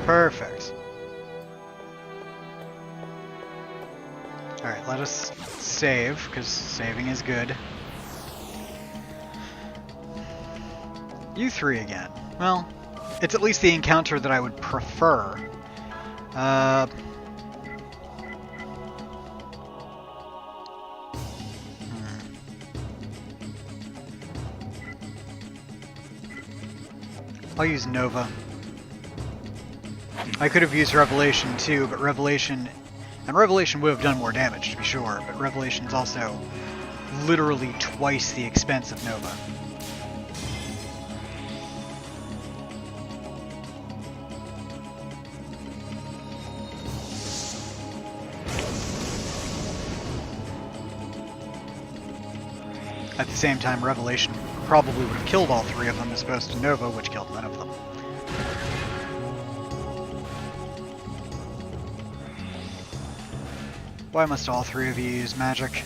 Perfect. Alright, let us save, because saving is good. You three again. Well, it's at least the encounter that I would prefer. I'll use Nova. I could have used Revelation too, but Revelation would have done more damage to be sure, but Revelation's also literally twice the expense of Nova. At the same time, Revelation probably would have killed all three of them as opposed to Nova, which killed none of them. Why must all three of you use magic?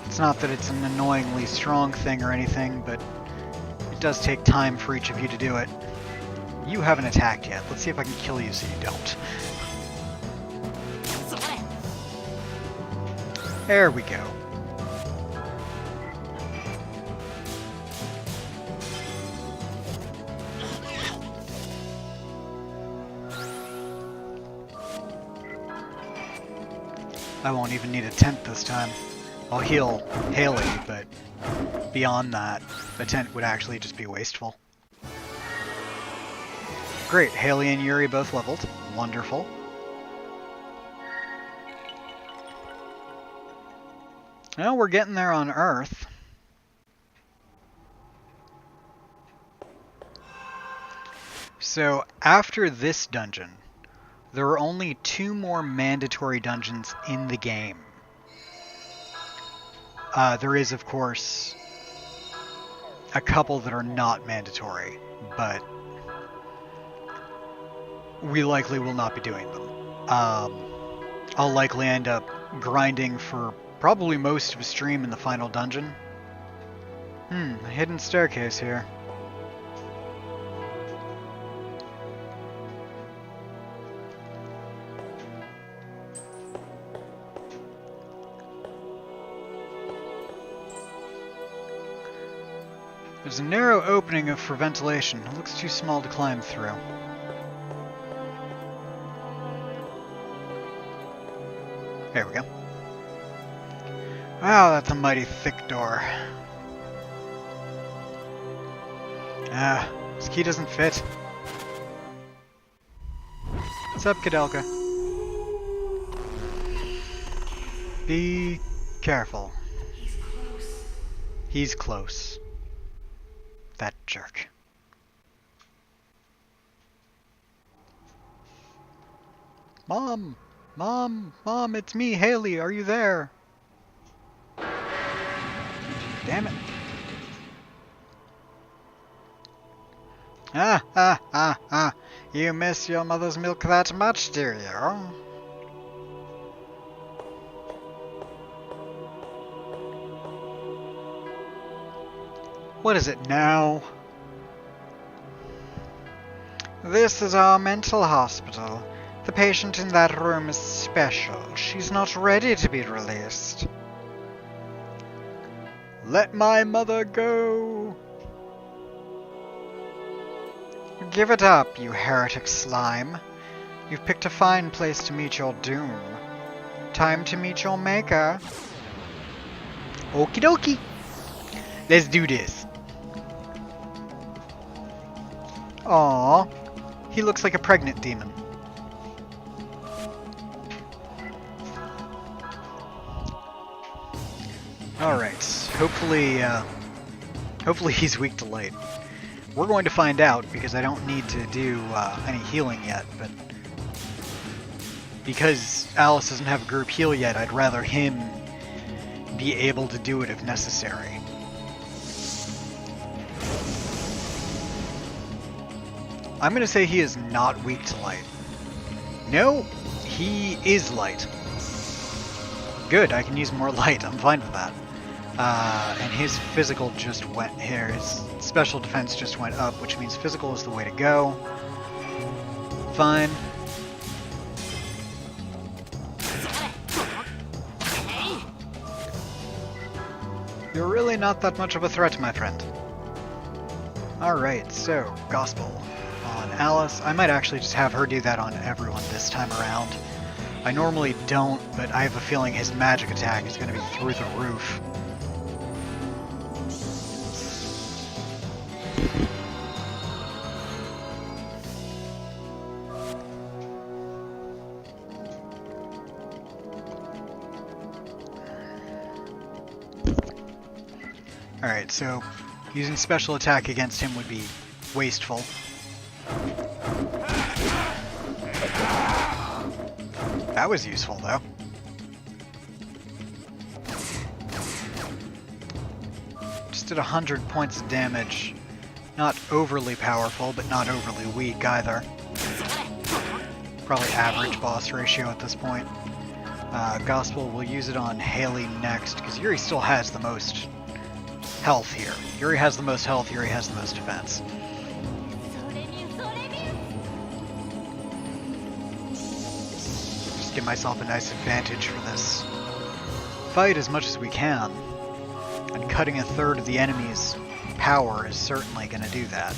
It's not that it's an annoyingly strong thing or anything, but it does take time for each of you to do it. You haven't attacked yet. Let's see if I can kill you so you don't. There we go. I won't even need a tent this time. I'll heal Haley, but beyond that, a tent would actually just be wasteful. Great, Haley and Yuri both leveled. Wonderful. Well, we're getting there on Earth. So, after this dungeon, there are only 2 more mandatory dungeons in the game. There is, of course, a couple that are not mandatory, but we likely will not be doing them. I'll likely end up grinding for probably most of a stream in the final dungeon. A hidden staircase here. There's a narrow opening for ventilation. It looks too small to climb through. There we go. Wow, that's a mighty thick door. This key doesn't fit. What's up, Kadelka? Be careful. He's close. That jerk. Mom! Mom! Mom, it's me, Haley. Are you there? Damn it. You miss your mother's milk that much, do you? What is it now? This is our mental hospital. The patient in that room is special. She's not ready to be released. Let my mother go! Give it up, you heretic slime. You've picked a fine place to meet your doom. Time to meet your maker. Okie dokie. Let's do this. Aww. He looks like a pregnant demon. Alright. Hopefully he's weak to light. We're going to find out, because I don't need to do any healing yet, but because Alice doesn't have a group heal yet, I'd rather him be able to do it if necessary. I'm going to say he is not weak to light. No, he is light. Good, I can use more light. I'm fine with that. And his physical just went here. His special defense just went up, which means physical is the way to go. Fine. You're really not that much of a threat, my friend. Alright, so, Gospel on Alice. I might actually just have her do that on everyone this time around. I normally don't, but I have a feeling his magic attack is going to be through the roof. Alright, so using special attack against him would be wasteful. That was useful, though. Just did 100 points of damage. Not overly powerful, but not overly weak either. Probably average boss ratio at this point. Gospel, we'll use it on Haley next, because Yuri still has the most health here. Yuri has the most health, Yuri has the most defense. Just give myself a nice advantage for this fight as much as we can. And cutting a third of the enemy's power is certainly going to do that.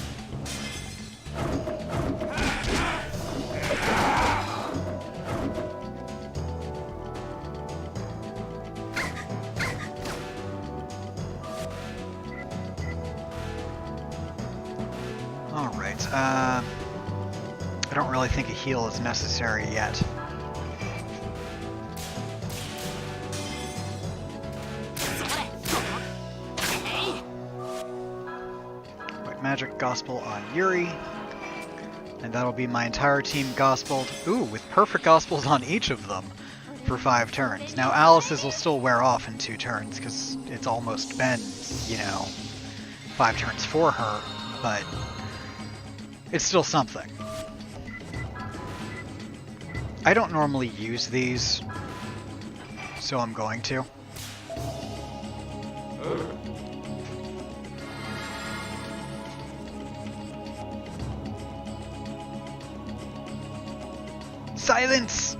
Alright, I don't really think a heal is necessary yet. White Magic Gospel on Yuri. And that'll be my entire team gospeled. Ooh, with perfect gospels on each of them for 5 turns. Now Alice's will still wear off in 2 turns, because it's almost been, 5 turns for her, but it's still something. I don't normally use these, so I'm going to. Silence!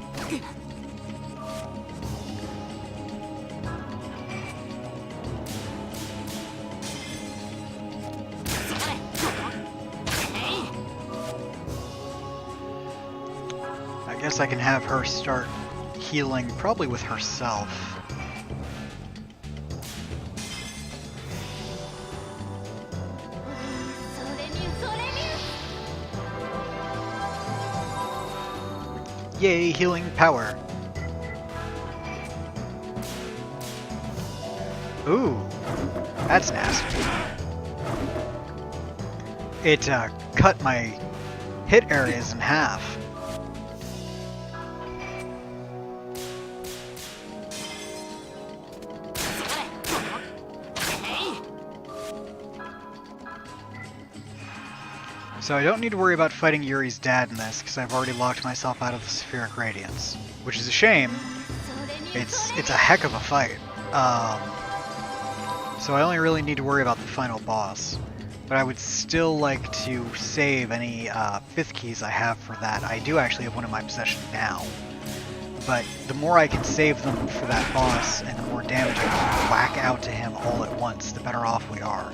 I guess I can have her start healing, probably with herself. Yay, healing power. Ooh, that's nasty. It cut my hit areas in half. So I don't need to worry about fighting Yuri's dad in this, because I've already locked myself out of the Spheric Radiance. Which is a shame. It's a heck of a fight. So I only really need to worry about the final boss. But I would still like to save any 5th keys I have for that. I do actually have one in my possession now. But the more I can save them for that boss, and the more damage I can whack out to him all at once, the better off we are.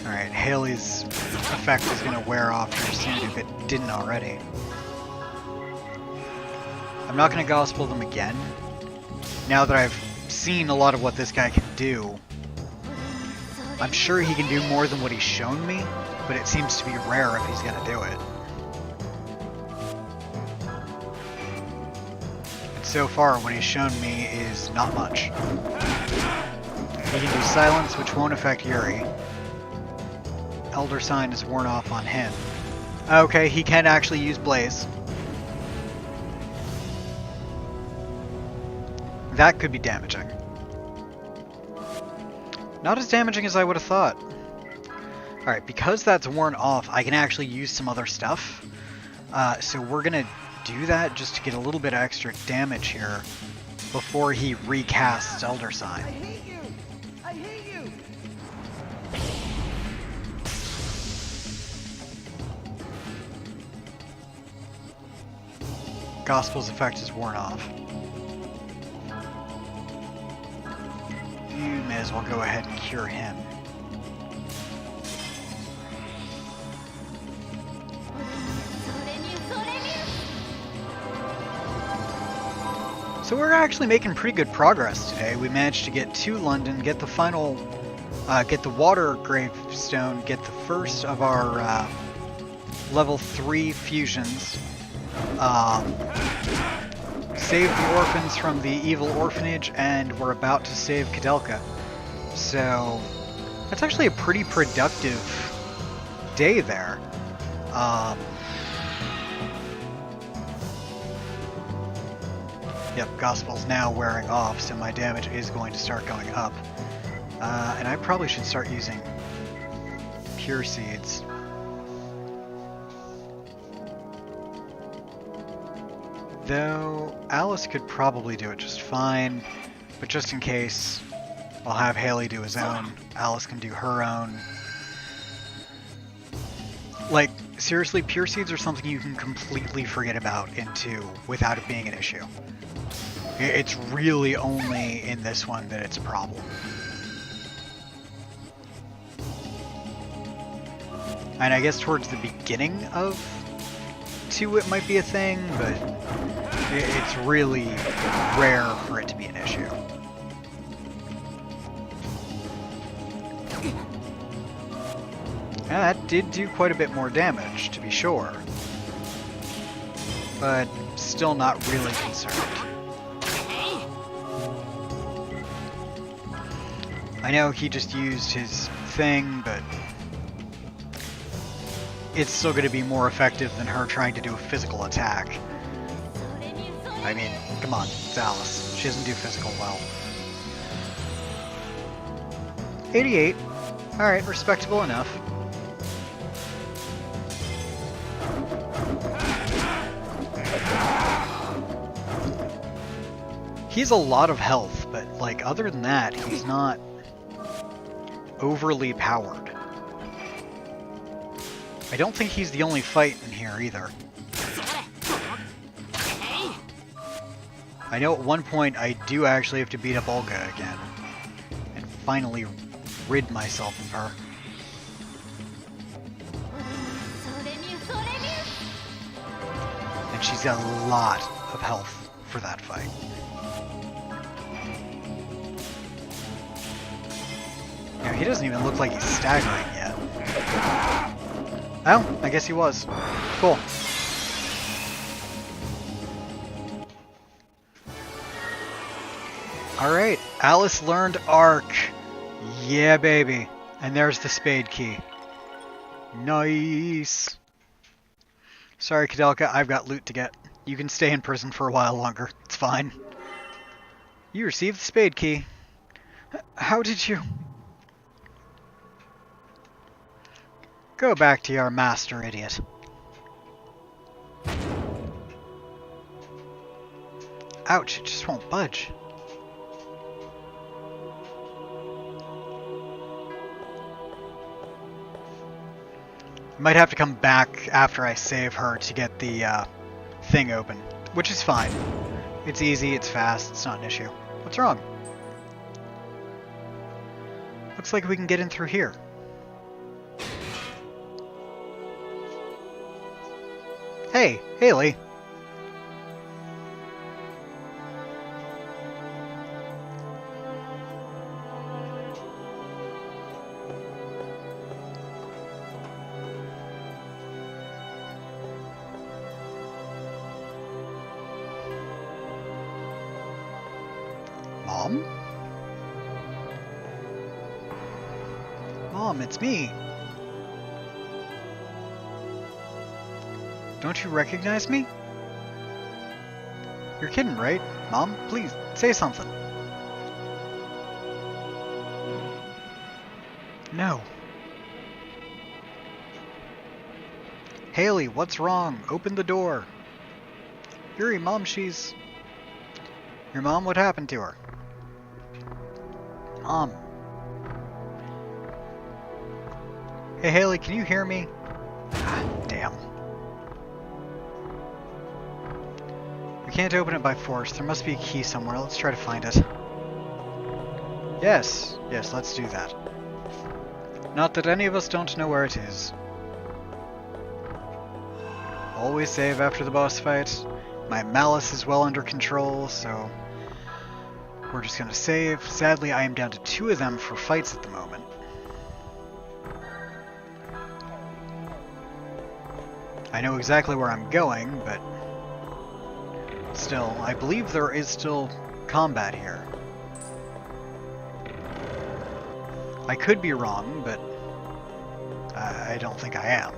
Alright, Haley's effect is going to wear off here soon if it didn't already. I'm not going to gospel them again, now that I've seen a lot of what this guy can do. I'm sure he can do more than what he's shown me, but it seems to be rare if he's going to do it. And so far, what he's shown me is not much. He can do silence, which won't affect Yuri. Elder Sign is worn off on him. Okay, he can actually use Blaze. That could be damaging. Not as damaging as I would have thought. Alright, because that's worn off, I can actually use some other stuff. So we're gonna do that just to get a little bit of extra damage here before he recasts Elder Sign. I hate you! I hate you! Gospel's effect is worn off. You may as well go ahead and cure him. So we're actually making pretty good progress today. We managed to get to London, get the final, get the water gravestone, get the first of our level 3 fusions, save the orphans from the evil orphanage, and we're about to save Kadelka. So that's actually a pretty productive day there. Yep, Gospel's now wearing off, so my damage is going to start going up. And I probably should start using Pure Seeds. Though, Alice could probably do it just fine, but just in case, I'll have Haley do his own. Alice can do her own. Like, seriously, Pure Seeds are something you can completely forget about in 2 without it being an issue. It's really only in this one that it's a problem. And I guess towards the beginning of 2 it might be a thing, but it's really rare for it to be an issue. Yeah, that did do quite a bit more damage, to be sure. But still not really concerned. I know he just used his thing, but it's still going to be more effective than her trying to do a physical attack. I mean, come on, it's Alice. She doesn't do physical well. 88. Alright, respectable enough. He's a lot of health, but like other than that, he's not overly powered. I don't think he's the only fight in here either. I know at one point I do actually have to beat up Olga again and finally rid myself of her. And she's got a lot of health for that fight. Now, he doesn't even look like he's staggering yet. Oh, I guess he was. Cool. Alright, Alice learned Arc. Yeah, baby. And there's the spade key. Nice. Sorry, Kadelka, I've got loot to get. You can stay in prison for a while longer. It's fine. You received the spade key. How did you... Go back to your master, idiot. Ouch, it just won't budge. Might have to come back after I save her to get the thing open, which is fine. It's easy, it's fast, it's not an issue. What's wrong? Looks like we can get in through here. Hey, Haley. Mom? Mom, it's me. Don't you recognize me? You're kidding, right? Mom, please, say something. No. Haley, what's wrong? Open the door. Yuri, Mom, she's... Your mom, what happened to her? Mom. Hey, Haley, can you hear me? Ah, damn. We can't open it by force. There must be a key somewhere. Let's try to find it. Yes, let's do that. Not that any of us don't know where it is. Always save after the boss fight. My malice is well under control, so we're just gonna save. Sadly, I am down to 2 of them for fights at the moment. I know exactly where I'm going, but still, I believe there is still combat here. I could be wrong, but I don't think I am.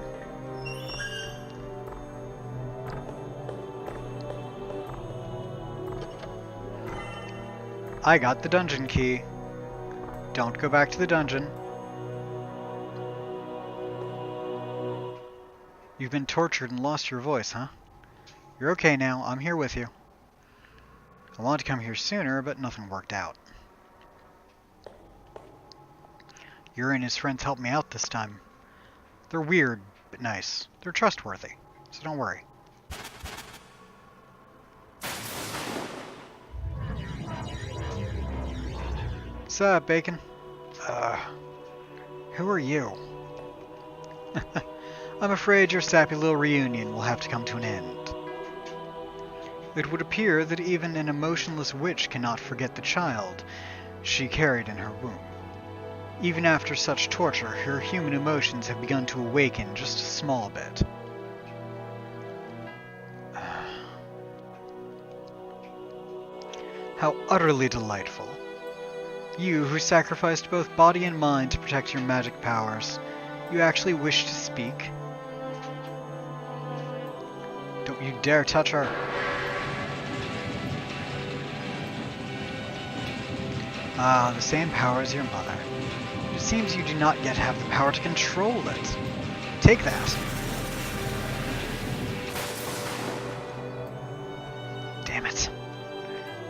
I got the dungeon key. Don't go back to the dungeon. You've been tortured and lost your voice, huh? You're okay now. I'm here with you. I wanted to come here sooner, but nothing worked out. Yuri and his friends helped me out this time. They're weird, but nice. They're trustworthy, so don't worry. What's up, Bacon? Who are you? I'm afraid your sappy little reunion will have to come to an end. It would appear that even an emotionless witch cannot forget the child she carried in her womb. Even after such torture, her human emotions have begun to awaken just a small bit. How utterly delightful. You, who sacrificed both body and mind to protect your magic powers, you actually wish to speak? Don't you dare touch her. Ah, the same power as your mother. It seems you do not yet have the power to control it. Take that. Damn it.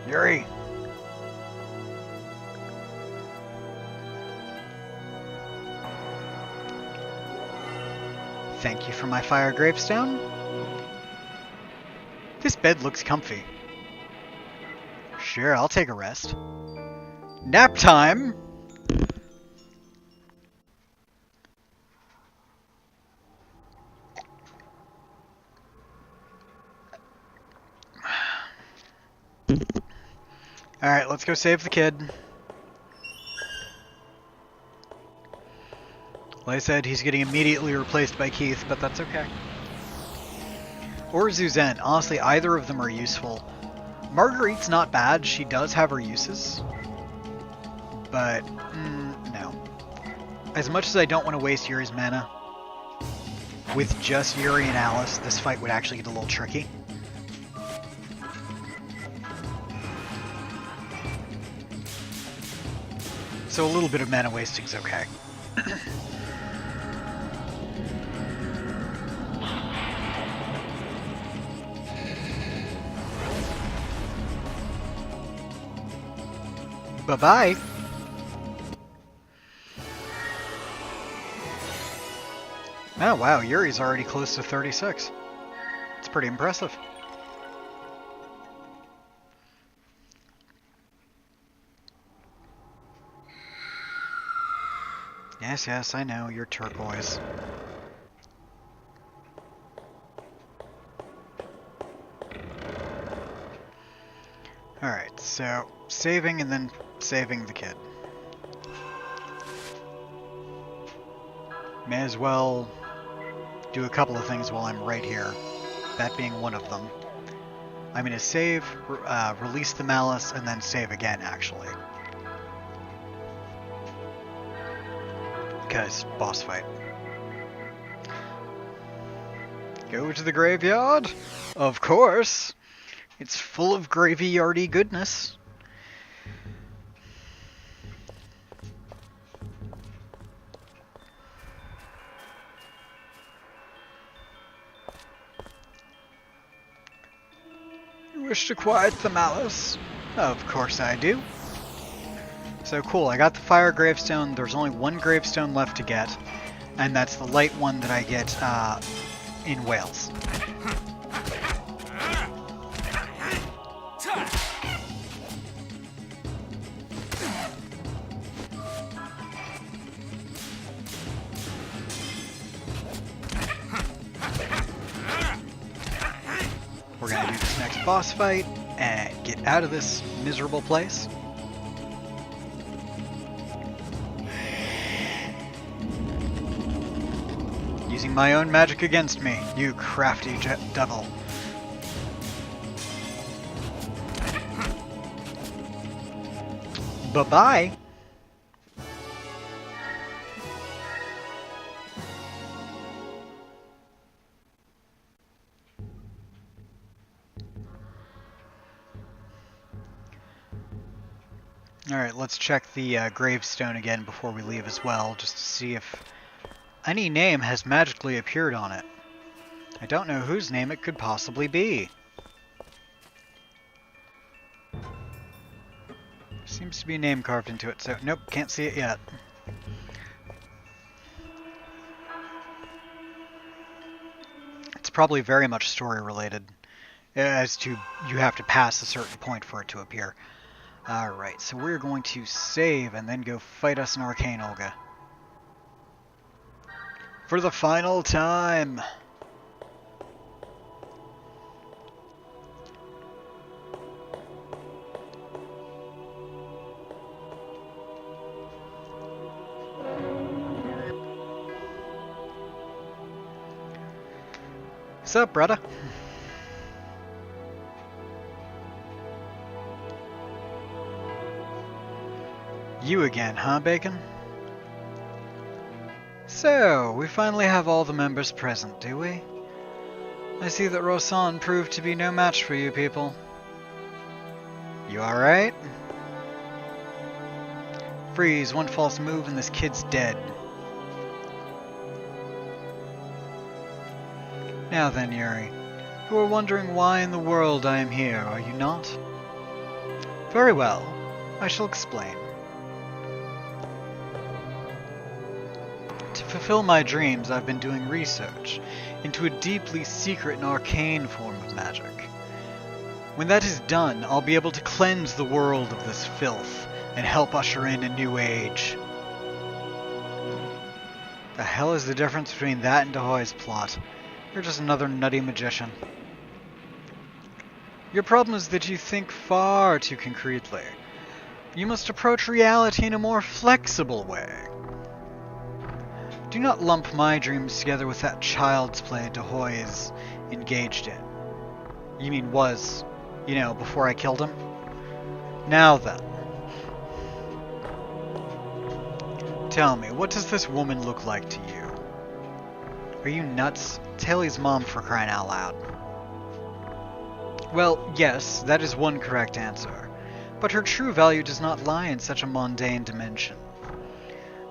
Yuri. Thank you for my fire gravestone. This bed looks comfy. Sure, I'll take a rest. Nap time! Alright, let's go save the kid. Like I said, he's getting immediately replaced by Keith, but that's okay. Or Zuzen. Honestly, either of them are useful. Marguerite's not bad. She does have her uses. But, no. As much as I don't want to waste Yuri's mana, with just Yuri and Alice, this fight would actually get a little tricky. So a little bit of mana wasting's okay. Bye-bye. Oh wow, Yuri's already close to 36. It's pretty impressive. Yes, I know, you're turquoise. Alright, so saving and then saving the kid. May as well do a couple of things while I'm right here, that being one of them. I'm going to save, release the malice, and then save again, actually. Because boss fight. Go to the graveyard? Of course. It's full of graveyardy goodness. You wish to quiet the malice? Of course I do. So cool, I got the fire gravestone. There's only one gravestone left to get, and that's the light one that I get in Wales. We're gonna do this next boss fight and get out of this miserable place. Using my own magic against me, you crafty devil. Bye-bye. Alright, let's check the gravestone again before we leave as well, just to see if any name has magically appeared on it. I don't know whose name it could possibly be. Seems to be a name carved into it, so nope, can't see it yet. It's probably very much story related, as to you have to pass a certain point for it to appear. Alright, so we're going to save and then go fight us an Arcane Olga. For the final time! What's up, brother? You again, huh, Bacon? So, we finally have all the members present, do we? I see that Rosan proved to be no match for you people. You alright? Freeze, one false move and this kid's dead. Now then, Yuri, you are wondering why in the world I am here, are you not? Very well, I shall explain. To fulfill my dreams, I've been doing research into a deeply secret and arcane form of magic. When that is done, I'll be able to cleanse the world of this filth and help usher in a new age. The hell is the difference between that and Dahoy's plot? You're just another nutty magician. Your problem is that you think far too concretely. You must approach reality in a more flexible way. Do not lump my dreams together with that child's play Dahoy is engaged in. You mean was, you know, before I killed him? Now then. Tell me, what does this woman look like to you? Are you nuts? Taili's mom, for crying out loud. Well, yes, that is one correct answer. But her true value does not lie in such a mundane dimension.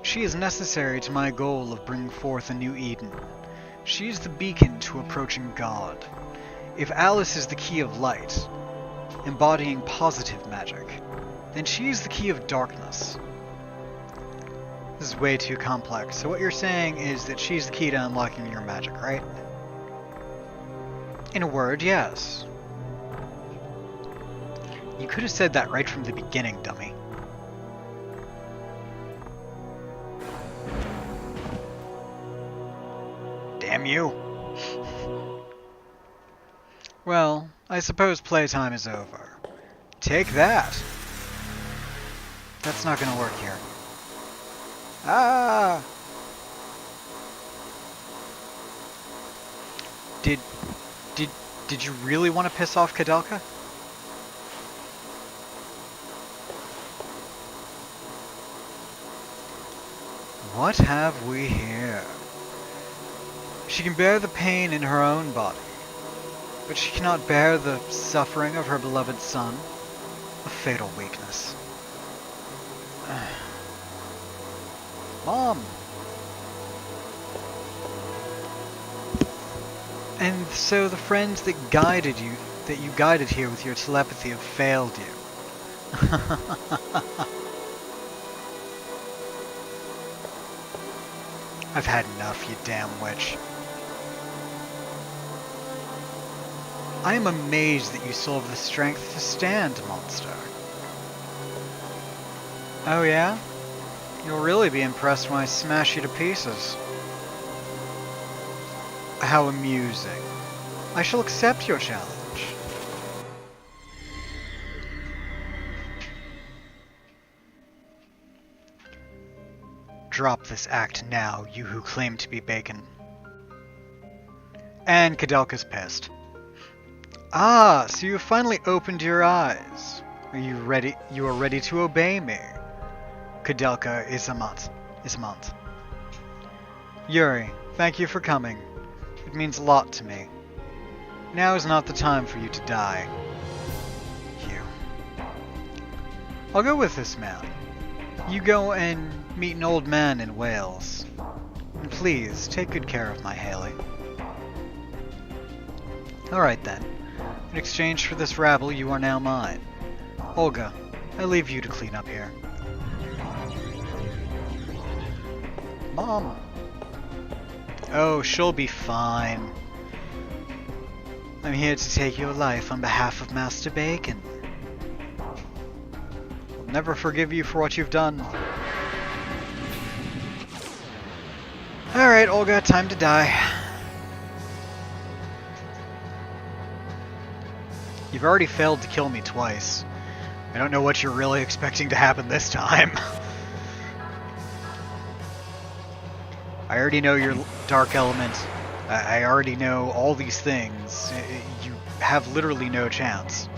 She is necessary to my goal of bringing forth a new Eden. She is the beacon to approaching God. If Alice is the key of light, embodying positive magic, then she is the key of darkness. This is way too complex. So what you're saying is that she's the key to unlocking your magic, right? In a word, yes. You could have said that right from the beginning, dummy. Damn you. Well, I suppose playtime is over. Take that. That's not gonna work here. Ah! Did you really want to piss off Kadelka? What have we here? She can bear the pain in her own body, but she cannot bear the suffering of her beloved son. A fatal weakness. Mom! And so the friends that you guided here with your telepathy have failed you. I've had enough, you damn witch. I am amazed that you still have the strength to stand, monster. Oh yeah? You'll really be impressed when I smash you to pieces. How amusing. I shall accept your challenge. Drop this act now, you who claim to be bacon. And Kadelka's pissed. Ah, so you have finally opened your eyes. Are you ready? You are ready to obey me. Kadelka is a mutt. Yuri, thank you for coming. It means a lot to me. Now is not the time for you to die. You. I'll go with this man. You go and meet an old man in Wales. And please, take good care of my Haley. Alright then. In exchange for this rabble, you are now mine. Olga, I leave you to clean up here. Mom! Oh, she'll be fine. I'm here to take your life on behalf of Master Bacon. I'll never forgive you for what you've done. Alright, Olga, time to die. You've already failed to kill me twice. I don't know what you're really expecting to happen this time. I already know your dark element. I already know all these things. You have literally no chance.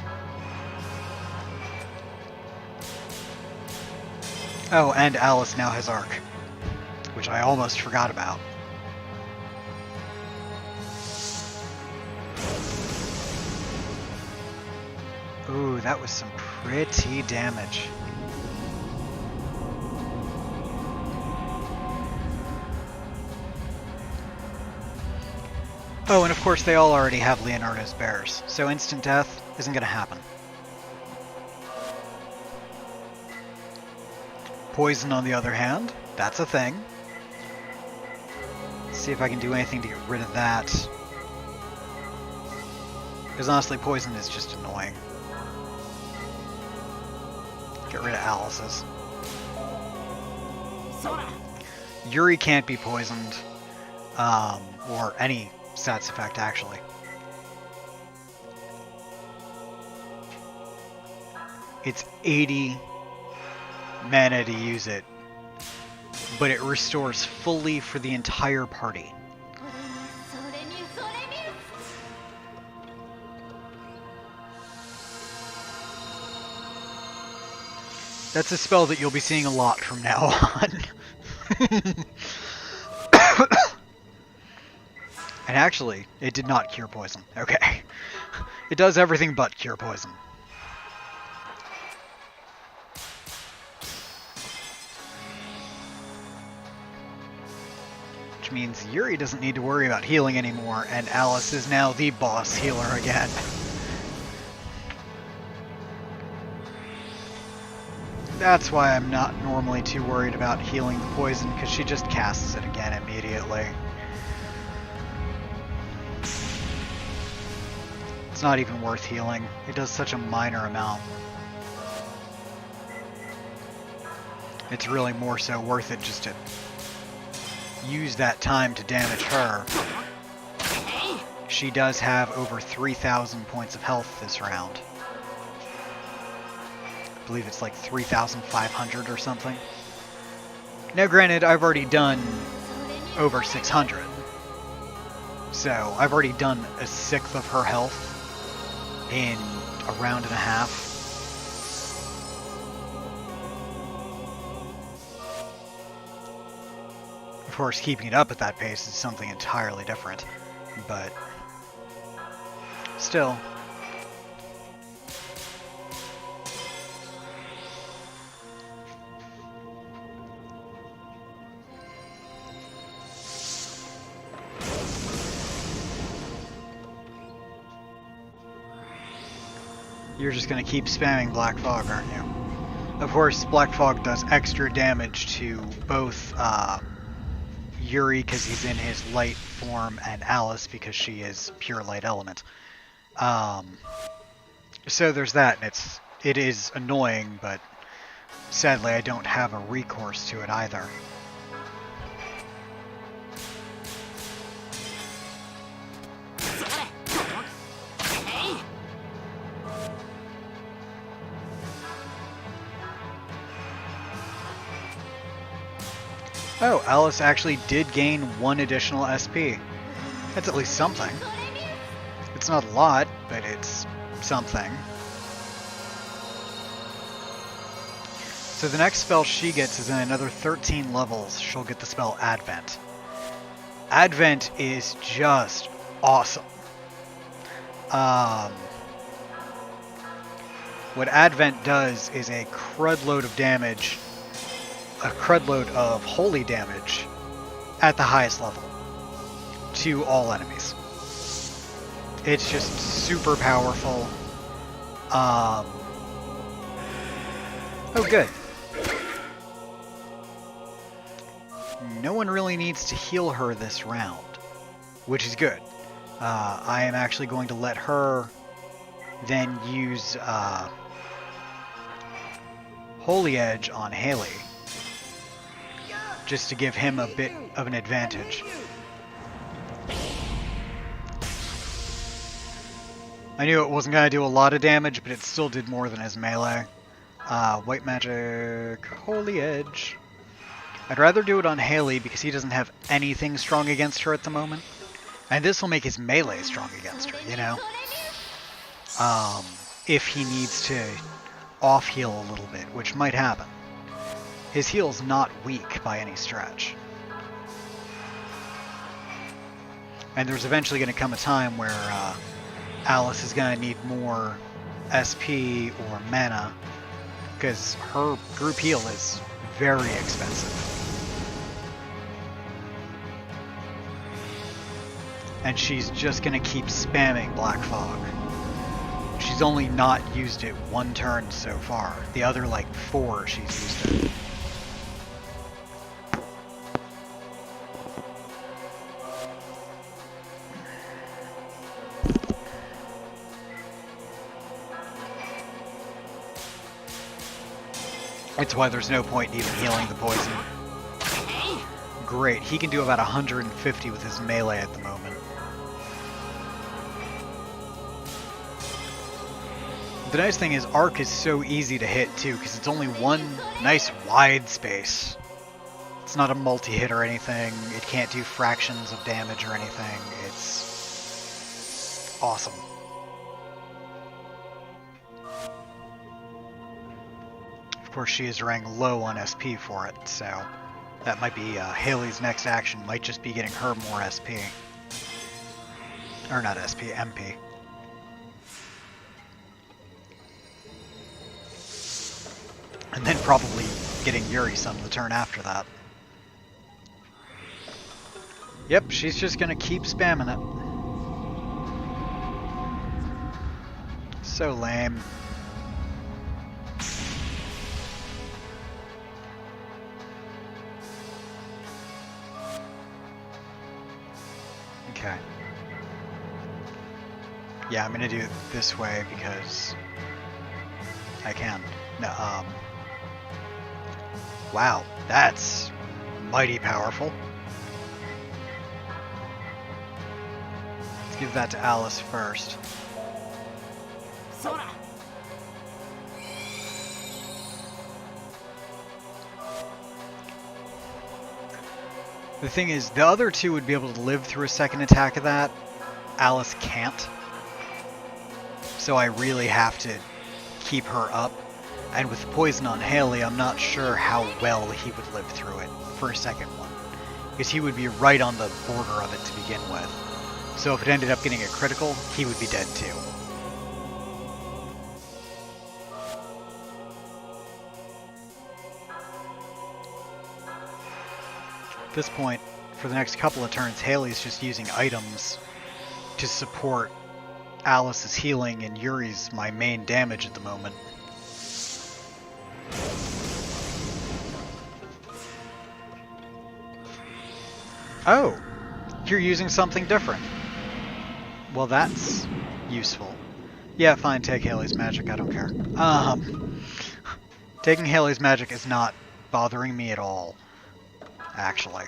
Oh, and Alice now has Arc, which I almost forgot about. Ooh, that was some pretty damage. Oh, and of course they all already have Leonardo's bears, so instant death isn't going to happen. Poison, on the other hand, that's a thing. Let's see if I can do anything to get rid of that. Because honestly, poison is just annoying. Get rid of Alice's. Yuri can't be poisoned, or any stats effect, actually. It's 80 mana to use it, but it restores fully for the entire party. That's a spell that you'll be seeing a lot from now on. And actually, it did not cure poison. Okay. It does everything but cure poison. Which means Yuri doesn't need to worry about healing anymore, and Alice is now the boss healer again. That's why I'm not normally too worried about healing the poison, because she just casts it again immediately. It's not even worth healing. It does such a minor amount. It's really more so worth it just to use that time to damage her. She does have over 3,000 points of health this round. I believe it's like 3,500 or something. Now granted, I've already done over 600. So I've already done a sixth of her health in a round and a half. course, keeping it up at that pace is something entirely different, but still. You're just going to keep spamming Black Fog, aren't you? Of course, Black Fog does extra damage to both Yuri because he's in his light form and Alice because she is pure light element. So there's that, and it is annoying, but sadly I don't have a recourse to it either. Oh, Alice actually did gain 1 additional SP. That's at least something. It's not a lot, but it's something. So the next spell she gets is in another 13 levels. She'll get the spell Advent. Advent is just awesome. What Advent does is a crud load of damage, a crud load of holy damage at the highest level to all enemies. It's just super powerful. Oh, good. No one really needs to heal her this round, which is good. I am actually going to let her then use Holy Edge on Haley, just to give him a bit of an advantage. I knew it wasn't going to do a lot of damage, but it still did more than his melee. White Magic, Holy Edge. I'd rather do it on Haley because he doesn't have anything strong against her at the moment. And this will make his melee strong against her, you know? If he needs to off-heal a little bit, which might happen. His heal's not weak by any stretch. And there's eventually going to come a time where Alice is going to need more SP or mana, because her group heal is very expensive. And she's just going to keep spamming Black Fog. She's only not used it 1 turn so far. The other, like, 4 she's used it. It's why there's no point in even healing the poison. Great, he can do about 150 with his melee at the moment. The nice thing is Arc is so easy to hit too, because it's only one nice wide space. It's not a multi-hit or anything, it can't do fractions of damage or anything, it's awesome. Of course she is running low on SP for it, so that might be Haley's next action, might just be getting her more SP. Or not SP, MP. And then probably getting Yuri some the turn after that. Yep, she's just gonna keep spamming it. So lame. Okay. Yeah, I'm gonna do it this way because I can. No, wow, that's mighty powerful. Let's give that to Alice first. Sora. The thing is, the other two would be able to live through a second attack of that. Alice can't. So I really have to keep her up. And with poison on Haley, I'm not sure how well he would live through it for a second one. because he would be right on the border of it to begin with. So if it ended up getting a critical, he would be dead too. At this point, for the next couple of turns, Haley's just using items to support Alice's healing, and Yuri's my main damage at the moment. Oh, you're using something different. Well, that's useful. Yeah, fine, take Haley's magic, I don't care. Taking Haley's magic is not bothering me at all, actually.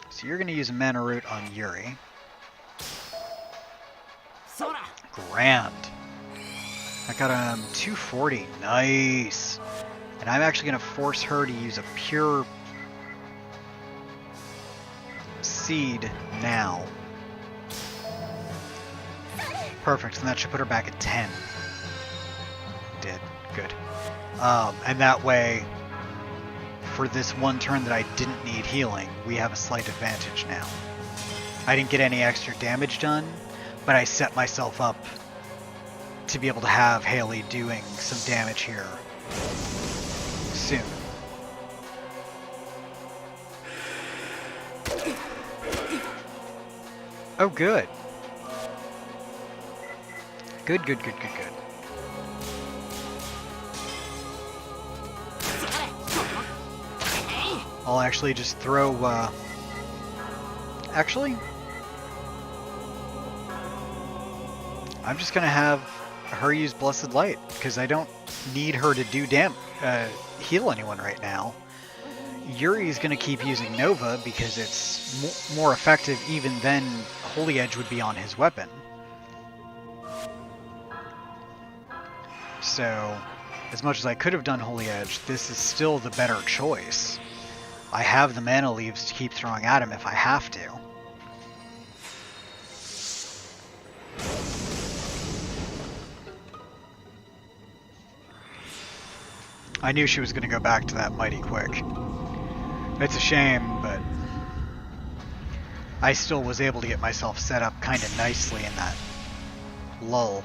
So you're going to use a mana root on Yuri. Grand. I got 240. Nice. And I'm actually going to force her to use a pure seed now. Perfect, and that should put her back at 10. Did. Good. And that way, for this one turn that I didn't need healing, we have a slight advantage now. I didn't get any extra damage done, but I set myself up to be able to have Haley doing some damage here soon. Oh, good. Good, good, good, good, good. I'll actually just throw, actually, I'm just gonna have her use Blessed Light, because I don't need her to do heal anyone right now. Yuri's gonna keep using Nova, because it's more effective even than Holy Edge would be on his weapon. So, as much as I could have done Holy Edge, this is still the better choice. I have the mana leaves to keep throwing at him if I have to. I knew she was going to go back to that mighty quick. It's a shame, but I still was able to get myself set up kind of nicely in that lull.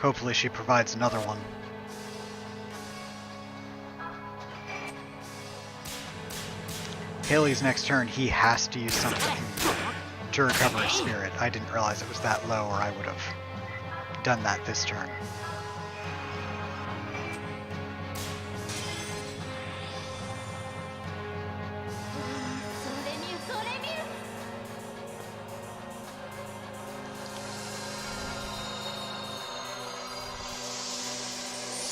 Hopefully she provides another one. Haley's next turn, he has to use something to recover his spirit. I didn't realize it was that low, or I would have done that this turn.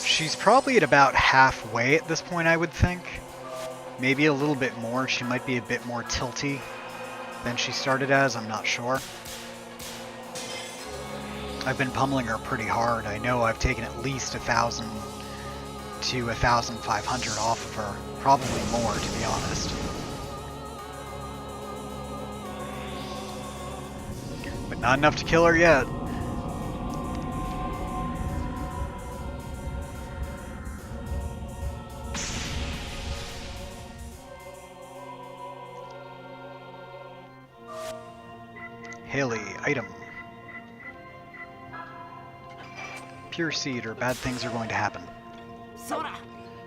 She's probably at about halfway at this point, I would think. Maybe a little bit more. She might be a bit more tilty than she started as, I'm not sure. I've been pummeling her pretty hard. I know I've taken at least 1,000 to 1,500 off of her. Probably more, to be honest. But not enough to kill her yet. Haley, item. Pure seed, or bad things are going to happen.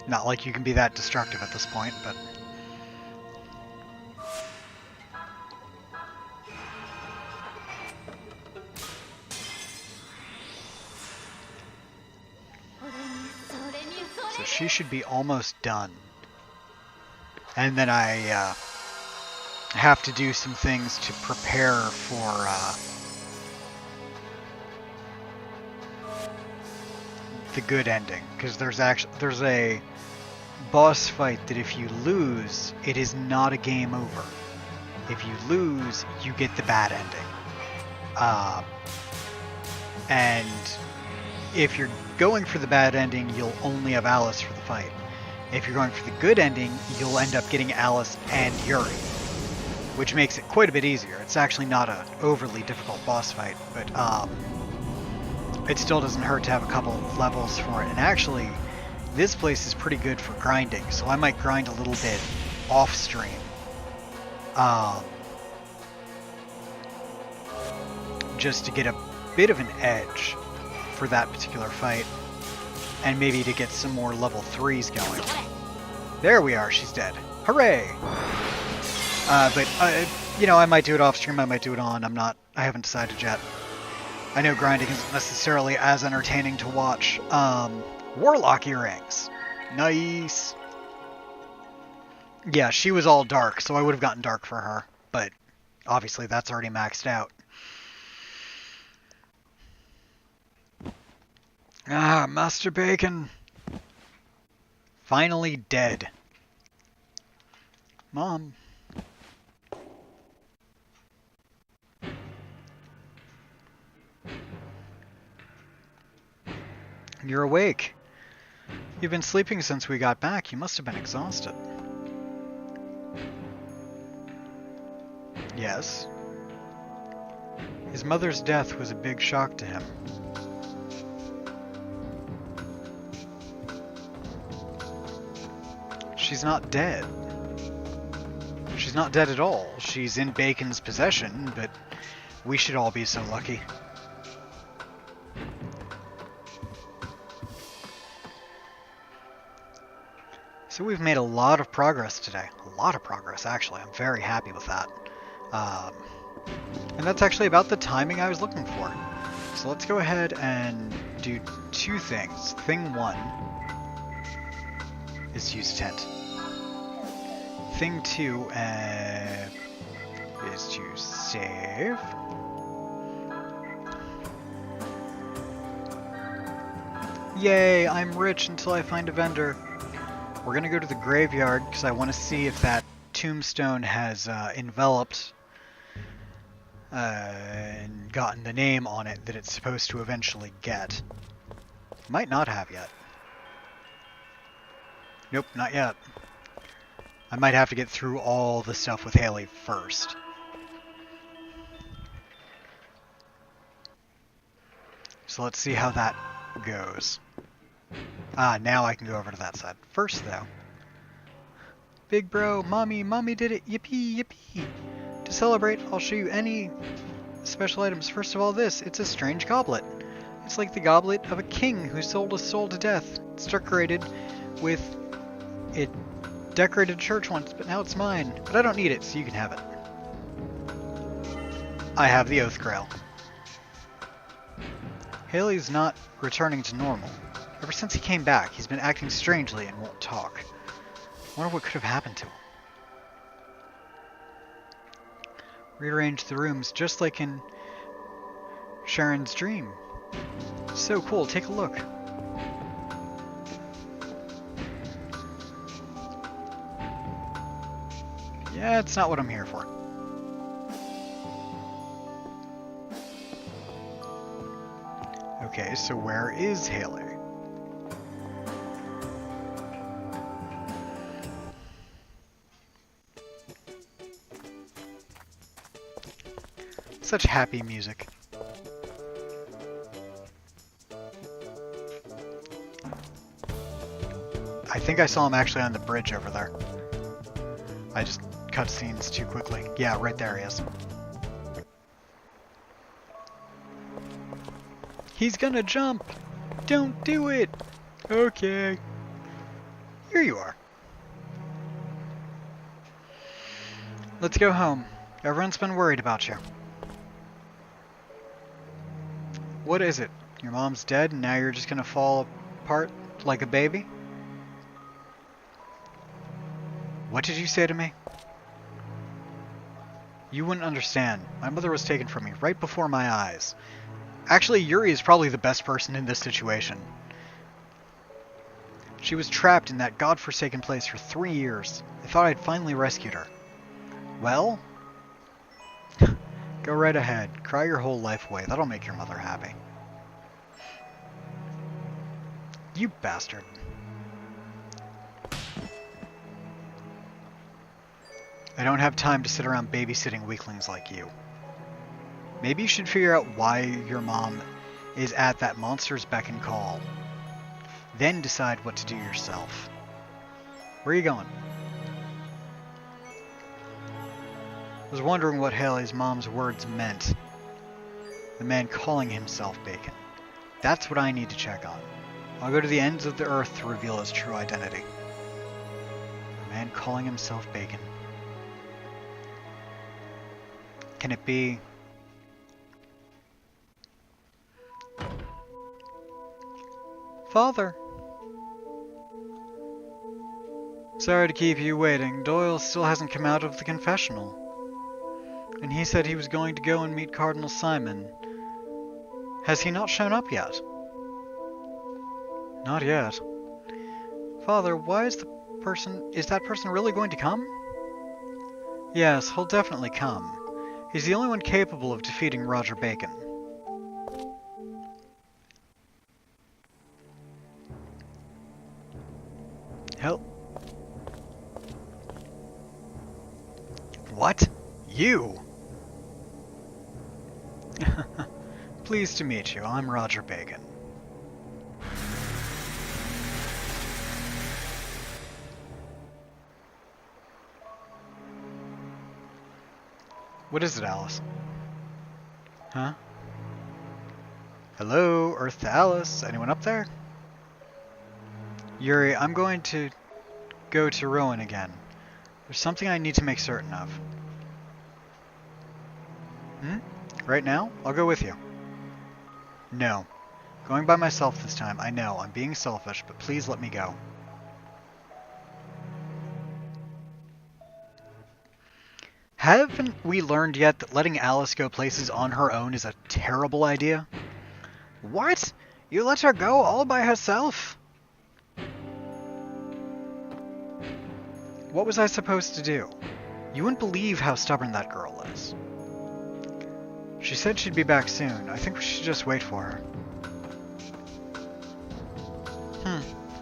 Not like you can be that destructive at this point, but... So she should be almost done. And then I, have to do some things to prepare for the good ending, because there's a boss fight that if you lose, it is not a game over. If you lose, you get the bad ending. And if you're going for the bad ending, you'll only have Alice for the fight. If you're going for the good ending, you'll end up getting Alice and Yuri, which makes it quite a bit easier. It's actually not an overly difficult boss fight, but it still doesn't hurt to have a couple of levels for it. And actually, this place is pretty good for grinding, so I might grind a little bit off stream. Just to get a bit of an edge for that particular fight. And maybe to get some more level 3s going. There we are, she's dead. Hooray! You know, I might do it off stream, I might do it on. I haven't decided yet. I know grinding isn't necessarily as entertaining to watch. Warlock earrings. Nice. Yeah, she was all dark, so I would have gotten dark for her. But obviously that's already maxed out. Ah, Master Bacon. Finally dead. Mom. You're awake. You've been sleeping since we got back. You must have been exhausted. Yes. His mother's death was a big shock to him. She's not dead. She's not dead at all. She's in Bacon's possession, but we should all be so lucky. So we've made a lot of progress today. A lot of progress, actually. I'm very happy with that. And that's actually about the timing I was looking for. So let's go ahead and do two things. Thing one is use tent. Thing two is to save. Yay, I'm rich until I find a vendor. We're gonna go to the graveyard because I want to see if that tombstone has enveloped and gotten the name on it that it's supposed to eventually get. Might not have yet. Nope, not yet. I might have to get through all the stuff with Haley first. So let's see how that goes. Ah, now I can go over to that side. First, though. Big bro, mommy did it, yippee, yippee. To celebrate, I'll show you any special items. First of all, this. It's a strange goblet. It's like the goblet of a king who sold his soul to death. It's decorated with... It decorated church once, but now it's mine. But I don't need it, so you can have it. I have the Oath Grail. Haley's not returning to normal. Ever since he came back, he's been acting strangely and won't talk. I wonder what could have happened to him. Rearrange the rooms just like in Sharon's dream. So cool, take a look. Yeah, it's not what I'm here for. Okay, so where is Haley? Such happy music. I think I saw him actually on the bridge over there. I just cut scenes too quickly. Yeah, right there he is. He's gonna jump! Don't do it! Okay. Here you are. Let's go home. Everyone's been worried about you. What is it? Your mom's dead and now you're just gonna fall apart like a baby? What did you say to me? You wouldn't understand. My mother was taken from me right before my eyes. Actually, Yuri is probably the best person in this situation. She was trapped in that godforsaken place for 3 years. I thought I'd finally rescued her. Well? Go right ahead. Cry your whole life away. That'll make your mother happy. You bastard. I don't have time to sit around babysitting weaklings like you. Maybe you should figure out why your mom is at that monster's beck and call. Then decide what to do yourself. Where are you going? I was wondering what Haley's mom's words meant. The man calling himself Bacon. That's what I need to check on. I'll go to the ends of the earth to reveal his true identity. A man calling himself Bacon. Can it be... Father! Sorry to keep you waiting. Doyle still hasn't come out of the confessional. And he said he was going to go and meet Cardinal Simon. Has he not shown up yet? Not yet. Father, why is that person really going to come? Yes, he'll definitely come. He's the only one capable of defeating Roger Bacon. Hell. What? You? Pleased to meet you. I'm Roger Bacon. What is it, Alice? Huh? Hello, Earth to Alice. Anyone up there? Yuri, I'm going to go to Rowan again. There's something I need to make certain of. Right now? I'll go with you. No. Going by myself this time. I know, I'm being selfish, but please let me go. Haven't we learned yet that letting Alice go places on her own is a terrible idea? What? You let her go all by herself? What was I supposed to do? You wouldn't believe how stubborn that girl is. She said she'd be back soon. I think we should just wait for her.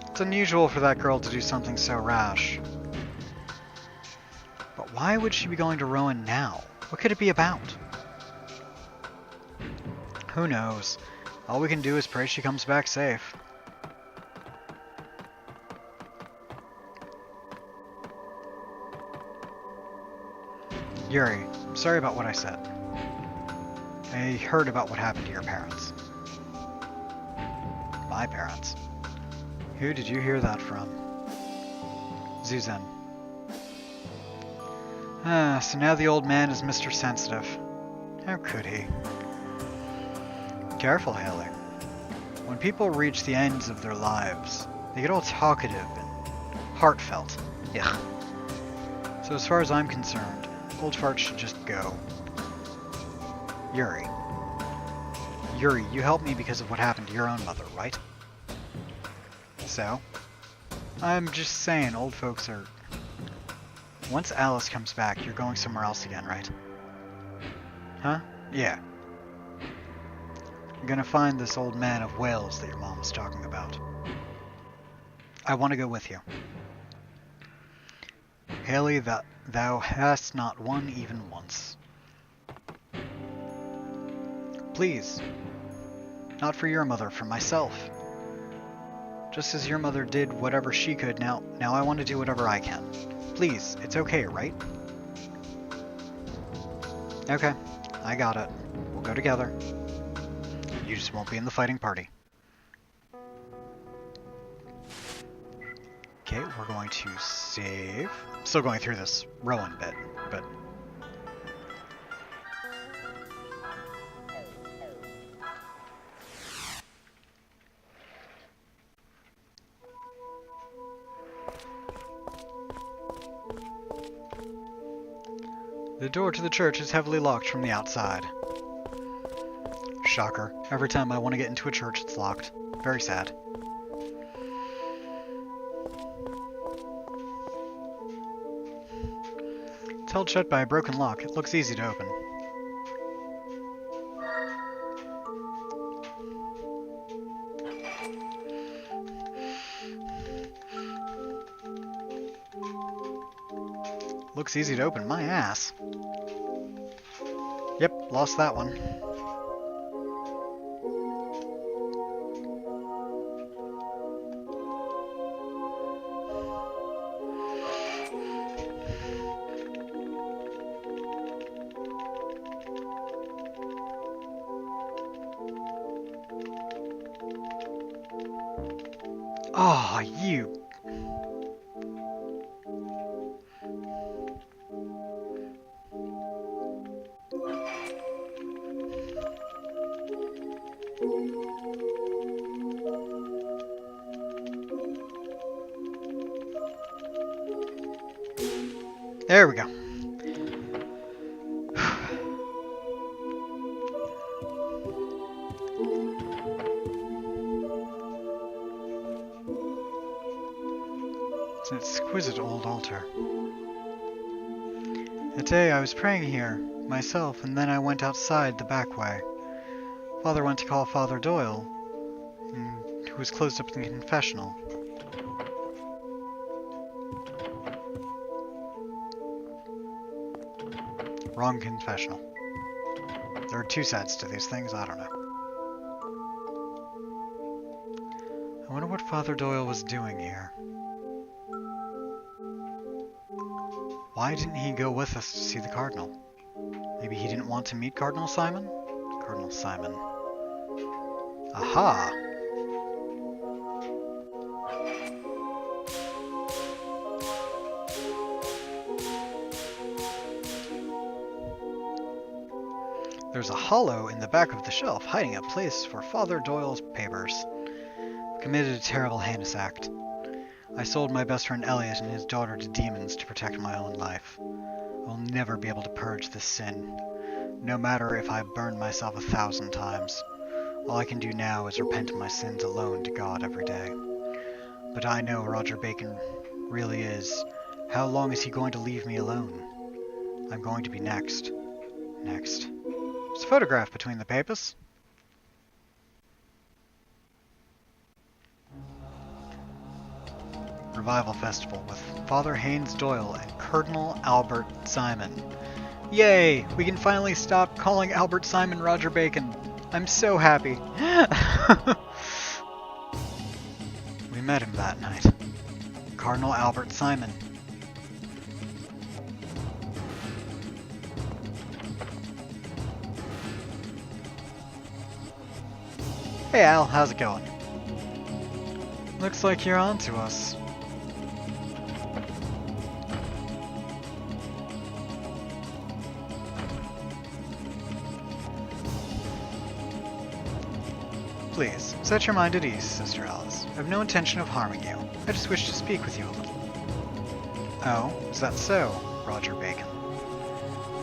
It's unusual for that girl to do something so rash. But why would she be going to Rowan now? What could it be about? Who knows? All we can do is pray she comes back safe. Yuri, I'm sorry about what I said. I heard about what happened to your parents. My parents? Who did you hear that from? Zuzan. So now the old man is Mr. Sensitive. How could he? Careful, Haley. When people reach the ends of their lives, they get all talkative and heartfelt. Yeah. So as far as I'm concerned, old farts should just go. Yuri. Yuri, you helped me because of what happened to your own mother, right? So? I'm just saying, old folks are... Once Alice comes back, you're going somewhere else again, right? Huh? Yeah. I'm gonna find this old man of Wales that your mom was talking about. I want to go with you. Haley, thou hast not won even once. Please. Not for your mother, for myself. Just as your mother did whatever she could, now I want to do whatever I can. Please, it's okay, right? Okay, I got it. We'll go together. You just won't be in the fighting party. Okay, we're going to save. Still going through this Rowan bit, but... The door to the church is heavily locked from the outside. Shocker. Every time I want to get into a church, it's locked. Very sad. It's held shut by a broken lock. It looks easy to open. Looks easy to open, my ass. Yep, lost that one. Oh, you... There we go. It's an exquisite old altar. That day I was praying here, myself, and then I went outside the back way. Father went to call Father Doyle, who was closed up in the confessional. Wrong confessional. There are two sides to these things, I don't know. I wonder what Father Doyle was doing here. Why didn't he go with us to see the Cardinal? Maybe he didn't want to meet Cardinal Simon? Cardinal Simon. Aha! There's a hollow in the back of the shelf, hiding a place for Father Doyle's papers. I've committed a terrible, heinous act. I sold my best friend Elliot and his daughter to demons to protect my own life. I will never be able to purge this sin, no matter if I burn myself 1,000 times. All I can do now is repent of my sins alone to God every day. But I know Roger Bacon really is. How long is he going to leave me alone? I'm going to be next. Next. There's a photograph between the papers. Revival Festival with Father Haynes Doyle and Cardinal Albert Simon. Yay! We can finally stop calling Albert Simon Roger Bacon. I'm so happy. We met him that night. Cardinal Albert Simon. Hey Al, how's it going? Looks like you're on to us. Please, set your mind at ease, Sister Alice. I have no intention of harming you. I just wish to speak with you a little. Oh, is that so, Roger Bacon?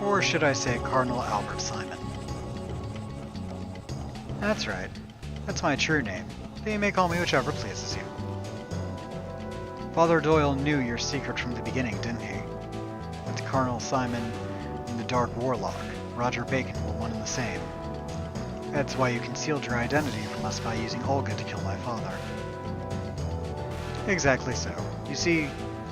Or should I say Cardinal Albert Simon? That's right. That's my true name, but you may call me whichever pleases you. Father Doyle knew your secret from the beginning, didn't he? With Cardinal Simon and the Dark Warlock, Roger Bacon were one and the same. That's why you concealed your identity from us by using Olga to kill my father. Exactly so. You see,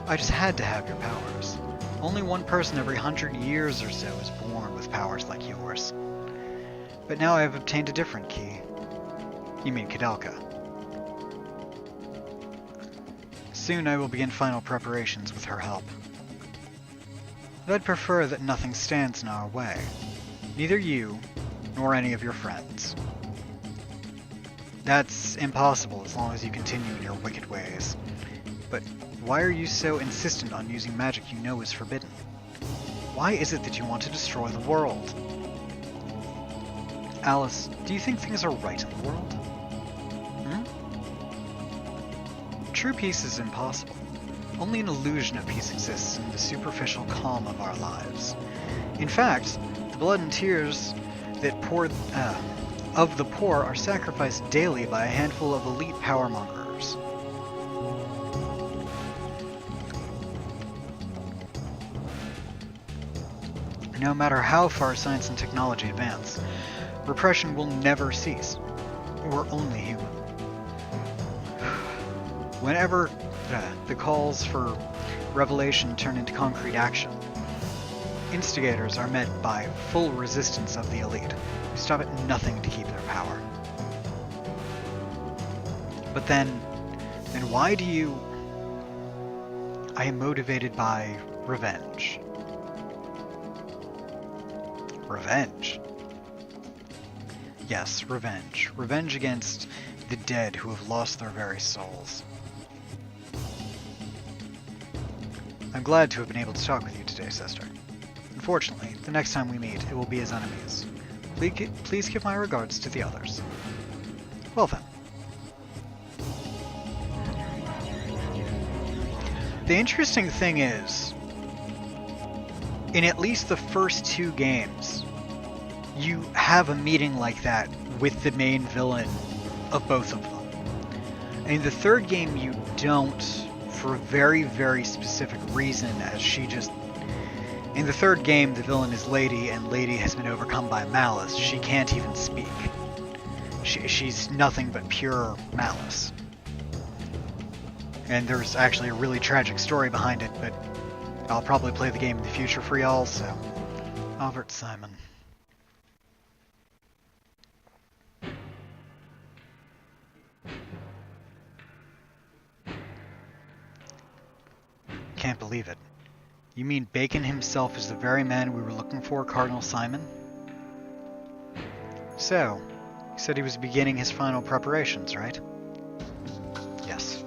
I just had to have your powers. Only one person every 100 years or so is born with powers like yours. But now I have obtained a different key. You mean Kadelka. Soon I will begin final preparations with her help. But I'd prefer that nothing stands in our way. Neither you, nor any of your friends. That's impossible as long as you continue in your wicked ways. But why are you so insistent on using magic you know is forbidden? Why is it that you want to destroy the world? Alice, do you think things are right in the world? True peace is impossible. Only an illusion of peace exists in the superficial calm of our lives. In fact, the blood and tears that of the poor are sacrificed daily by a handful of elite power mongers. No matter how far science and technology advance, repression will never cease. We're only human. Whenever the calls for revelation turn into concrete action, instigators are met by full resistance of the elite, who stop at nothing to keep their power. But then why do you... I am motivated by revenge. Revenge? Yes, revenge. Revenge against the dead who have lost their very souls. I'm glad to have been able to talk with you today, sister. Unfortunately, the next time we meet, it will be as enemies. Please give my regards to the others. Well then. The interesting thing is, in at least the first 2 games, you have a meeting like that with the main villain of both of them. In the 3rd game, you don't, for a very, very specific reason, as she just... In the 3rd game, the villain is Lady, and Lady has been overcome by malice. She can't even speak. She's nothing but pure malice. And there's actually a really tragic story behind it, but I'll probably play the game in the future for y'all, so... Albert Simon. Can't believe it. You mean Bacon himself is the very man we were looking for, Cardinal Simon? So, he said he was beginning his final preparations, right? Yes.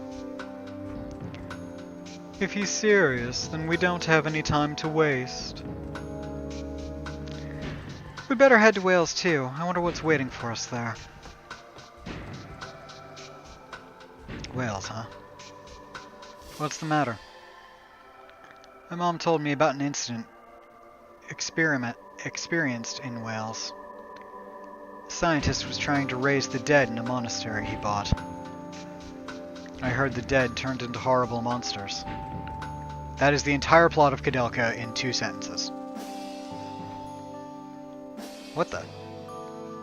If he's serious, then we don't have any time to waste. We better head to Wales too. I wonder what's waiting for us there. Wales, huh? What's the matter? My mom told me about an incident experienced in Wales. A scientist was trying to raise the dead in a monastery he bought. I heard the dead turned into horrible monsters. That is the entire plot of Kadelka in 2 sentences. What the?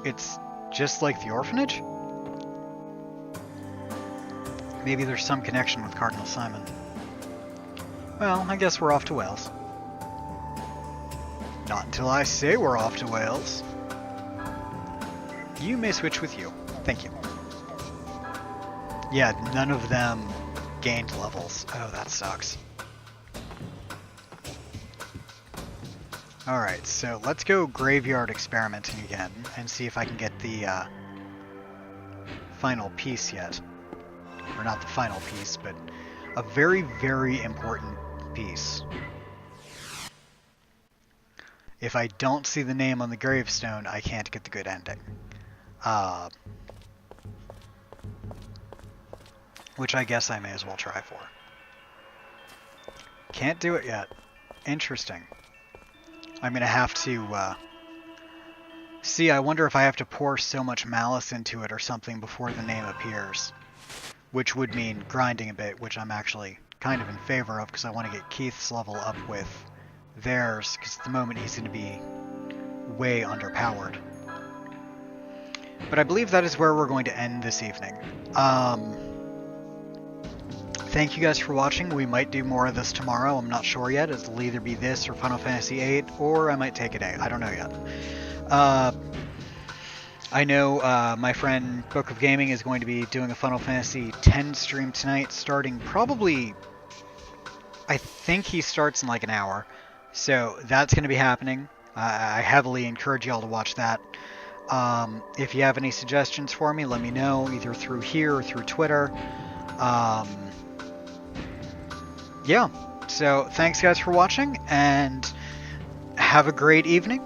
It's just like the orphanage? Maybe there's some connection with Cardinal Simon. Well, I guess we're off to Wales. Not until I say we're off to Wales. You may switch with you. Thank you. Yeah, none of them gained levels. Oh, that sucks. Alright, so let's go graveyard experimenting again and see if I can get the final piece yet. Or not the final piece, but a very, very important piece. If I don't see the name on the gravestone, I can't get the good ending. Which I guess I may as well try for. Can't do it yet. Interesting. I'm gonna have to, see, I wonder if I have to pour so much malice into it or something before the name appears. Which would mean grinding a bit, which I'm actually kind of in favor of, because I want to get Keith's level up with theirs, because at the moment he's going to be way underpowered. But I believe that is where we're going to end this evening. Thank you guys for watching. We might do more of this tomorrow. I'm not sure yet. It'll either be this or Final Fantasy VIII, or I might take a day. I don't know yet. I know my friend Book of Gaming is going to be doing a Final Fantasy X stream tonight, starting probably... I think he starts in like an hour. So that's going to be happening. I heavily encourage y'all to watch that. If you have any suggestions for me, let me know, either through here or through Twitter. Yeah, so thanks guys for watching, and have a great evening.